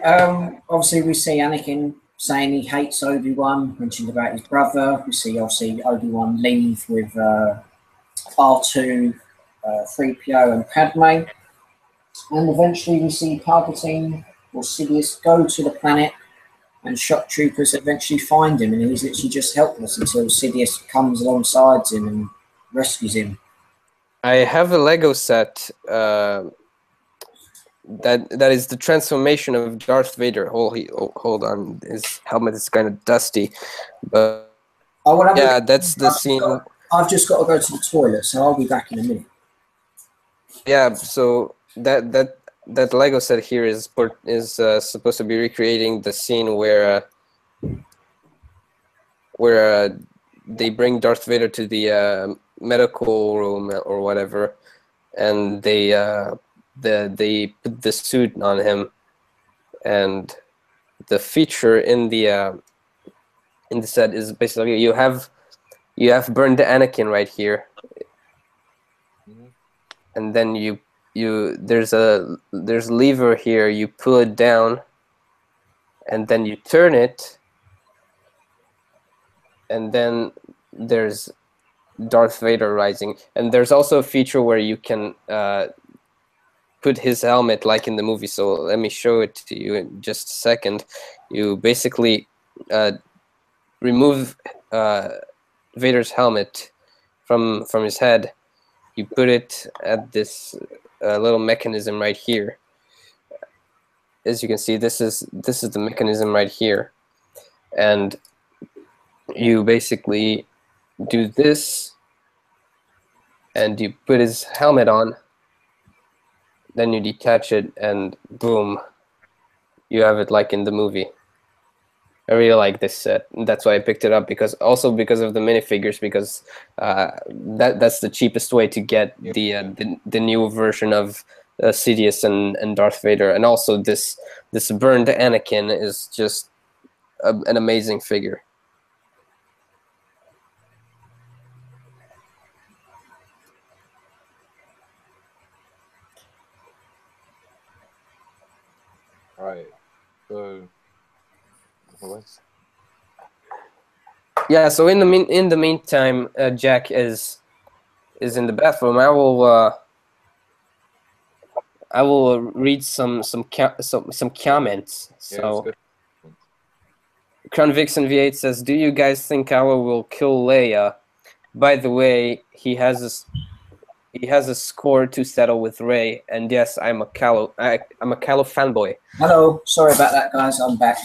obviously we see Anakin saying he hates Obi-Wan, mentioned about his brother. We see obviously Obi-Wan leave with R2, 3PO, and Padme. And eventually we see Palpatine or Sidious go to the planet, and shock troopers eventually find him, and he's literally just helpless until Sidious comes alongside him and rescues him. I have a Lego set that is the transformation of Darth Vader. Hold on, his helmet is kind of dusty, but yeah, that's the scene. I've just got to go to the toilet, so I'll be back in a minute. Yeah, so that Lego set here is supposed to be recreating the scene where they bring Darth Vader to the medical room or whatever, and they put the suit on him, and the feature in the set is basically you have burned Anakin right here, and then there's a lever here, you pull it down, and then you turn it, and then there's Darth Vader rising. And there's also a feature where you can put his helmet like in the movie, so let me show it to you in just a second. You basically remove Vader's helmet from his head. You put it at this little mechanism right here. As you can see, this is the mechanism right here, and you basically do this, and you put his helmet on. Then you detach it, and boom, you have it like in the movie. I really like this set. That's why I picked it up, because of the minifigures, because that's the cheapest way to get the new version of Sidious and Darth Vader, and also this burned Anakin is just an amazing figure. Right. So. Yeah. So in the meantime, Jack is in the bathroom. I will read some comments. So, Yeah, Crown Vixen V8 says, "Do you guys think Kylo will kill Leia? By the way, he has a score to settle with Rey, and yes, I'm a Kylo fanboy." Hello, sorry about that, guys. I'm back.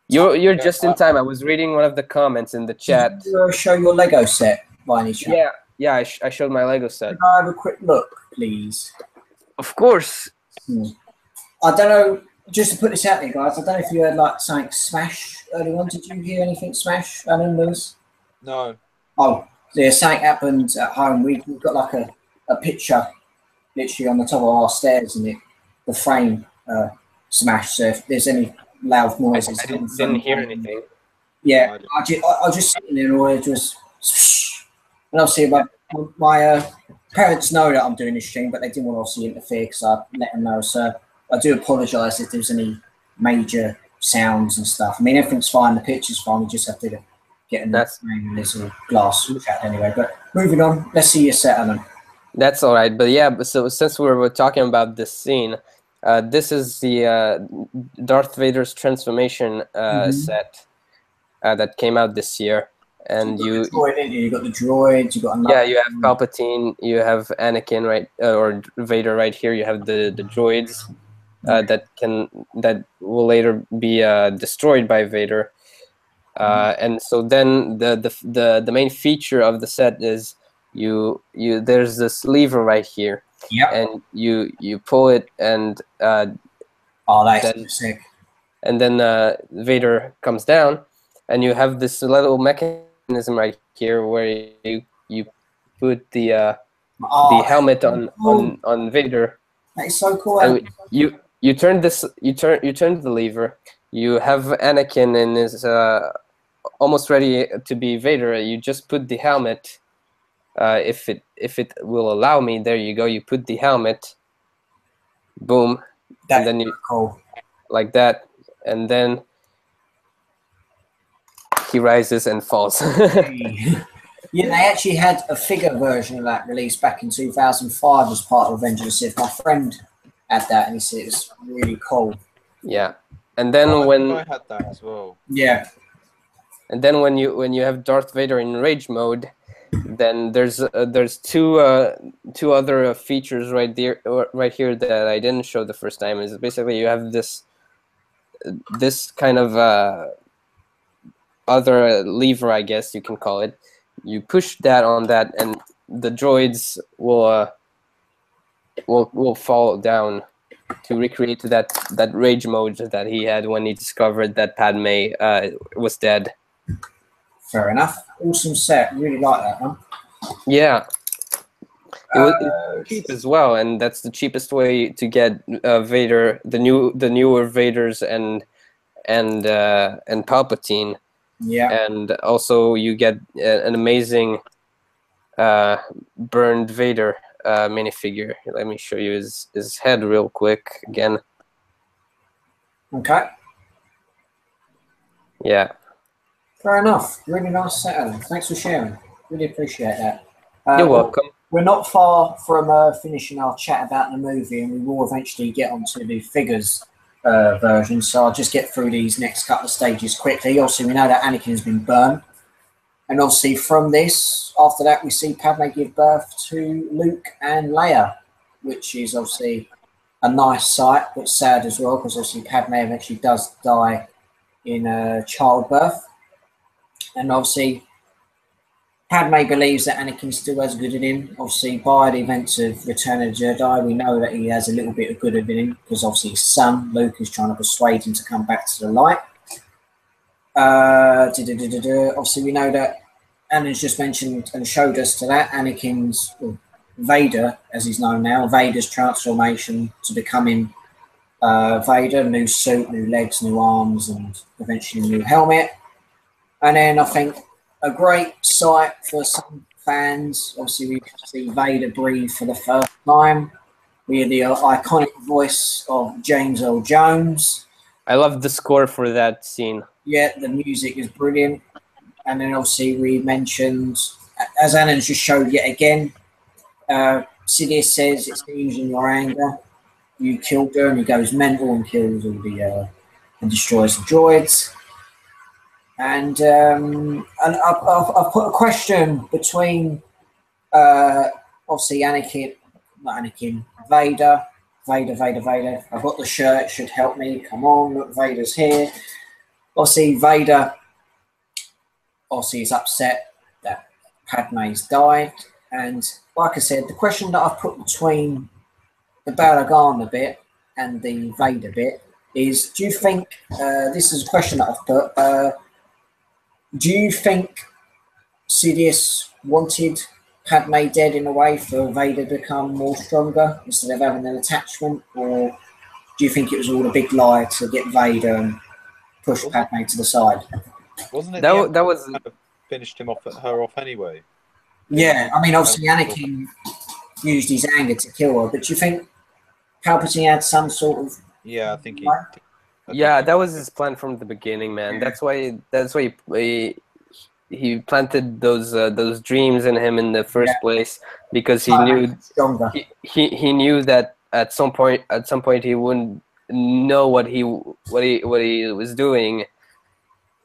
You're just in time. I was reading one of the comments in the chat. Did you show your Lego set by any chance? Yeah. I showed my Lego set. Can I have a quick look, please? Of course. I don't know. Just to put this out there, guys, I don't know if you heard like something Smash earlier on. Did you hear anything Smash, Alan Lewis? No. Oh, yeah, something happened at home. We've got like a picture literally on the top of our stairs, and the frame smashed. So if there's any loud noises, I didn't hear anything. Yeah, I was just sitting there, and it was, and obviously my parents know that I'm doing this stream, but they didn't want to obviously interfere, because I let them know. So I do apologise if there's any major sounds and stuff. I mean, everything's fine. The picture's fine. We just have to get in that frame, and there's a glass chat anyway. But moving on, let's see your set, Alan. That's all right. But yeah, so since we're talking about this scene, this is the Darth Vader's transformation set that came out this year, and you got the droids, you got you have Palpatine, you have Anakin, right, or Vader right here. You have the droids that will later be destroyed by Vader, and so then the main feature of the set is there's this lever right here. Yeah. And you pull it, and that's sick. And then Vader comes down, and you have this little mechanism right here where you put the helmet on Vader. That is so cool. And you turn the lever. You have Anakin and is almost ready to be Vader. You just put the helmet. If it will allow me, there you go. You put the helmet, boom, and then you cool. like that, and then he rises and falls. Yeah, they actually had a figure version of that released back in 2005 as part of Revenge of the Sith. My friend had that, and he said it's really cool. Yeah, and then I when had that as well. Yeah, and then when you have Darth Vader in rage mode, then there's two other features right there, right here that I didn't show the first time. Is basically you have this kind of other lever, I guess you can call it. You push that on that, and the droids will fall down to recreate that rage mode that he had when he discovered that Padme was dead. fair enough. Awesome set. Really like that one. Yeah. It's cheap as well, and that's the cheapest way to get Vader, the newer Vaders and Palpatine. Yeah. And also you get an amazing burned Vader minifigure. Let me show you his head real quick again. Okay. Yeah. Fair enough. Really nice set, Alan. Thanks for sharing. Really appreciate that. You're welcome. We're not far from finishing our chat about the movie, and we will eventually get onto the figures version. So I'll just get through these next couple of stages quickly. Obviously, we know that Anakin has been burned. And obviously from this, after that, we see Padme give birth to Luke and Leia, which is obviously a nice sight, but sad as well, because obviously Padme eventually does die in childbirth. And obviously Padme believes that Anakin still has good in him. Obviously, by the events of Return of the Jedi, we know that he has a little bit of good in him, because obviously his son, Luke, is trying to persuade him to come back to the light. Obviously, we know that Alan's just mentioned and showed us to that Anakin's, Vader, as he's known now, Vader's transformation to becoming Vader, new suit, new legs, new arms, and eventually new helmet. And then I think a great sight for some fans, obviously we see Vader breathe for the first time. We hear the iconic voice of James Earl Jones. I love the score for that scene. Yeah, the music is brilliant. And then obviously we mentioned, as Alan just showed yet again, Sidious says it seems in your anger you killed her, and he goes mental and kills all the and destroys the droids. And I've put a question between obviously Vader. I've got the shirt, it should help me. Come on, look, Vader's here. Obviously, Vader is upset that Padme's died. And like I said, the question that I've put between the Balagan bit and the Vader bit is, do you think, this is a question that I've put, do you think Sidious wanted Padme dead in a way for Vader to become more stronger instead of having an attachment? Or do you think it was all a big lie to get Vader and push Padme to the side? Wasn't it that was kind of finished her off anyway? Yeah, I mean, obviously Anakin used his anger to kill her, but do you think Palpatine had some sort of... Yeah, I think Yeah, that was his plan from the beginning, man. Yeah. That's why he planted those dreams in him in the first place, because he knew he knew that at some point he wouldn't know what he was doing,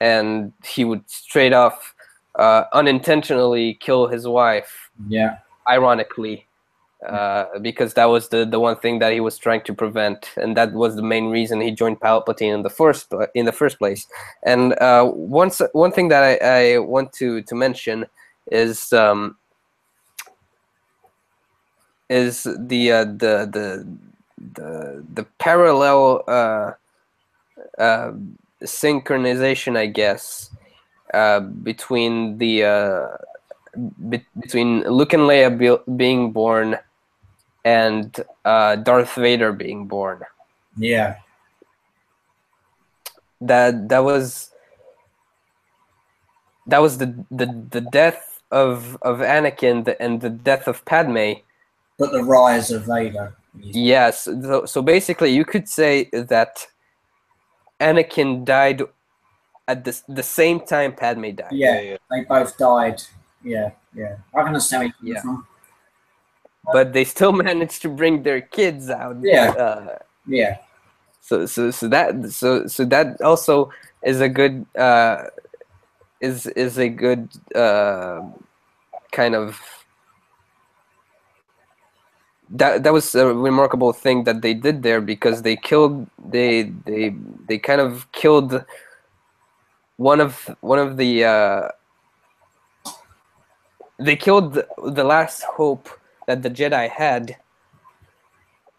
and he would straight off unintentionally kill his wife. Yeah. Ironically. Because that was the one thing that he was trying to prevent, and that was the main reason he joined Palpatine in the first place. And one thing that I want to mention is the parallel synchronization, I guess, between between Luke and Leia being born and Darth Vader being born. Yeah. That was the death of Anakin and the death of Padme. But the rise of Vader. Yes. So basically, you could say that Anakin died at the same time Padme died. Yeah, they both died. Yeah. I can understand where you're coming from. But they still managed to bring their kids out. Yeah. So that also is a good is a good kind of that was a remarkable thing that they did there, because they kind of killed one of the they killed the last hope that the Jedi had,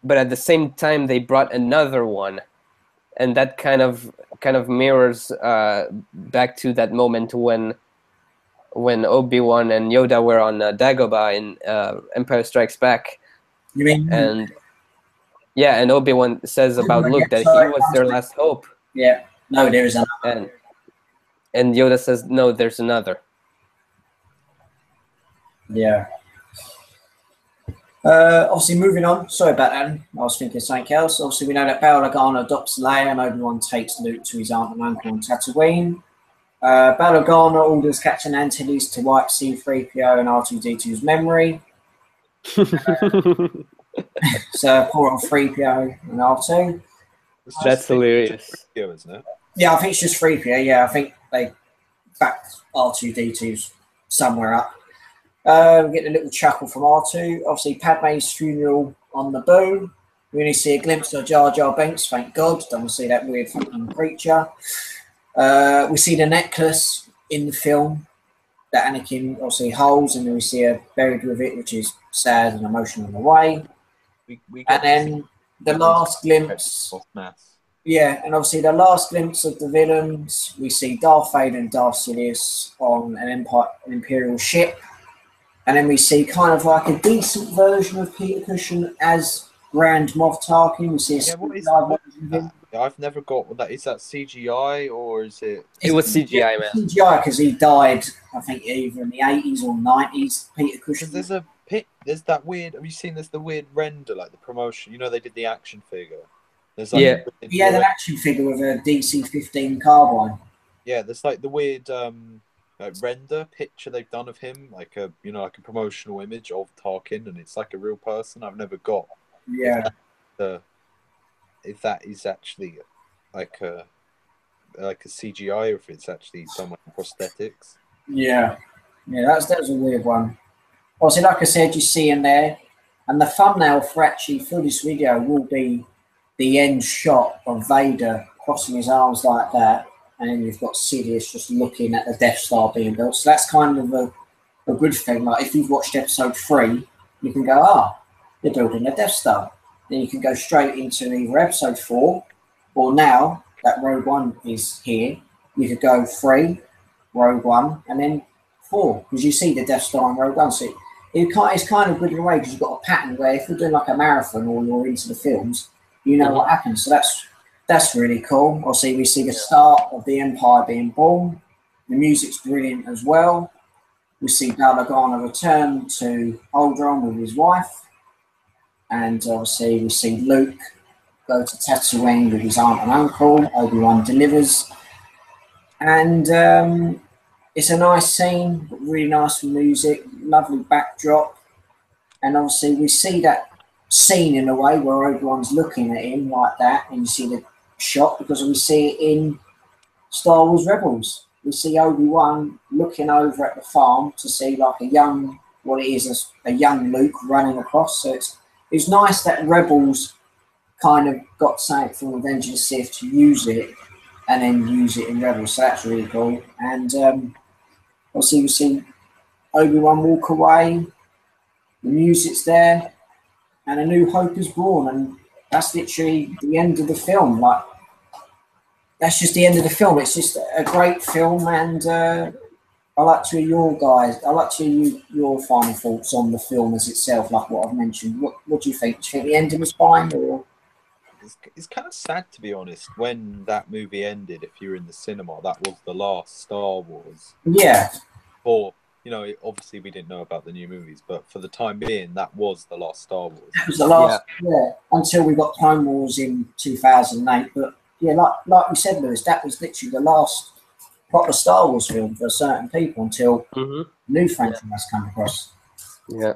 but at the same time they brought another one, and that kind of mirrors back to that moment when Obi-Wan and Yoda were on Dagobah in Empire Strikes Back. You mean? And Obi-Wan says about Luke that he was their last hope. Yeah. No, there is another. And Yoda says, no, there's another. Yeah. Obviously, moving on. Sorry about that. I was thinking something else. Obviously, we know that Bail Organa adopts Leia, and Obi-Wan takes Luke to his aunt and uncle on Tatooine. Bail Organa orders Captain Antilles to wipe C-3PO and R2-D2's memory. So poor on 3PO and R2. That's hilarious. 3PO, isn't it? Yeah, I think it's just 3PO. Yeah, I think they backed R2-D2's somewhere up. We get a little chuckle from R2. Obviously, Padme's funeral on Naboo. We only see a glimpse of Jar Jar Binks, thank God. Don't want to see that weird fucking creature. We see the necklace in the film that Anakin obviously holds, and then we see her buried with it, which is sad and emotional in a way. And then the last glimpse. Yeah, and obviously the last glimpse of the villains, we see Darth Vader and Darth Sidious on an Imperial ship. And then we see kind of like a decent version of Peter Cushing as Grand Moff Tarkin. We see I've never got what that is. That CGI or is it? It was CGI, man. CGI because he died, I think, either in the 80s or 90s. Peter Cushing. There's that weird. Have you seen this? The weird render, like the promotion. You know, they did the action figure. There's like he had an action figure with a DC-15 carbine. Yeah, there's like the weird like render picture they've done of him, like a like a promotional image of Tarkin, and it's like a real person. I've never got. Yeah. If that is actually like a CGI, or if it's actually someone prosthetics. Yeah, that was a weird one. Obviously, like I said, you see in there, and the thumbnail for this video will be the end shot of Vader crossing his arms like that, and then you've got Sidious just looking at the Death Star being built. So that's kind of a good thing. Like if you've watched episode 3, you can go, they're building a Death Star. Then you can go straight into either episode 4, or now that Rogue One is here, you could go 3, Rogue One, and then 4, because you see the Death Star in Rogue One. So it's kind of good in a way, because you've got a pattern where if you're doing like a marathon or you're into the films, you know what happens. So that's really cool. Obviously, we see the start of the Empire being born. The music's brilliant as well. We see Bail Organa return to Alderaan with his wife. And obviously, we see Luke go to Tatooine with his aunt and uncle. Obi-Wan delivers. And it's a nice scene, really nice music, lovely backdrop. And obviously, we see that scene in a way where Obi-Wan's looking at him like that, and you see the shot, because we see it in Star Wars Rebels. We see Obi-Wan looking over at the farm to see like a young Luke running across. So it's nice that Rebels kind of got something from Revenge of the Sith to use it, and then use it in Rebels. So that's really cool. And obviously we see Obi-Wan walk away. The music's there, and A New Hope is born, and that's literally the end of the film. Like, that's just the end of the film. It's just a great film, and I like to hear your final thoughts on the film as itself, like what I've mentioned. What do you think? Do you think the ending was fine, or? It's kind of sad, to be honest, when that movie ended. If you're in the cinema, that was the last Star Wars. Yeah. Or obviously we didn't know about the new movies, but for the time being, that was the last Star Wars. That was the last, until we got Clone Wars in 2008. But yeah, like you said, Lewis, that was literally the last proper Star Wars film for certain people until new franchise come across. Yeah,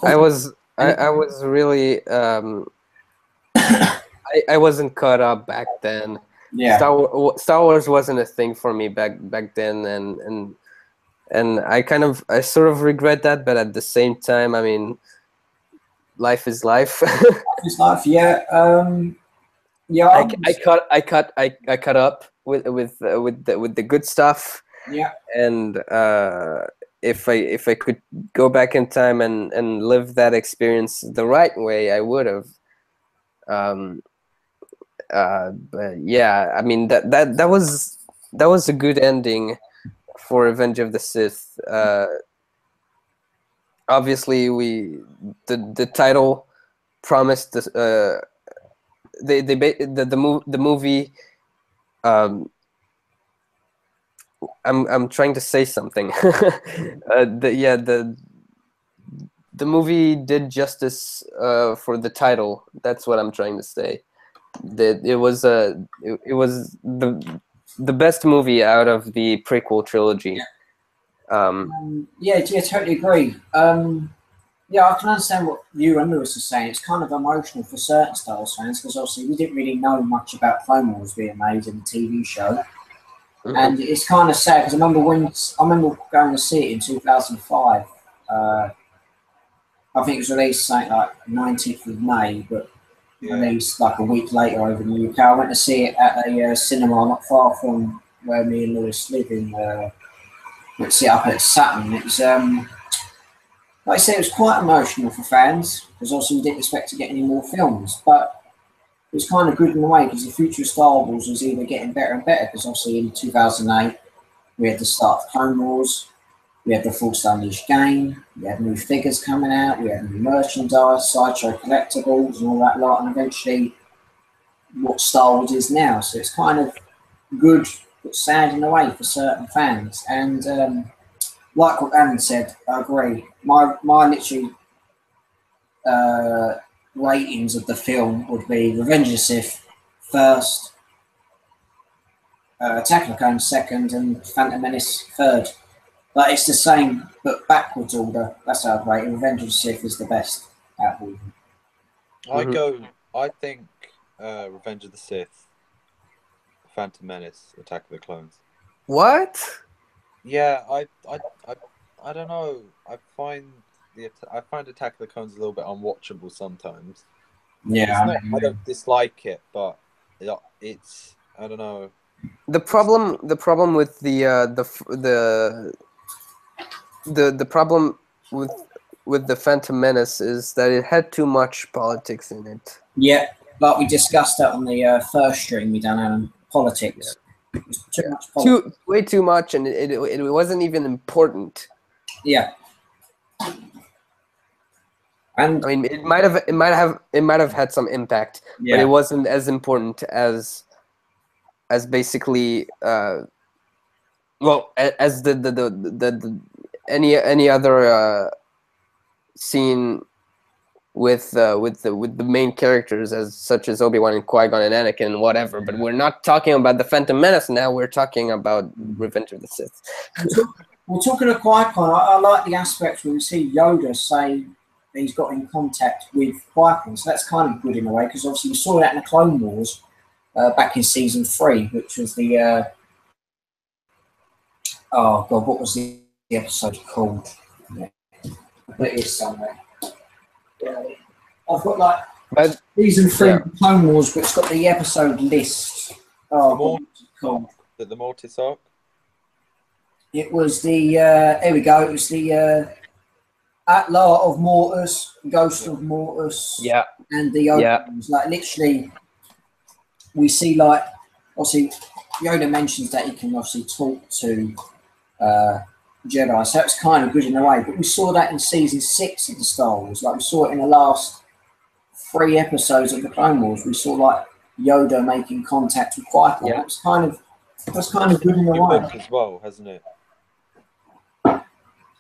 I was really I wasn't caught up back then. Yeah. Star Wars wasn't a thing for me back then, and I sort of regret that, but at the same time, I mean, life is life. It's life, yeah. Yeah. I cut up with the good stuff. Yeah. And if I could go back in time and live that experience the right way, I would have. But yeah, I mean that was a good ending for Revenge of the Sith. Obviously, the title promised this, the movie. I'm trying to say something. The movie did justice for the title. That's what I'm trying to say. That it was the best movie out of the prequel trilogy. Yeah, totally agree. Yeah, I can understand what you and Lewis are saying. It's kind of emotional for certain Star Wars fans because obviously we didn't really know much about Clone Wars being made in the TV show. And it's kind of sad because I remember going to see it in 2005. I think it was released something like 19th of May, but released like a week later over in the UK. I went to see it at a cinema not far from where me and Lewis live in. Went to see it up at Saturn. It was, like I said, it was quite emotional for fans because also we didn't expect to get any more films, but it was kind of good in a way because the future of Star Wars was either getting better and better because obviously in 2008 we had the start of Clone Wars, we had the Force Unleashed game, we had new figures coming out, we had new merchandise, sideshow collectibles and all that lot, and eventually what Star Wars is now. So it's kind of good but sad in a way for certain fans. And like what Alan said, I agree. My literally ratings of the film would be Revenge of the Sith first, Attack of the Clones second, and Phantom Menace third. But it's the same, but backwards order. That's how I'd rate it. Revenge of the Sith is the best out of all of them. I think Revenge of the Sith, Phantom Menace, Attack of the Clones. What? Yeah, I don't know. I find Attack of the Clones a little bit unwatchable sometimes. Yeah, I don't dislike it, but it's I don't know. The problem with the problem with the Phantom Menace is that it had too much politics in it. Yeah, like we discussed that on the first stream we done on politics. Yeah. It was too much politics. Way too much, and it wasn't even important. Yeah. And I mean, it might have had some impact, but it wasn't as important as basically as the any other scene with the main characters as such as Obi-Wan and Qui-Gon and Anakin and whatever. But we're not talking about the Phantom Menace now. We're talking about Revenge of the Sith. Well, talking of Qui-Gon, I like the aspect where we see Yoda say he's got in contact with Qui-Gon, so that's kind of good in a way because obviously we saw that in the Clone Wars back in season 3, which was the oh god, what was the episode called? Yeah. It is somewhere. Yeah. I've got like season 3 Clone Wars, but it's got the episode list. Oh, what's it called? The Mortis arc. It was the here we go. It was the Atlar of Mortis, Ghost of Mortis, and the Yoda. Like literally, we see like obviously Yoda mentions that he can obviously talk to Jedi, so it's kind of good in a way. But we saw that in season 6 of the Star Wars. Like we saw it in the last 3 episodes of the Clone Wars. We saw like Yoda making contact with Qui-Gon. Yeah. It was kind of good in a way as well, hasn't it?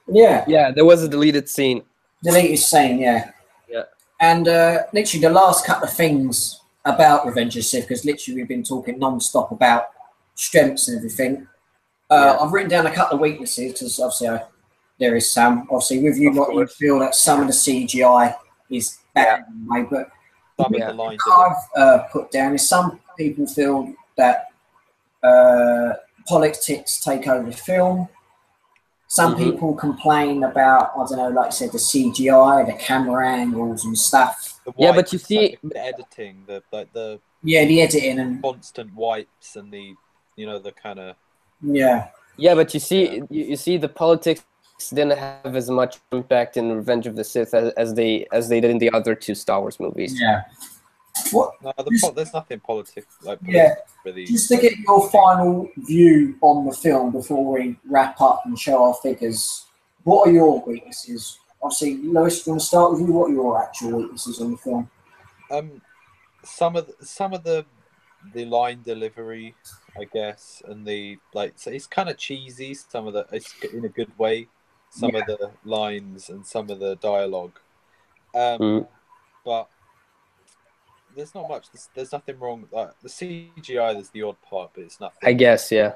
Yeah, there was a deleted scene. Deleted scene, yeah. And literally the last couple of things about Revenge of the Sith, because literally we've been talking non-stop about strengths and everything. I've written down a couple of weaknesses because obviously there is some. Obviously, with you, Of what you course. feel that some of the CGI is bad, anyway, but Some Yeah. of the lines I've put down is some people feel that politics take over the film. Some people complain about, I don't know, like you said, the CGI, the camera angles and stuff. the Yeah, wipes, but you see, the editing, the Yeah, the editing and constant wipes and the the kind of yeah, yeah, but you see, you see, the politics didn't have as much impact in Revenge of the Sith as they did in the other two Star Wars movies. yeah. What? no, there's nothing Yeah. really. Just to get your final view on the film before we wrap up and show our figures, what are your weaknesses? Obviously, Lewis, do you want to start with you? What are your actual weaknesses on the film? Some of the line delivery, I guess, and the so it's kind of cheesy. Some of it's in a good way. Some of the lines and some of the dialogue, but there's not much. There's nothing wrong. Like the CGI, there's the odd part, but it's nothing. I guess, yeah.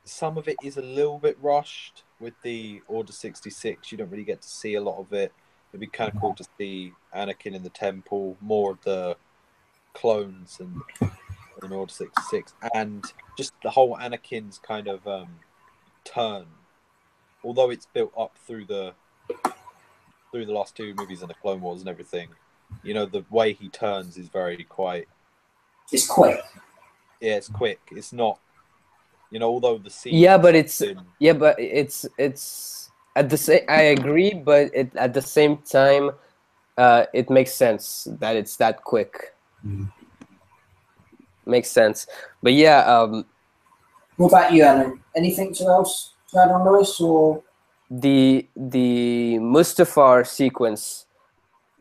Some of it is a little bit rushed with the Order 66. You don't really get to see a lot of it. It'd be kind of cool to see Anakin in the temple, more of the clones and Order 66, and just the whole Anakin's kind of turn. Although it's built up through the last two movies and the Clone Wars and everything, the way he turns is very quite. It's quick. Yeah, it's quick. It's not. Although the scene. Yeah, but it's at the same. I agree, but at the same time, it makes sense that it's that quick. Makes sense, but yeah. What about you, Alan? Anything else to add on Lewis, or the Mustafar sequence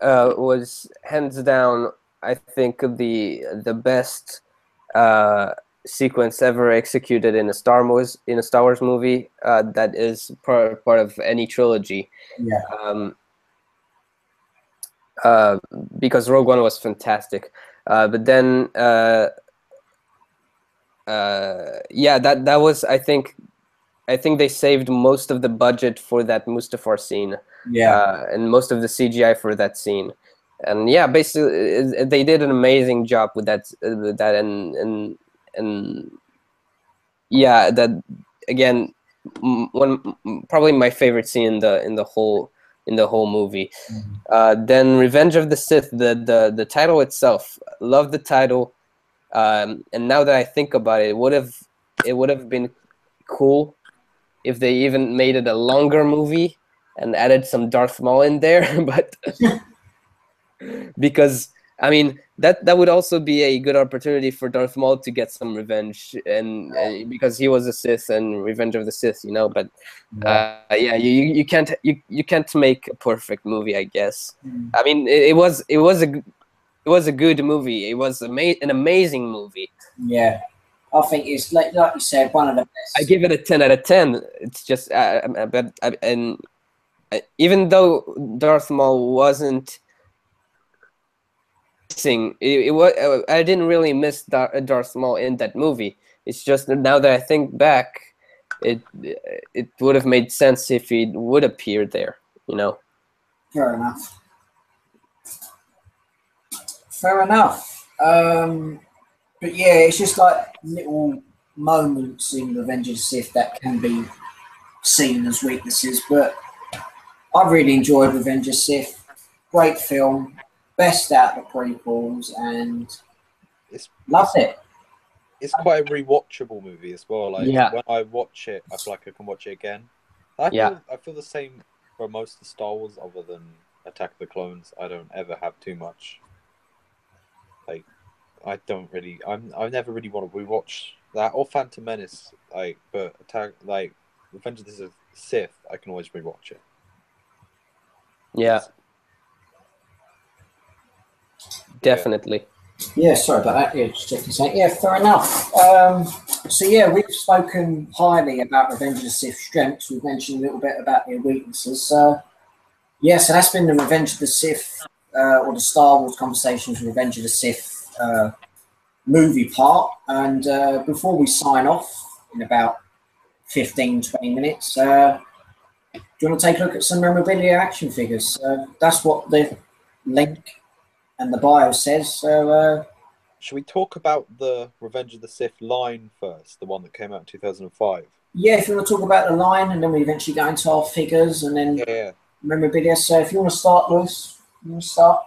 was hands down, I think, the best sequence ever executed in a Star Wars movie. That is part of any trilogy. Yeah. Because Rogue One was fantastic, but then yeah, that was, I think they saved most of the budget for that Mustafar scene. Yeah. And most of the CGI for that scene. And yeah, basically they did an amazing job with that and yeah, that again, probably my favorite scene in the whole movie. Then Revenge of the Sith, the title itself, love the title. And now that I think about it, it would have been cool if they even made it a longer movie and added some Darth Maul in there, but because I mean that would also be a good opportunity for Darth Maul to get some revenge, and because he was a Sith and Revenge of the Sith, But yeah, you can't make a perfect movie, I guess. I mean, it was a good movie. It was an amazing movie. Yeah. I think it's like you said, one of the best. I give it a 10 out of 10. It's just, and even though Darth Maul wasn't missing, it was. I didn't really miss Darth Maul in that movie. It's just now that I think back, it would have made sense if he would appear there. Fair enough. Fair enough. But yeah, it's just like little moments in Revenge of the Sith that can be seen as weaknesses. But I really enjoyed Revenge of the Sith. Great film, best out of the prequels, and loved it. It's quite a rewatchable movie as well. Like when I watch it, I feel like I can watch it again. I feel the same for most of the Star Wars, other than Attack of the Clones. I don't ever have too much. Like, I never really want to rewatch that or Phantom Menace. But Revenge of the Sith, I can always rewatch it. Yeah. Definitely. Yeah, sorry about that. Yeah, just checking something. Yeah, fair enough. So yeah, we've spoken highly about Revenge of the Sith strengths. We've mentioned a little bit about their weaknesses. So that's been the Revenge of the Sith or the Star Wars conversations, Revenge of the Sith movie part. And before we sign off, in about 15, 20 minutes. Do you want to take a look at some memorabilia action figures? That's what the link and the bio says. So, should we talk about the Revenge of the Sith line first, the one that came out in 2005? yeah, if you want to talk about the line, and then we eventually go into our figures and then Yeah, memorabilia. So, if you want to start, Lewis, you want to start?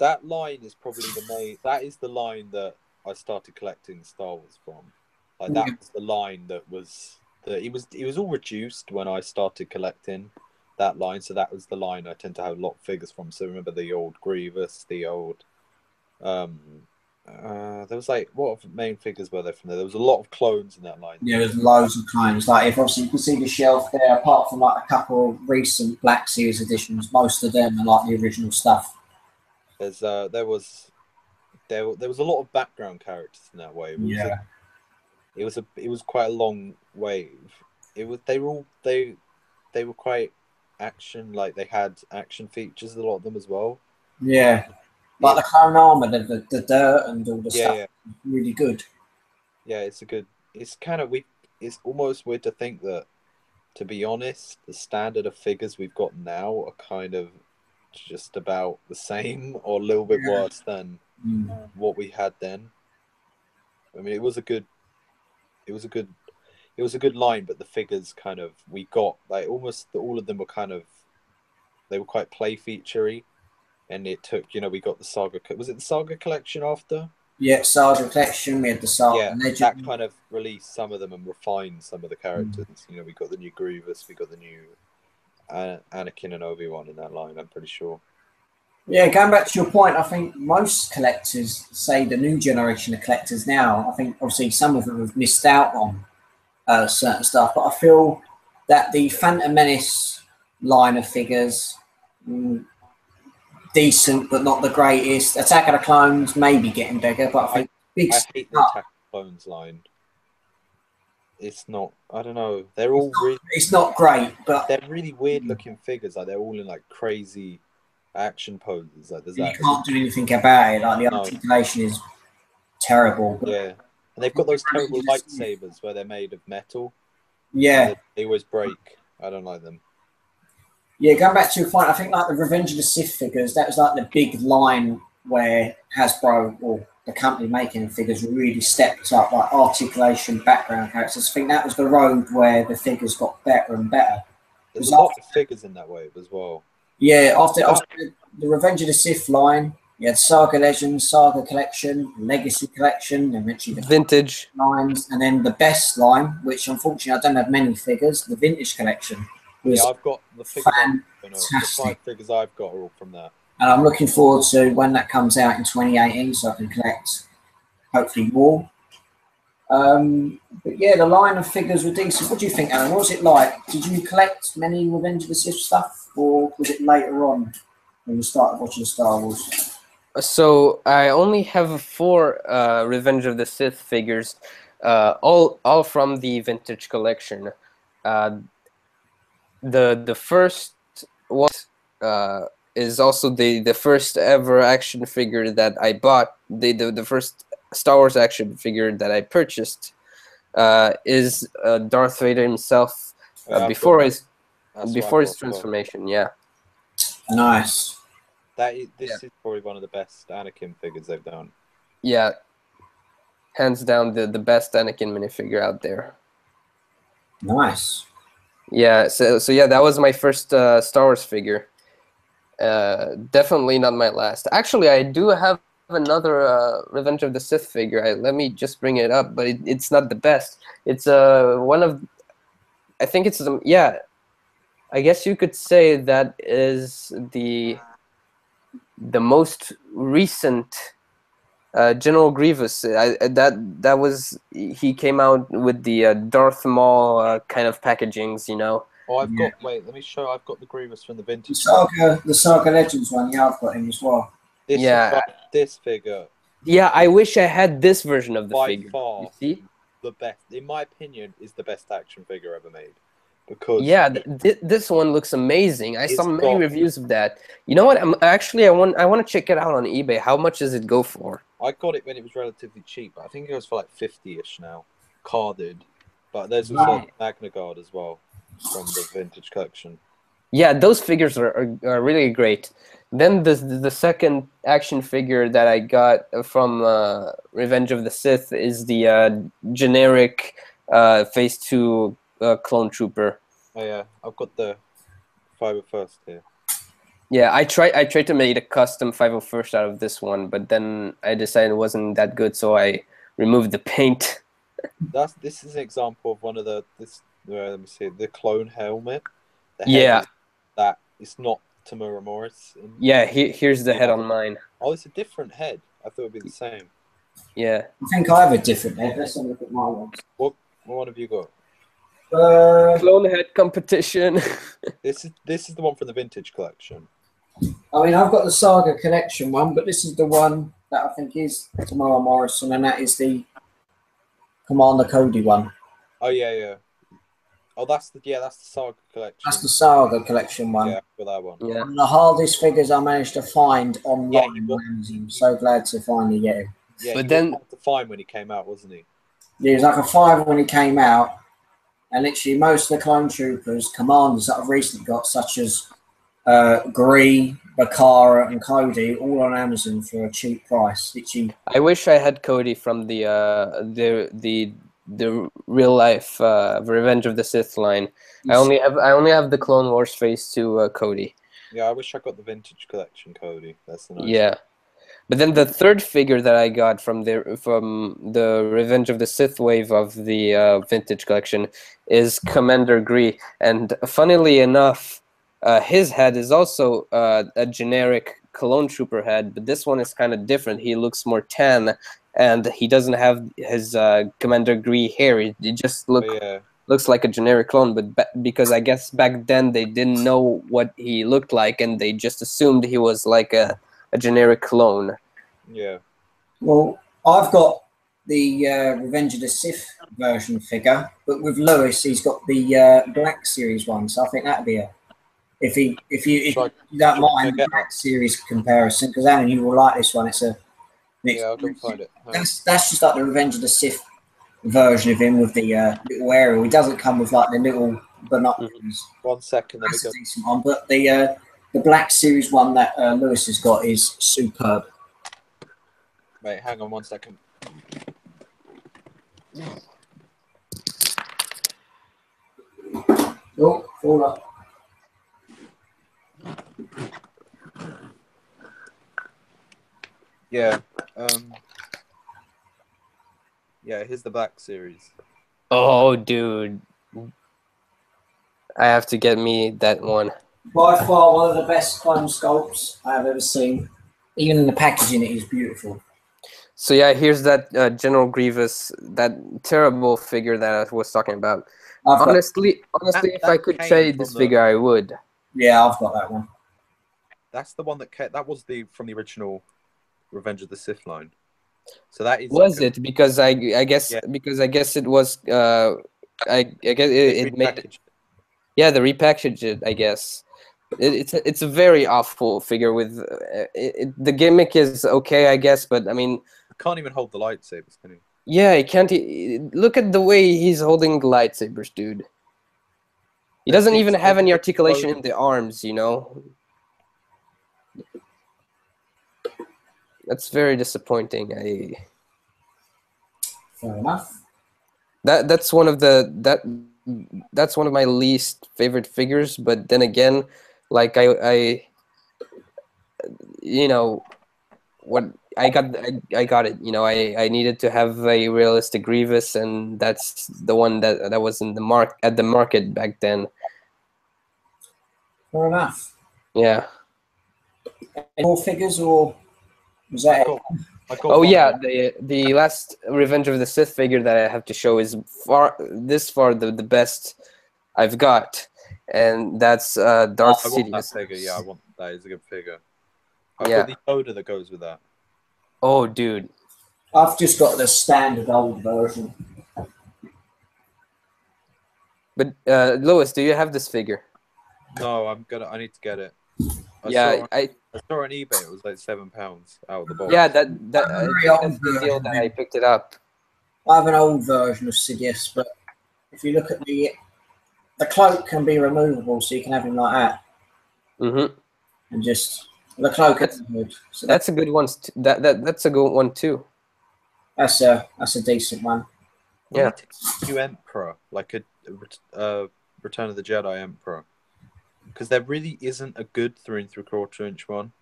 that line is probably the main. That is the line that I started collecting Star Wars from. Like that was the line that was it was all reduced when I started collecting that line. So that was the line I tend to have a lot of figures from. So remember the old Grievous, the old there was like what main figures were there from there? There was a lot of clones in that line. Yeah, there's loads of clones. Like, if obviously you can see the shelf there, apart from like a couple of recent Black Series editions, most of them are like the original stuff. There's there was a lot of background characters in that wave. It was quite a long wave. They were quite action, like they had action features, a lot of them as well. Yeah. Like the clone armor, the dirt and all the stuff. Yeah. Really good. Yeah, it's kind of it's almost weird to think that, to be honest, the standard of figures we've got now are kind of just about the same or a little bit worse than what we had then. I mean, it was a good line, but the figures kind of we got like almost all of them were kind of they were quite play featurey, and it took we got the Saga. Was it the Saga collection after? Yeah, Saga collection. We had the Saga Legend. That kind of released some of them and refined some of the characters. We got the new Grievous, we got the new Anakin and Obi-Wan in that line. I'm pretty sure. Yeah, going back to your point, I think most collectors, say the new generation of collectors now, I think obviously some of them have missed out on certain stuff, but I feel that the Phantom Menace line of figures, decent but not the greatest. Attack of the Clones maybe getting bigger, but I think I hate the Attack of the Clones line. It's not. I don't know. They're all really. It's not great, but they're really weird looking figures. Like they're all in like crazy action poses. Like you can't do anything about it. Like the articulation is terrible. Yeah, and they've got those terrible lightsabers where they're made of metal. Yeah, they always break. I don't like them. Yeah, going back to your point, I think like the Revenge of the Sith figures, that was like the big line where Hasbro or the company making the figures really stepped up, like articulation, background characters. I think that was the road where the figures got better and better. There's a lot of figures in that wave as well. Yeah, after the Revenge of the Sith line, you had Saga Legends, Saga Collection, Legacy Collection, and eventually the Vintage lines, and then the Best line, which unfortunately I don't have many figures, the Vintage Collection. Yeah, I've got the figures. The 5 figures I've got are all from there. And I'm looking forward to when that comes out in 2018, so I can collect hopefully more. But yeah, the line of figures were decent. What do you think, Alan? What was it like? Did you collect many Revenge of the Sith stuff, or was it later on when you started watching Star Wars? So I only have 4 Revenge of the Sith figures, all from the Vintage collection. The first one is also the first ever action figure that I bought. The first Star Wars action figure that I purchased is Darth Vader himself before his transformation. Yeah. Nice. This is probably one of the best Anakin figures they've done. Yeah. Hands down the best Anakin minifigure out there. Nice. Yeah, so yeah, that was my first Star Wars figure. Definitely not my last. Actually, I do have another Revenge of the Sith figure. Let me just bring it up, but it's not the best. It's one of, I think it's yeah. I guess you could say that is the most recent General Grievous. That was, he came out with the Darth Maul kind of packagings, Oh, I've got. Wait, let me show. I've got the Grievous from the Vintage. The Saga Legends one. Yeah, I've got him as well. This figure. Yeah, I wish I had this version of the figure. By far, you see? The best, in my opinion, is the best action figure ever made. Because this one looks amazing. I saw many reviews of that. You know what? I want to check it out on eBay. How much does it go for? I got it when it was relatively cheap. I think it goes for like 50-ish now, carded. But there's also Magna Guard as well from the vintage collection. Yeah, those figures are really great. Then the second action figure that I got from Revenge of the Sith is the generic Phase 2 clone trooper. Oh yeah, I've got the 501st here. Yeah, I tried to make a custom 501st out of this one, but then I decided it wasn't that good, so I removed the paint. This is an example of one of let me see, the clone helmet. The head Yeah. is that it's not Tamura Morris. Yeah, here's the head on mine. Oh, it's a different head. I thought it'd be the same. Yeah. I think I have a different head. Let's have a look at my ones. What one have you got? Clone head competition. This is the one from the vintage collection. I mean, I've got the Saga Collection one, but this is the one that I think is Tamara Morrison, and that is the Commander Cody one. Oh yeah. Oh, that's the Saga collection. That's the Saga Collection one. Yeah, for that one. Yeah. One of the hardest figures I managed to find online on Amazon. So glad to finally get him. Yeah, but he then was hard to find when he came out, wasn't he? He was like a fiver when he came out, and literally most of the clone troopers, commanders that I've recently got, such as Gree, Bakara, and Cody, all on Amazon for a cheap price. Literally, I wish I had Cody from the real life Revenge of the Sith line. I only have the Clone Wars Phase 2 Cody. Yeah, I wish I got the vintage collection Cody. That's the nice. Yeah. But then the third figure that I got from the Revenge of the Sith wave of the vintage collection is Commander Gree, and funnily enough, his head is also a generic clone trooper head, but this one is kind of different. He looks more tan, and he doesn't have his Commander Gree hair. It just looks like a generic clone, but because I guess back then they didn't know what he looked like, and they just assumed he was like a generic clone. Yeah. well, I've got the Revenge of the Sith version figure, but with Louis, he's got the Black Series one. So I think that'd be if you don't mind the Black Series comparison, because Alan, you will like this one. Yeah, I'll go find it. That's just like the Revenge of the Sith version of him with the little aerial. He doesn't come with like the little binoculars. 1 second, let me That's go. a decent one, but the Black Series one that Louis has got is superb. Wait, hang on 1 second. Oh, fall up. Yeah. Yeah, here's the Black Series. Oh, dude. I have to get me that one. By far one of the best clone sculpts I have ever seen. Even in the packaging, it is beautiful. So yeah, here's that General Grievous, that terrible figure that I was talking about. Honestly, if I could trade this figure, I would. Yeah, I've got that one. That's the one that was from the original Revenge of the Sith line. So that is. Was it because I guess it was I guess it made it. Yeah, the repackaged it, I guess. It's a very awful figure with the gimmick is okay, I guess, but I mean, can't even hold the lightsabers, can he? Yeah, he can't. Look at the way he's holding the lightsabers, dude. He doesn't even have any articulation in the arms, you know. That's very disappointing. Fair enough. That's one of that's one of my least favorite figures. But then again, like I you know what I got it. You know, I needed to have a realistic Grievous, and that's the one that was in the at the market back then. Fair enough. Yeah. Any more figures, or was that it? Oh yeah, the last Revenge of the Sith figure that I have to show is far the best I've got, and that's Darth Sidious. I want that figure. Yeah, I want that. Is a good figure. I've got the Yoda that goes with that. Oh, dude. I've just got the standard old version. But Louis, do you have this figure? No, I need to get it. I saw it on eBay. It was like £7 out of the box. Yeah, that's the deal that I picked it up. I have an old version of Sidious, but if you look at the cloak can be removable, so you can have him like that, and just the cloak and the hood. So That's a good one. That's a good one too. that's a decent one. Yeah. New Emperor, like a Return of the Jedi Emperor, because there really isn't a good 3 3/4 inch one.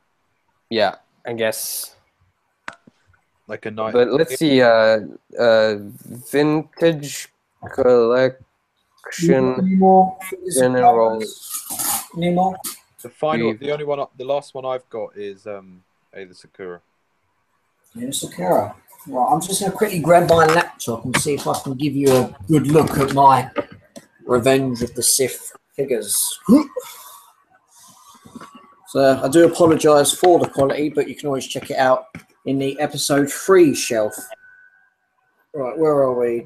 Yeah, I guess. Like a night. But let's see. Vintage collection Any more figures of general. Any more? The only one, the last one I've got is the Sakura. Yeah, Sakura. Right, I'm just going to quickly grab my laptop and see if I can give you a good look at my Revenge of the Sith figures. So I do apologise for the quality, but you can always check it out in the episode 3 shelf. Right, where are we?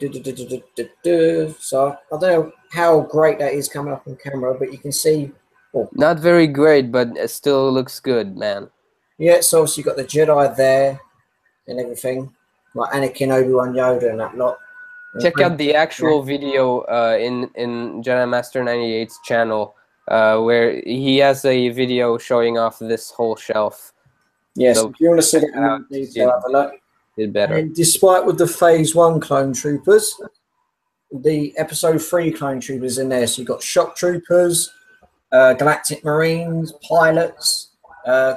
So I don't know how great that is coming up on camera, but you can see. Oh. Not very great, but it still looks good, man. Yeah, so obviously you've got the Jedi there and everything, like Anakin, Obi-Wan, Yoda, and that lot. Check out the actual video in Jedi Master 98's channel, where he has a video showing off this whole shelf. Yes, so if you want to see it in more detail, have a look. Did better. And despite with the Phase 1 clone troopers, the Episode 3 clone troopers in there. So you've got shock troopers, galactic marines, pilots,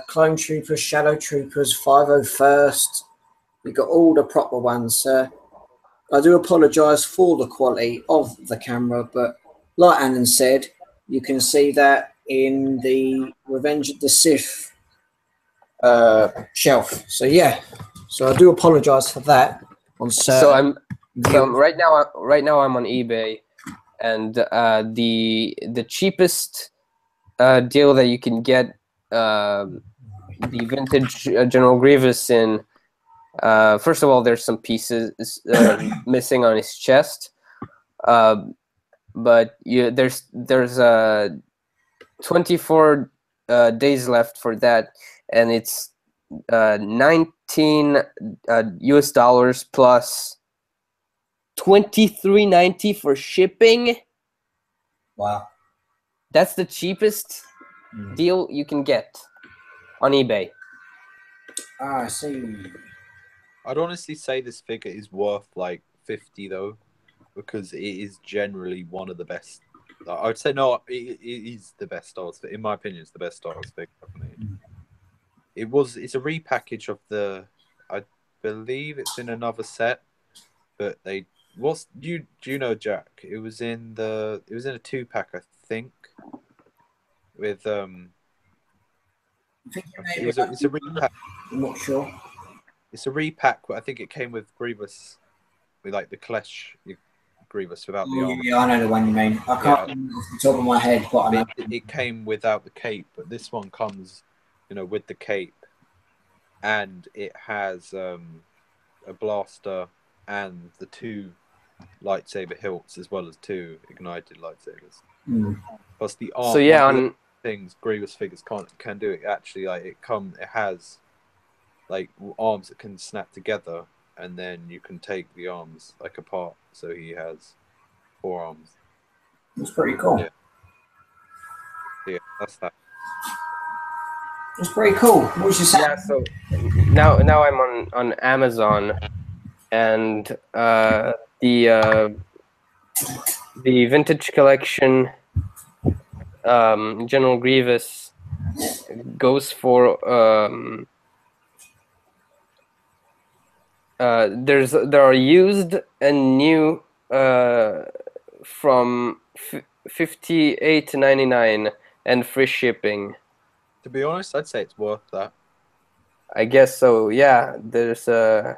clone troopers, shadow troopers, 501st. You've got all the proper ones. I do apologise for the quality of the camera, but like Annan said, you can see that in the Revenge of the Sith shelf. So yeah, so I do apologise for that. So right now I'm on eBay, and the cheapest deal that you can get the vintage General Grievous in. First of all, there's some pieces missing on his chest, but there's 24 days left for that, and it's $19 US plus $23.90 for shipping. Wow, that's the cheapest deal you can get on eBay. I see. I'd honestly say this figure is worth like 50 though, because it is generally one of the best. I would say no, it is the best Star Wars. In my opinion, it's the best Star Wars figure. It's a repackage of the. I believe it's in another set, but they was do you know, Jack? It was in a 2-pack, I think, with It's a repack. I'm not sure. It's a repack. I think it came with Grievous, with like the Klesh Grievous without the armor. Yeah, I know the one you mean. I can't remember off the top of my head, but I know. It came without the cape, but this one comes, with the cape, and it has a blaster and the 2 lightsaber hilts as well as 2 ignited lightsabers. Plus the arm. So yeah, on things Grievous figures can do it. Actually, like it has like arms that can snap together, and then you can take the arms like apart. So he has 4 arms. That's pretty cool. Yeah, that's that. That's pretty cool. What's your yeah, so now I'm on Amazon, and the vintage collection General Grievous goes for there are used and new from $58 to $99 and free shipping. To be honest, I'd say it's worth that. I guess so. Yeah, there's it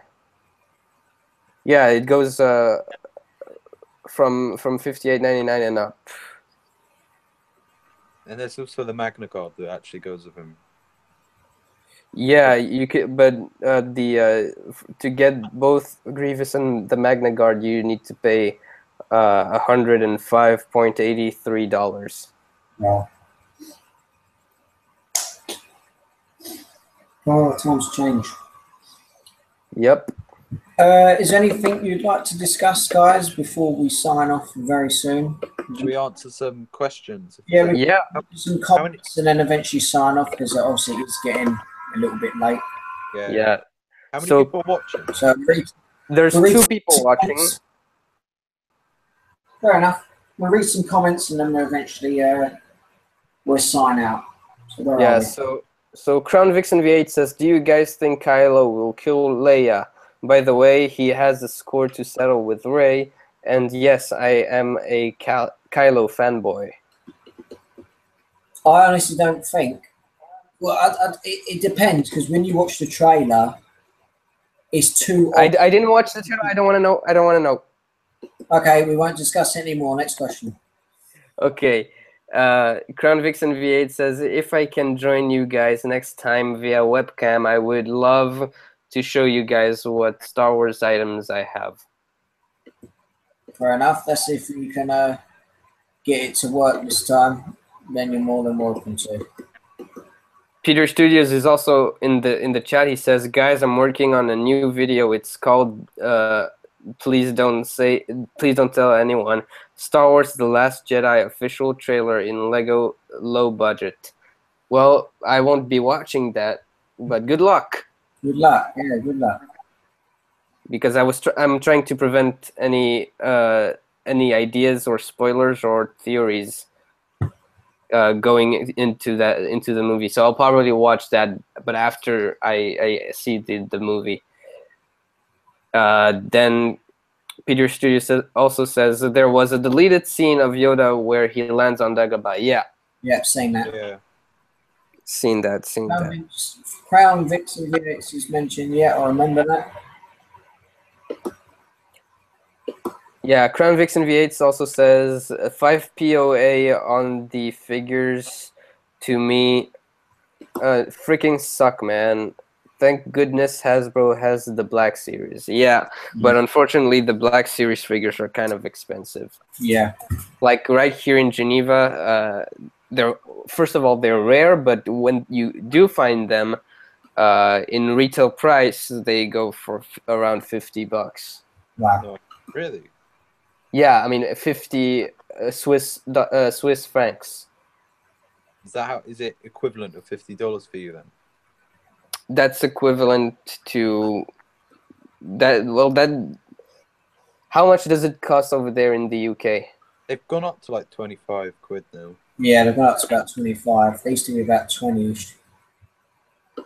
goes from $58.99 and up. And there's also the Magna Guard that actually goes with him. Yeah, you could, but to get both Grievous and the Magna Guard, you need to pay $105.83. Wow. Oh, times change. Yep. Is there anything you'd like to discuss, guys, before we sign off very soon? Should we answer some questions? Yeah, we Yeah. do some How many? comments and then eventually sign off because obviously it's getting a little bit late. Yeah. Yeah. How many So people are watching? So there's we'll read 2 some people watching. comments. Fair enough. We'll read some comments and then we'll eventually we'll sign out. So where Yeah. are we? So Crown Vixen V8 says, "Do you guys think Kylo will kill Leia? By the way, he has a score to settle with Rey, and yes, I am a Kylo fanboy." I honestly don't think. Well, it depends because when you watch the trailer, it's too. I didn't watch the trailer. I don't want to know. I don't want to know. Okay, we won't discuss it anymore. Next question. Okay. Crown Vixen V8 says, "If I can join you guys next time via webcam, I would love to show you guys what Star Wars items I have." Fair enough. Let's see if you can get it to work this time. Then you're more than welcome to. Peter Studios is also in the chat. He says, "Guys, I'm working on a new video. It's called Please Don't Tell Anyone. Star Wars: The Last Jedi official trailer in Lego low budget." Well, I won't be watching that, but good luck. Good luck. Yeah, good luck. Because I'm trying to prevent any ideas or spoilers or theories going into the movie. So I'll probably watch that, but after I see the movie. Then Peter Studio also says that there was a deleted scene of Yoda where he lands on Dagobah. Yeah. Yeah, seen that. Yeah. Seen that. Crown Vixen Units is mentioned. Yeah, I remember that. Yeah, Crown Vixen V8 also says 5 POA on the figures. To me, freaking suck, man. Thank goodness Hasbro has the Black Series. Yeah, but unfortunately the Black Series figures are kind of expensive. Yeah. Like right here in Geneva, they're first of all they're rare, but when you do find them, in retail price they go for around $50. Wow. No, really? Yeah, I mean 50 Swiss francs. Is it equivalent of $50 for you then? That's equivalent to that. Well, how much does it cost over there in the UK? They've gone up to like 25 quid now. Yeah, they've gone up to about 25. They used to be about 20-ish.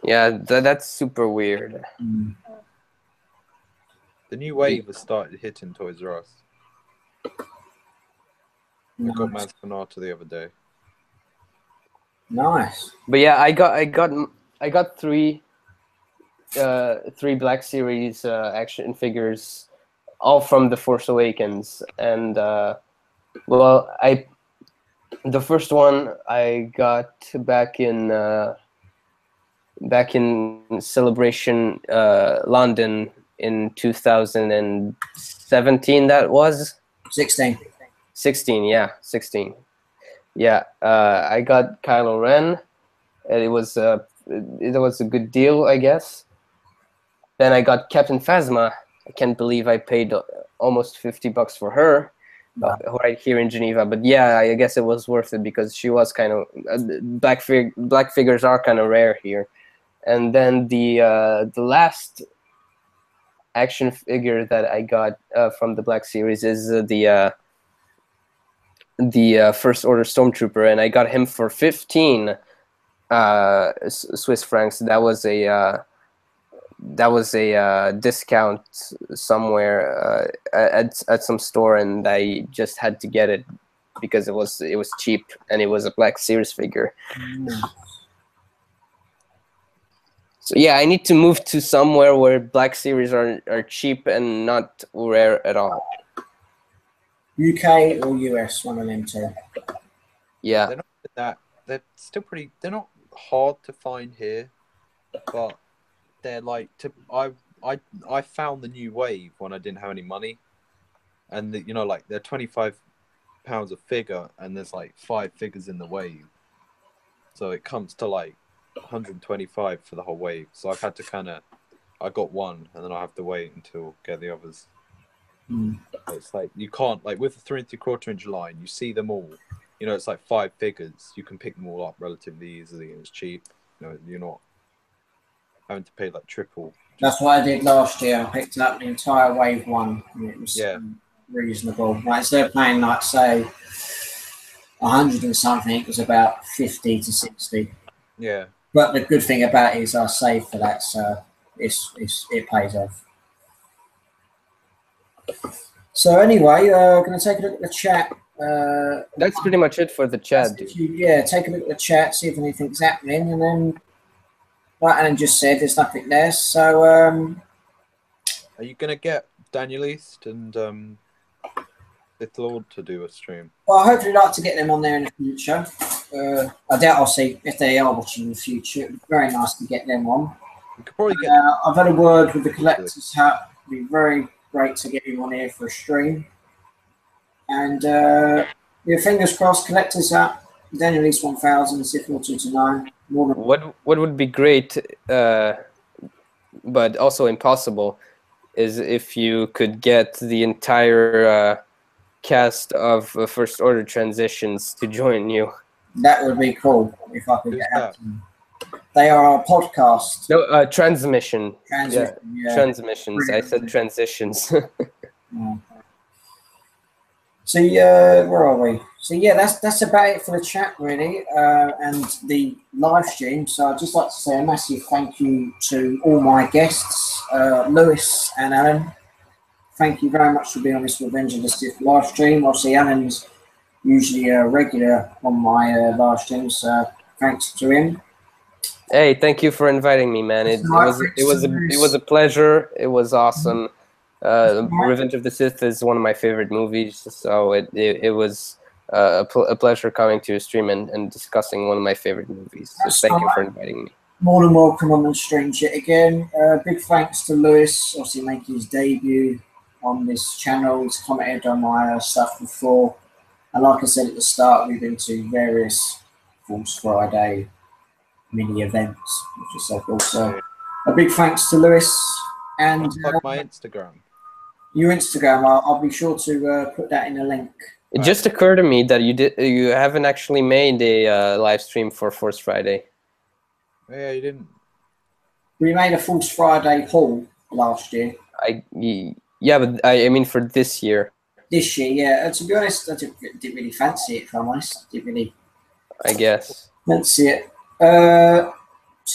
Yeah, that's super weird. The new wave has started hitting Toys R Us. I got Mascanata the other day. Nice. But yeah, I got three Black Series action figures, all from The Force Awakens, and well, the first one I got back in Celebration London in 2017. That was 16. 16. Yeah, 16. Yeah, I got Kylo Ren. And it was a good deal, I guess. Then I got Captain Phasma. I can't believe I paid almost $50 for her, right here in Geneva. But yeah, I guess it was worth it because she was kind of black figures are kind of rare here. And then the last action figure that I got from the Black Series is the First Order Stormtrooper, and I got him for 15 Swiss francs. That was a discount somewhere at some store, and I just had to get it because it was cheap and it was a Black Series figure. So yeah, I need to move to somewhere where Black Series are cheap and not rare at all. UK or US, one of them two. Yeah. They're not that. They're still pretty. They're not hard to find here, but they're like. I found the new wave when I didn't have any money, and like they're £25 a figure, and there's like 5 figures in the wave, so it comes to like 125 for the whole wave. So I've had to kind of I got one, and then I have to wait until get the others. Mm. It's like you can't like with the 3 3/4 inch line. You see them all. You know, it's like 5 figures. You can pick them all up relatively easily, and it's cheap. You know, you're not having to pay like triple. That's what I did last year. I picked up the entire wave one, and it was reasonable. Like instead of paying like say 100 and something, it was about 50 to 60. Yeah. But the good thing about it is I saved for that, so it pays off. So anyway, going to take a look at the chat. That's pretty much it for the chat, dude. Yeah, take a look at the chat, see if anything's happening, and then, like Alan just said, there's nothing there. So, are you gonna get Daniel East and Sith Lord to do a stream? Well, I hopefully like to get them on there in the future. I doubt I'll see if they are watching in the future. It'd be very nice to get them on. You could probably get. I've had a word with the Collector's Hut. It'd be very great to get him on here for a stream. And yeah, fingers crossed, Collector's Hut, Daniel East 1000, Sith Lord 229. What would be great, but also impossible, is if you could get the entire cast of First Order Transitions to join you. That would be cool if I could get that. They are our podcast. No, transmission. Yeah. Transmissions. I said transitions. Yeah. So where are we? So yeah, that's about it for the chat really, and the live stream. So I'd just like to say a massive thank you to all my guests, Louis and Alan. Thank you very much for being on this Revenge of the Sith live stream. Obviously, Alan's usually a regular on my live streams. So thanks to him. Hey, thank you for inviting me, man. It was a pleasure. It was awesome. Revenge of the Sith is one of my favorite movies, so it was a pleasure coming to your stream and discussing one of my favorite movies. So thank you for inviting me. More than welcome on the stream yet again. Big thanks to Louis, obviously making his debut on this channel. He's commented on my stuff before, and like I said at the start, we've been to various Force Friday mini events, which is so cool. So a big thanks to Louis. And my Instagram. Your Instagram, I'll be sure to put that in a link. It just occurred to me that you haven't actually made a live stream for Force Friday. Yeah, you didn't. We made a Force Friday haul last year. Yeah, but I mean for this year. This year, yeah. To be honest, I didn't really fancy it, if I'm honest. Didn't really. I guess. Fancy it. So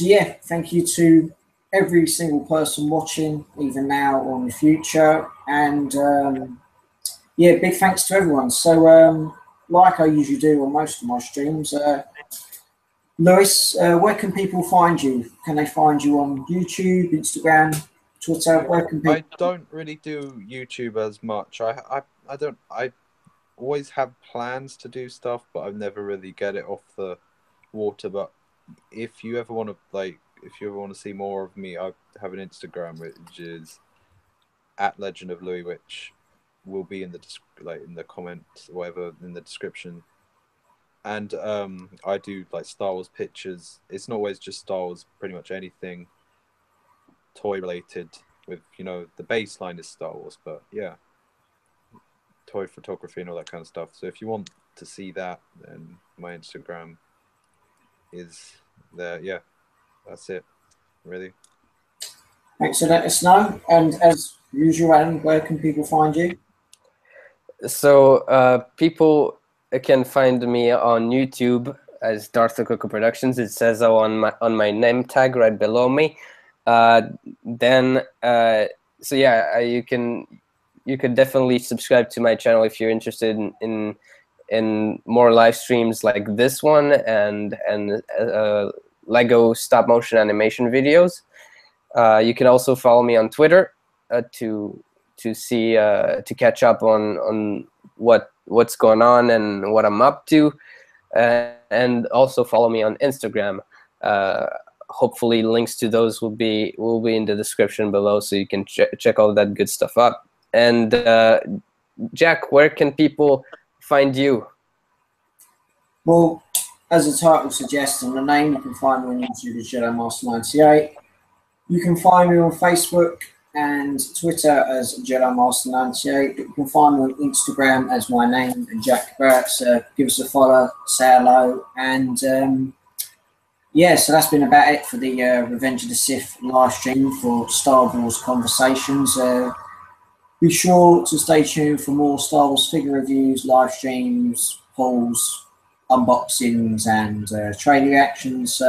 yeah, thank you to every single person watching, either now or in the future, and yeah, big thanks to everyone. So like I usually do on most of my streams, Louis, where can people find you? Can they find you on YouTube, Instagram, Twitter? Where can people? I don't really do YouTube as much. I always have plans to do stuff, but I never really get it off the water. But if you ever want to see more of me, I have an Instagram which is @LegendofLouis, which will be in the comments, whatever, in the description. And I do like Star Wars pictures. It's not always just Star Wars, pretty much anything toy related. With the baseline is Star Wars, but yeah, toy photography and all that kind of stuff. So if you want to see that, then my Instagram is there. Yeah, that's it, really. Thanks for letting us know. And as usual, Alan, where can people find you? So people can find me on YouTube as Darth Akoko Productions. It says so on my name tag right below me. Then so yeah, you could definitely subscribe to my channel if you're interested in more live streams like this one and Lego stop motion animation videos. You can also follow me on Twitter to see to catch up on what's going on and what I'm up to, and also follow me on Instagram. Hopefully links to those will be in the description below, so you can check all that good stuff up. And Jack, where can people find you? Well, as the title suggests and the name, you can find me on YouTube as Jedi Master 98. You can find me on Facebook and Twitter as JediMaster98. You can find me on Instagram as my name, Jack Barrett. So give us a follow, say hello, and yeah, so that's been about it for the Revenge of the Sith live stream for Star Wars Conversations. Be sure to stay tuned for more Star Wars figure reviews, live streams, polls, unboxings, and trade reactions.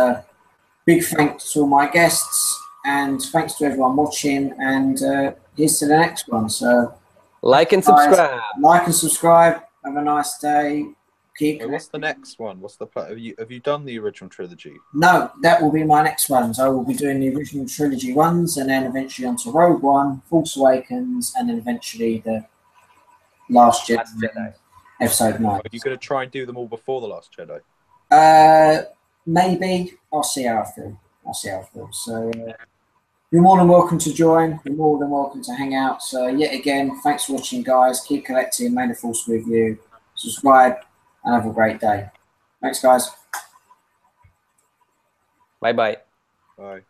Big thanks to all my guests, and thanks to everyone watching. And here's to the next one. So, Like and guys, subscribe. like and subscribe. Have a nice day. Keep. Wait, what's the next one? What's the plan? Have you done the original trilogy? No, that will be my next ones. I will be doing the original trilogy ones, and then eventually onto Rogue One, Force Awakens, and then eventually the Last Jedi, Episode 9. Are you going to try and do them all before the Last Jedi? Maybe. I'll see how I feel. So you're more than welcome to join. You're more than welcome to hang out. So yet again, thanks for watching, guys. Keep collecting. May the Force with you. Subscribe, and have a great day. Thanks, guys. Bye-bye. Bye.